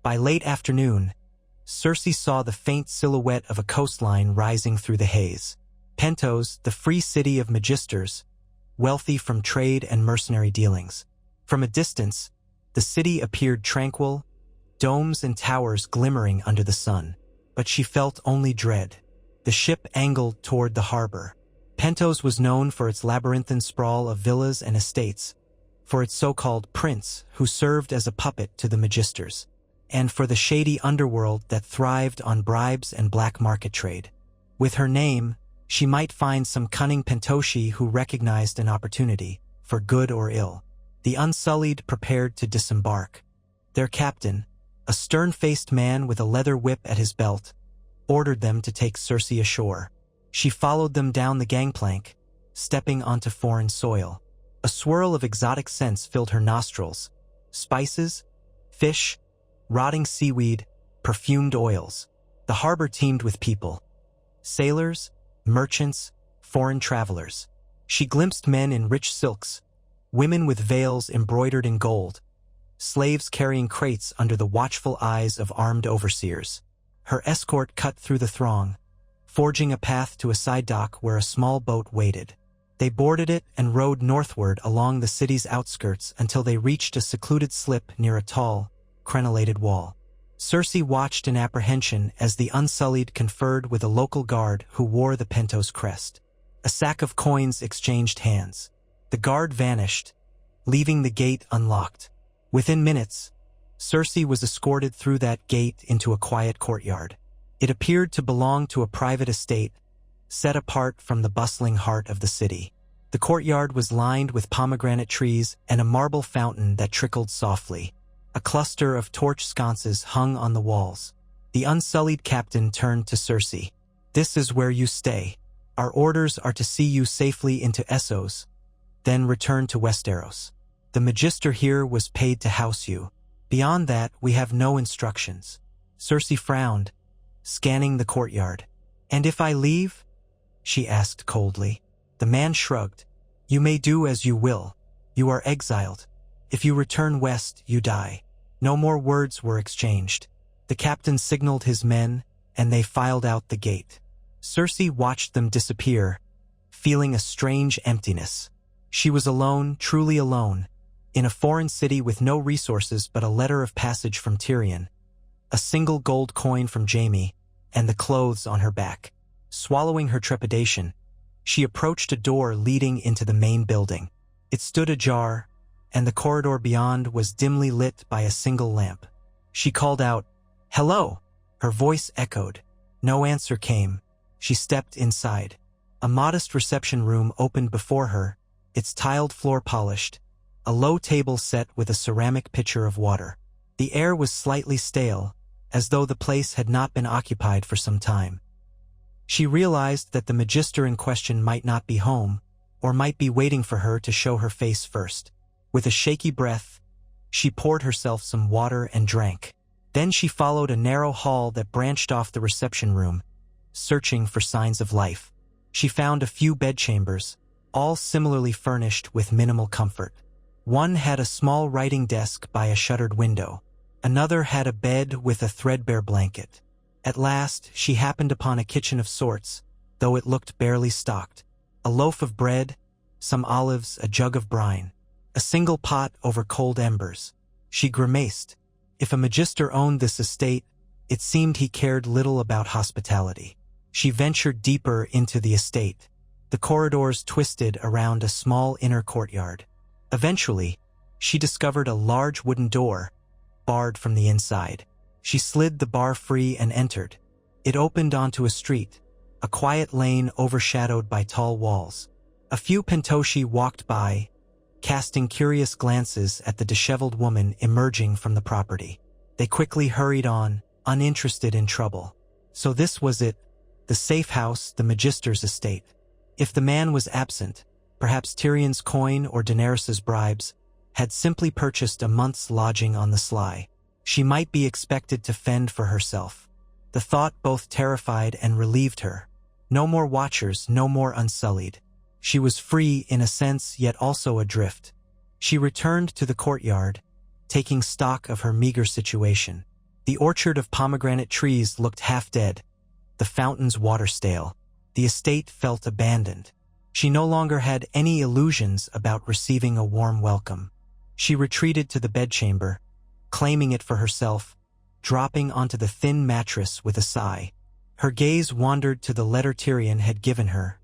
By late afternoon, Cersei saw the faint silhouette of a coastline rising through the haze. Pentos, the free city of magisters, wealthy from trade and mercenary dealings. From a distance, the city appeared tranquil, domes and towers glimmering under the sun. But she felt only dread. The ship angled toward the harbor. Pentos was known for its labyrinthine sprawl of villas and estates, for its so-called prince who served as a puppet to the magisters, and for the shady underworld that thrived on bribes and black market trade. With her name, she might find some cunning Pentoshi who recognized an opportunity, for good or ill. The Unsullied prepared to disembark. Their captain, a stern-faced man with a leather whip at his belt, ordered them to take Cersei ashore. She followed them down the gangplank, stepping onto foreign soil. A swirl of exotic scents filled her nostrils: spices, fish, rotting seaweed, perfumed oils. The harbor teemed with people: sailors, merchants, foreign travelers. She glimpsed men in rich silks, women with veils embroidered in gold, slaves carrying crates under the watchful eyes of armed overseers. Her escort cut through the throng, forging a path to a side dock where a small boat waited. They boarded it and rowed northward along the city's outskirts until they reached a secluded slip near a tall, crenellated wall. Cersei watched in apprehension as the Unsullied conferred with a local guard who wore the Pentos crest. A sack of coins exchanged hands. The guard vanished, leaving the gate unlocked. Within minutes, Cersei was escorted through that gate into a quiet courtyard. It appeared to belong to a private estate, set apart from the bustling heart of the city. The courtyard was lined with pomegranate trees and a marble fountain that trickled softly. A cluster of torch sconces hung on the walls. The Unsullied captain turned to Cersei. "This is where you stay. Our orders are to see you safely into Essos, then return to Westeros. The Magister here was paid to house you. Beyond that, we have no instructions." Cersei frowned, scanning the courtyard. "And if I leave?" she asked coldly. The man shrugged. "You may do as you will. You are exiled. If you return west, you die." No more words were exchanged. The captain signaled his men, and they filed out the gate. Cersei watched them disappear, feeling a strange emptiness. She was alone, truly alone, in a foreign city with no resources but a letter of passage from Tyrion, a single gold coin from Jaime, and the clothes on her back. Swallowing her trepidation, she approached a door leading into the main building. It stood ajar, and the corridor beyond was dimly lit by a single lamp. She called out, "Hello!" Her voice echoed. No answer came. She stepped inside. A modest reception room opened before her, its tiled floor polished, a low table set with a ceramic pitcher of water. The air was slightly stale, as though the place had not been occupied for some time. She realized that the Magister in question might not be home, or might be waiting for her to show her face first. With a shaky breath, she poured herself some water and drank. Then she followed a narrow hall that branched off the reception room, searching for signs of life. She found a few bedchambers, all similarly furnished with minimal comfort. One had a small writing desk by a shuttered window. Another had a bed with a threadbare blanket. At last, she happened upon a kitchen of sorts, though it looked barely stocked. A loaf of bread, some olives, a jug of brine, a single pot over cold embers. She grimaced. If a Magister owned this estate, it seemed he cared little about hospitality. She ventured deeper into the estate. The corridors twisted around a small inner courtyard. Eventually, she discovered a large wooden door, barred from the inside. She slid the bar free and entered. It opened onto a street, a quiet lane overshadowed by tall walls. A few Pentoshi walked by, casting curious glances at the disheveled woman emerging from the property. They quickly hurried on, uninterested in trouble. So this was it, the safe house, the Magister's estate. If the man was absent, perhaps Tyrion's coin or Daenerys's bribes had simply purchased a month's lodging on the sly. She might be expected to fend for herself. The thought both terrified and relieved her. No more watchers, no more unsullied. She was free in a sense, yet also adrift. She returned to the courtyard, taking stock of her meager situation. The orchard of pomegranate trees looked half dead, the fountains water stale. The estate felt abandoned. She no longer had any illusions about receiving a warm welcome. She retreated to the bedchamber, claiming it for herself, dropping onto the thin mattress with a sigh. Her gaze wandered to the letter Tyrion had given her,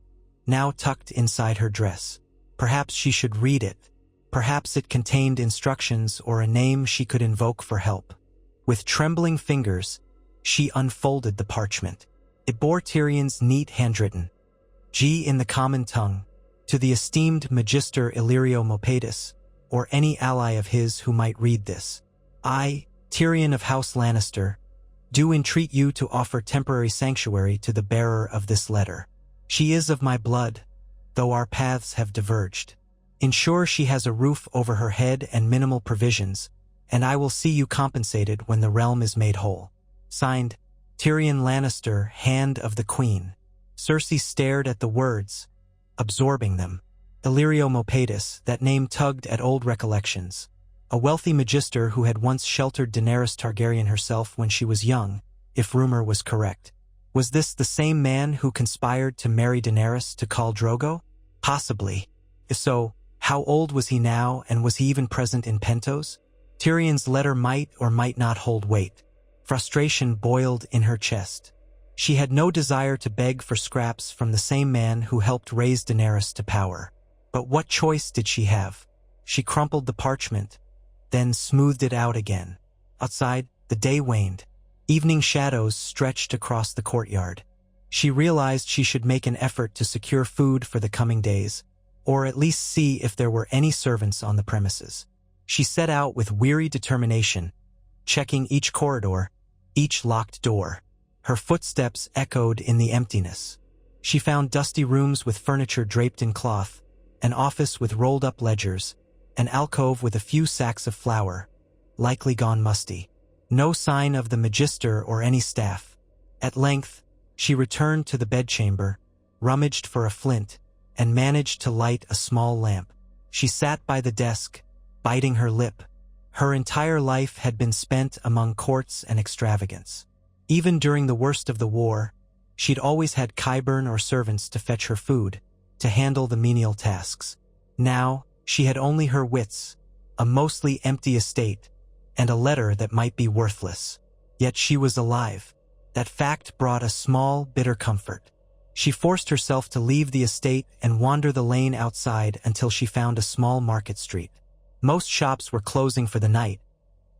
now tucked inside her dress. Perhaps she should read it. Perhaps it contained instructions or a name she could invoke for help. With trembling fingers, she unfolded the parchment. It bore Tyrion's neat handwritten, G in the common tongue, to the esteemed Magister Illyrio Mopatis, or any ally of his who might read this. I, Tyrion of House Lannister, do entreat you to offer temporary sanctuary to the bearer of this letter. She is of my blood, though our paths have diverged. Ensure she has a roof over her head and minimal provisions, and I will see you compensated when the realm is made whole. Signed, Tyrion Lannister, Hand of the Queen. Cersei stared at the words, absorbing them. Illyrio Mopatis, that name tugged at old recollections. A wealthy magister who had once sheltered Daenerys Targaryen herself when she was young, if rumor was correct. Was this the same man who conspired to marry Daenerys to Khal Drogo? Possibly. If so, how old was he now, and was he even present in Pentos? Tyrion's letter might or might not hold weight. Frustration boiled in her chest. She had no desire to beg for scraps from the same man who helped raise Daenerys to power. But what choice did she have? She crumpled the parchment, then smoothed it out again. Outside, the day waned. Evening shadows stretched across the courtyard. She realized she should make an effort to secure food for the coming days, or at least see if there were any servants on the premises. She set out with weary determination, checking each corridor, each locked door. Her footsteps echoed in the emptiness. She found dusty rooms with furniture draped in cloth, an office with rolled-up ledgers, an alcove with a few sacks of flour, likely gone musty. No sign of the Magister or any staff. At length, she returned to the bedchamber, rummaged for a flint, and managed to light a small lamp. She sat by the desk, biting her lip. Her entire life had been spent among courts and extravagance. Even during the worst of the war, she'd always had Qyburn or servants to fetch her food, to handle the menial tasks. Now, she had only her wits, a mostly empty estate, and a letter that might be worthless. Yet she was alive. That fact brought a small, bitter comfort. She forced herself to leave the estate and wander the lane outside until she found a small market street. Most shops were closing for the night,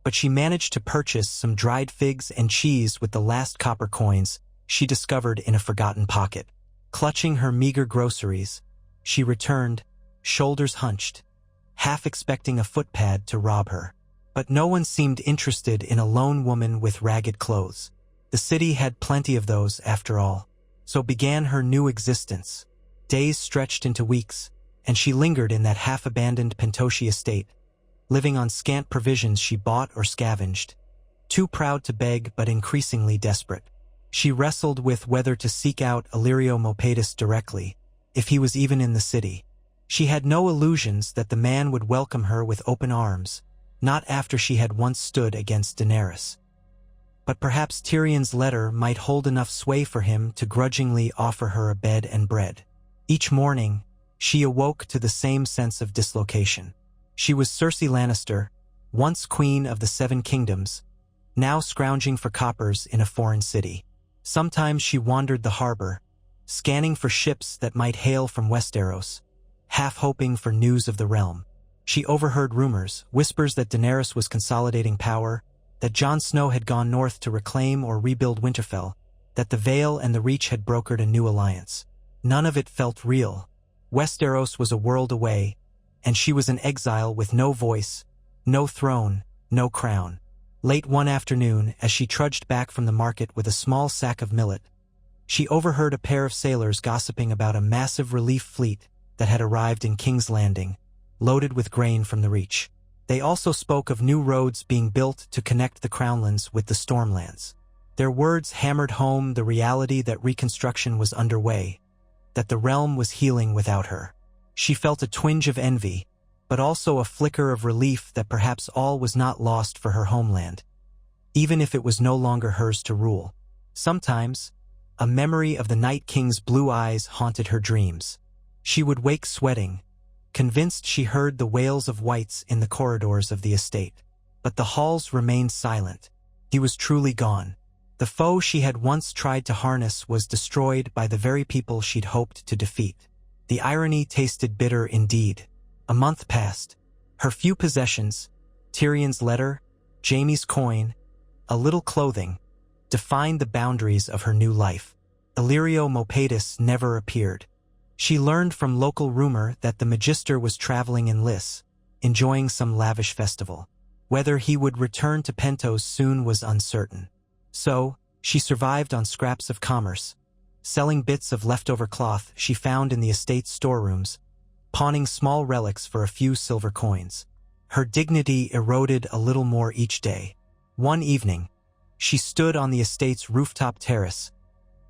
but she managed to purchase some dried figs and cheese with the last copper coins she discovered in a forgotten pocket. Clutching her meager groceries, she returned, shoulders hunched, half expecting a footpad to rob her. But no one seemed interested in a lone woman with ragged clothes. The city had plenty of those, after all. So began her new existence. Days stretched into weeks, and she lingered in that half-abandoned Pentoshi estate, living on scant provisions she bought or scavenged. Too proud to beg but increasingly desperate. She wrestled with whether to seek out Illyrio Mopatis directly, if he was even in the city. She had no illusions that the man would welcome her with open arms, not after she had once stood against Daenerys. But perhaps Tyrion's letter might hold enough sway for him to grudgingly offer her a bed and bread. Each morning, she awoke to the same sense of dislocation. She was Cersei Lannister, once queen of the Seven Kingdoms, now scrounging for coppers in a foreign city. Sometimes she wandered the harbor, scanning for ships that might hail from Westeros, half hoping for news of the realm. She overheard rumors, whispers that Daenerys was consolidating power, that Jon Snow had gone north to reclaim or rebuild Winterfell, that the Vale and the Reach had brokered a new alliance. None of it felt real. Westeros was a world away, and she was an exile with no voice, no throne, no crown. Late one afternoon, as she trudged back from the market with a small sack of millet, she overheard a pair of sailors gossiping about a massive relief fleet that had arrived in King's Landing, loaded with grain from the Reach. They also spoke of new roads being built to connect the Crownlands with the Stormlands. Their words hammered home the reality that reconstruction was underway, that the realm was healing without her. She felt a twinge of envy, but also a flicker of relief that perhaps all was not lost for her homeland, even if it was no longer hers to rule. Sometimes, a memory of the Night King's blue eyes haunted her dreams. She would wake sweating, convinced she heard the wails of wights in the corridors of the estate. But the halls remained silent. He was truly gone. The foe she had once tried to harness was destroyed by the very people she'd hoped to defeat. The irony tasted bitter indeed. A month passed. Her few possessions, Tyrion's letter, Jaime's coin, a little clothing, defined the boundaries of her new life. Illyrio Mopatis never appeared. She learned from local rumor that the Magister was traveling in Lys, enjoying some lavish festival. Whether he would return to Pentos soon was uncertain. So, she survived on scraps of commerce, selling bits of leftover cloth she found in the estate's storerooms, pawning small relics for a few silver coins. Her dignity eroded a little more each day. One evening, she stood on the estate's rooftop terrace,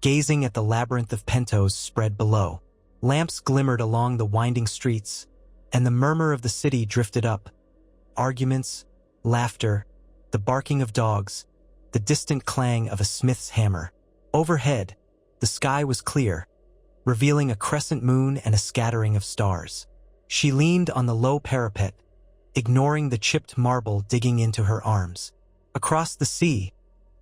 gazing at the labyrinth of Pentos spread below. Lamps glimmered along the winding streets, and the murmur of the city drifted up. Arguments, laughter, the barking of dogs, the distant clang of a smith's hammer. Overhead, the sky was clear, revealing a crescent moon and a scattering of stars. She leaned on the low parapet, ignoring the chipped marble digging into her arms. Across the sea,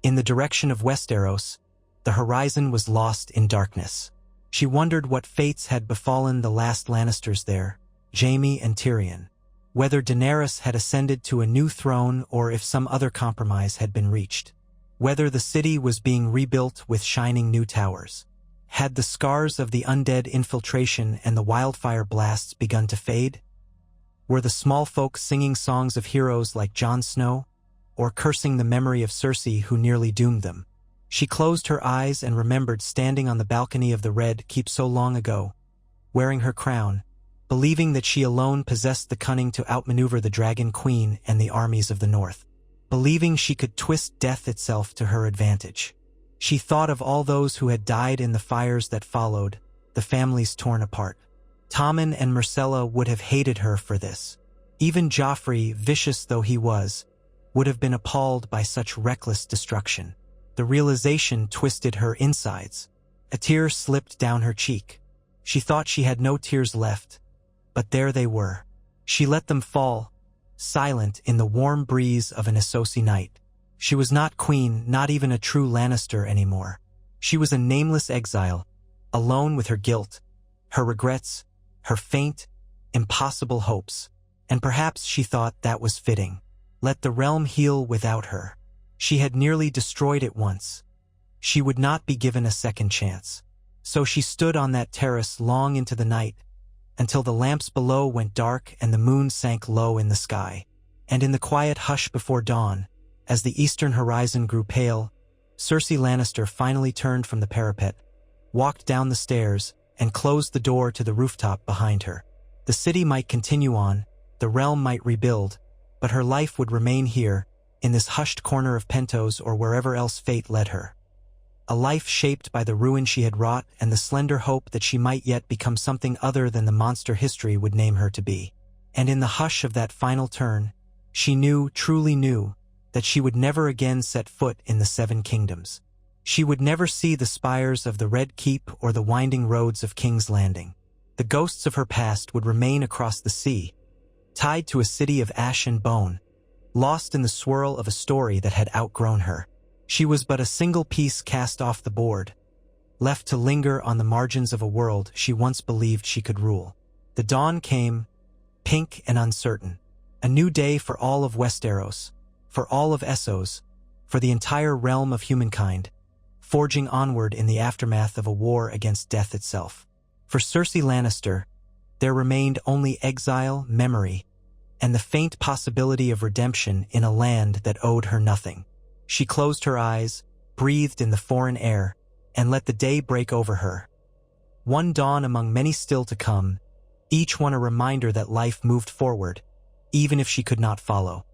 in the direction of Westeros, the horizon was lost in darkness. She wondered what fates had befallen the last Lannisters there, Jaime and Tyrion. Whether Daenerys had ascended to a new throne or if some other compromise had been reached. Whether the city was being rebuilt with shining new towers. Had the scars of the undead infiltration and the wildfire blasts begun to fade? Were the small folk singing songs of heroes like Jon Snow, or cursing the memory of Cersei who nearly doomed them? She closed her eyes and remembered standing on the balcony of the Red Keep so long ago, wearing her crown, believing that she alone possessed the cunning to outmaneuver the Dragon Queen and the armies of the North, believing she could twist death itself to her advantage. She thought of all those who had died in the fires that followed, the families torn apart. Tommen and Myrcella would have hated her for this. Even Joffrey, vicious though he was, would have been appalled by such reckless destruction. The realization twisted her insides. A tear slipped down her cheek. She thought she had no tears left, but there they were. She let them fall, silent in the warm breeze of an Essosi night. She was not queen, not even a true Lannister anymore. She was a nameless exile, alone with her guilt, her regrets, her faint, impossible hopes. And perhaps she thought that was fitting. Let the realm heal without her. She had nearly destroyed it once. She would not be given a second chance. So she stood on that terrace long into the night, until the lamps below went dark and the moon sank low in the sky. And in the quiet hush before dawn, as the eastern horizon grew pale, Cersei Lannister finally turned from the parapet, walked down the stairs, and closed the door to the rooftop behind her. The city might continue on, the realm might rebuild, but her life would remain here, in this hushed corner of Pentos or wherever else fate led her. A life shaped by the ruin she had wrought and the slender hope that she might yet become something other than the monster history would name her to be. And in the hush of that final turn, she knew, truly knew, that she would never again set foot in the Seven Kingdoms. She would never see the spires of the Red Keep or the winding roads of King's Landing. The ghosts of her past would remain across the sea, tied to a city of ash and bone, lost in the swirl of a story that had outgrown her. She was but a single piece cast off the board, left to linger on the margins of a world she once believed she could rule. The dawn came, pink and uncertain, a new day for all of Westeros, for all of Essos, for the entire realm of humankind, forging onward in the aftermath of a war against death itself. For Cersei Lannister, there remained only exile, memory, and the faint possibility of redemption in a land that owed her nothing. She closed her eyes, breathed in the foreign air, and let the day break over her. One dawn among many still to come, each one a reminder that life moved forward, even if she could not follow.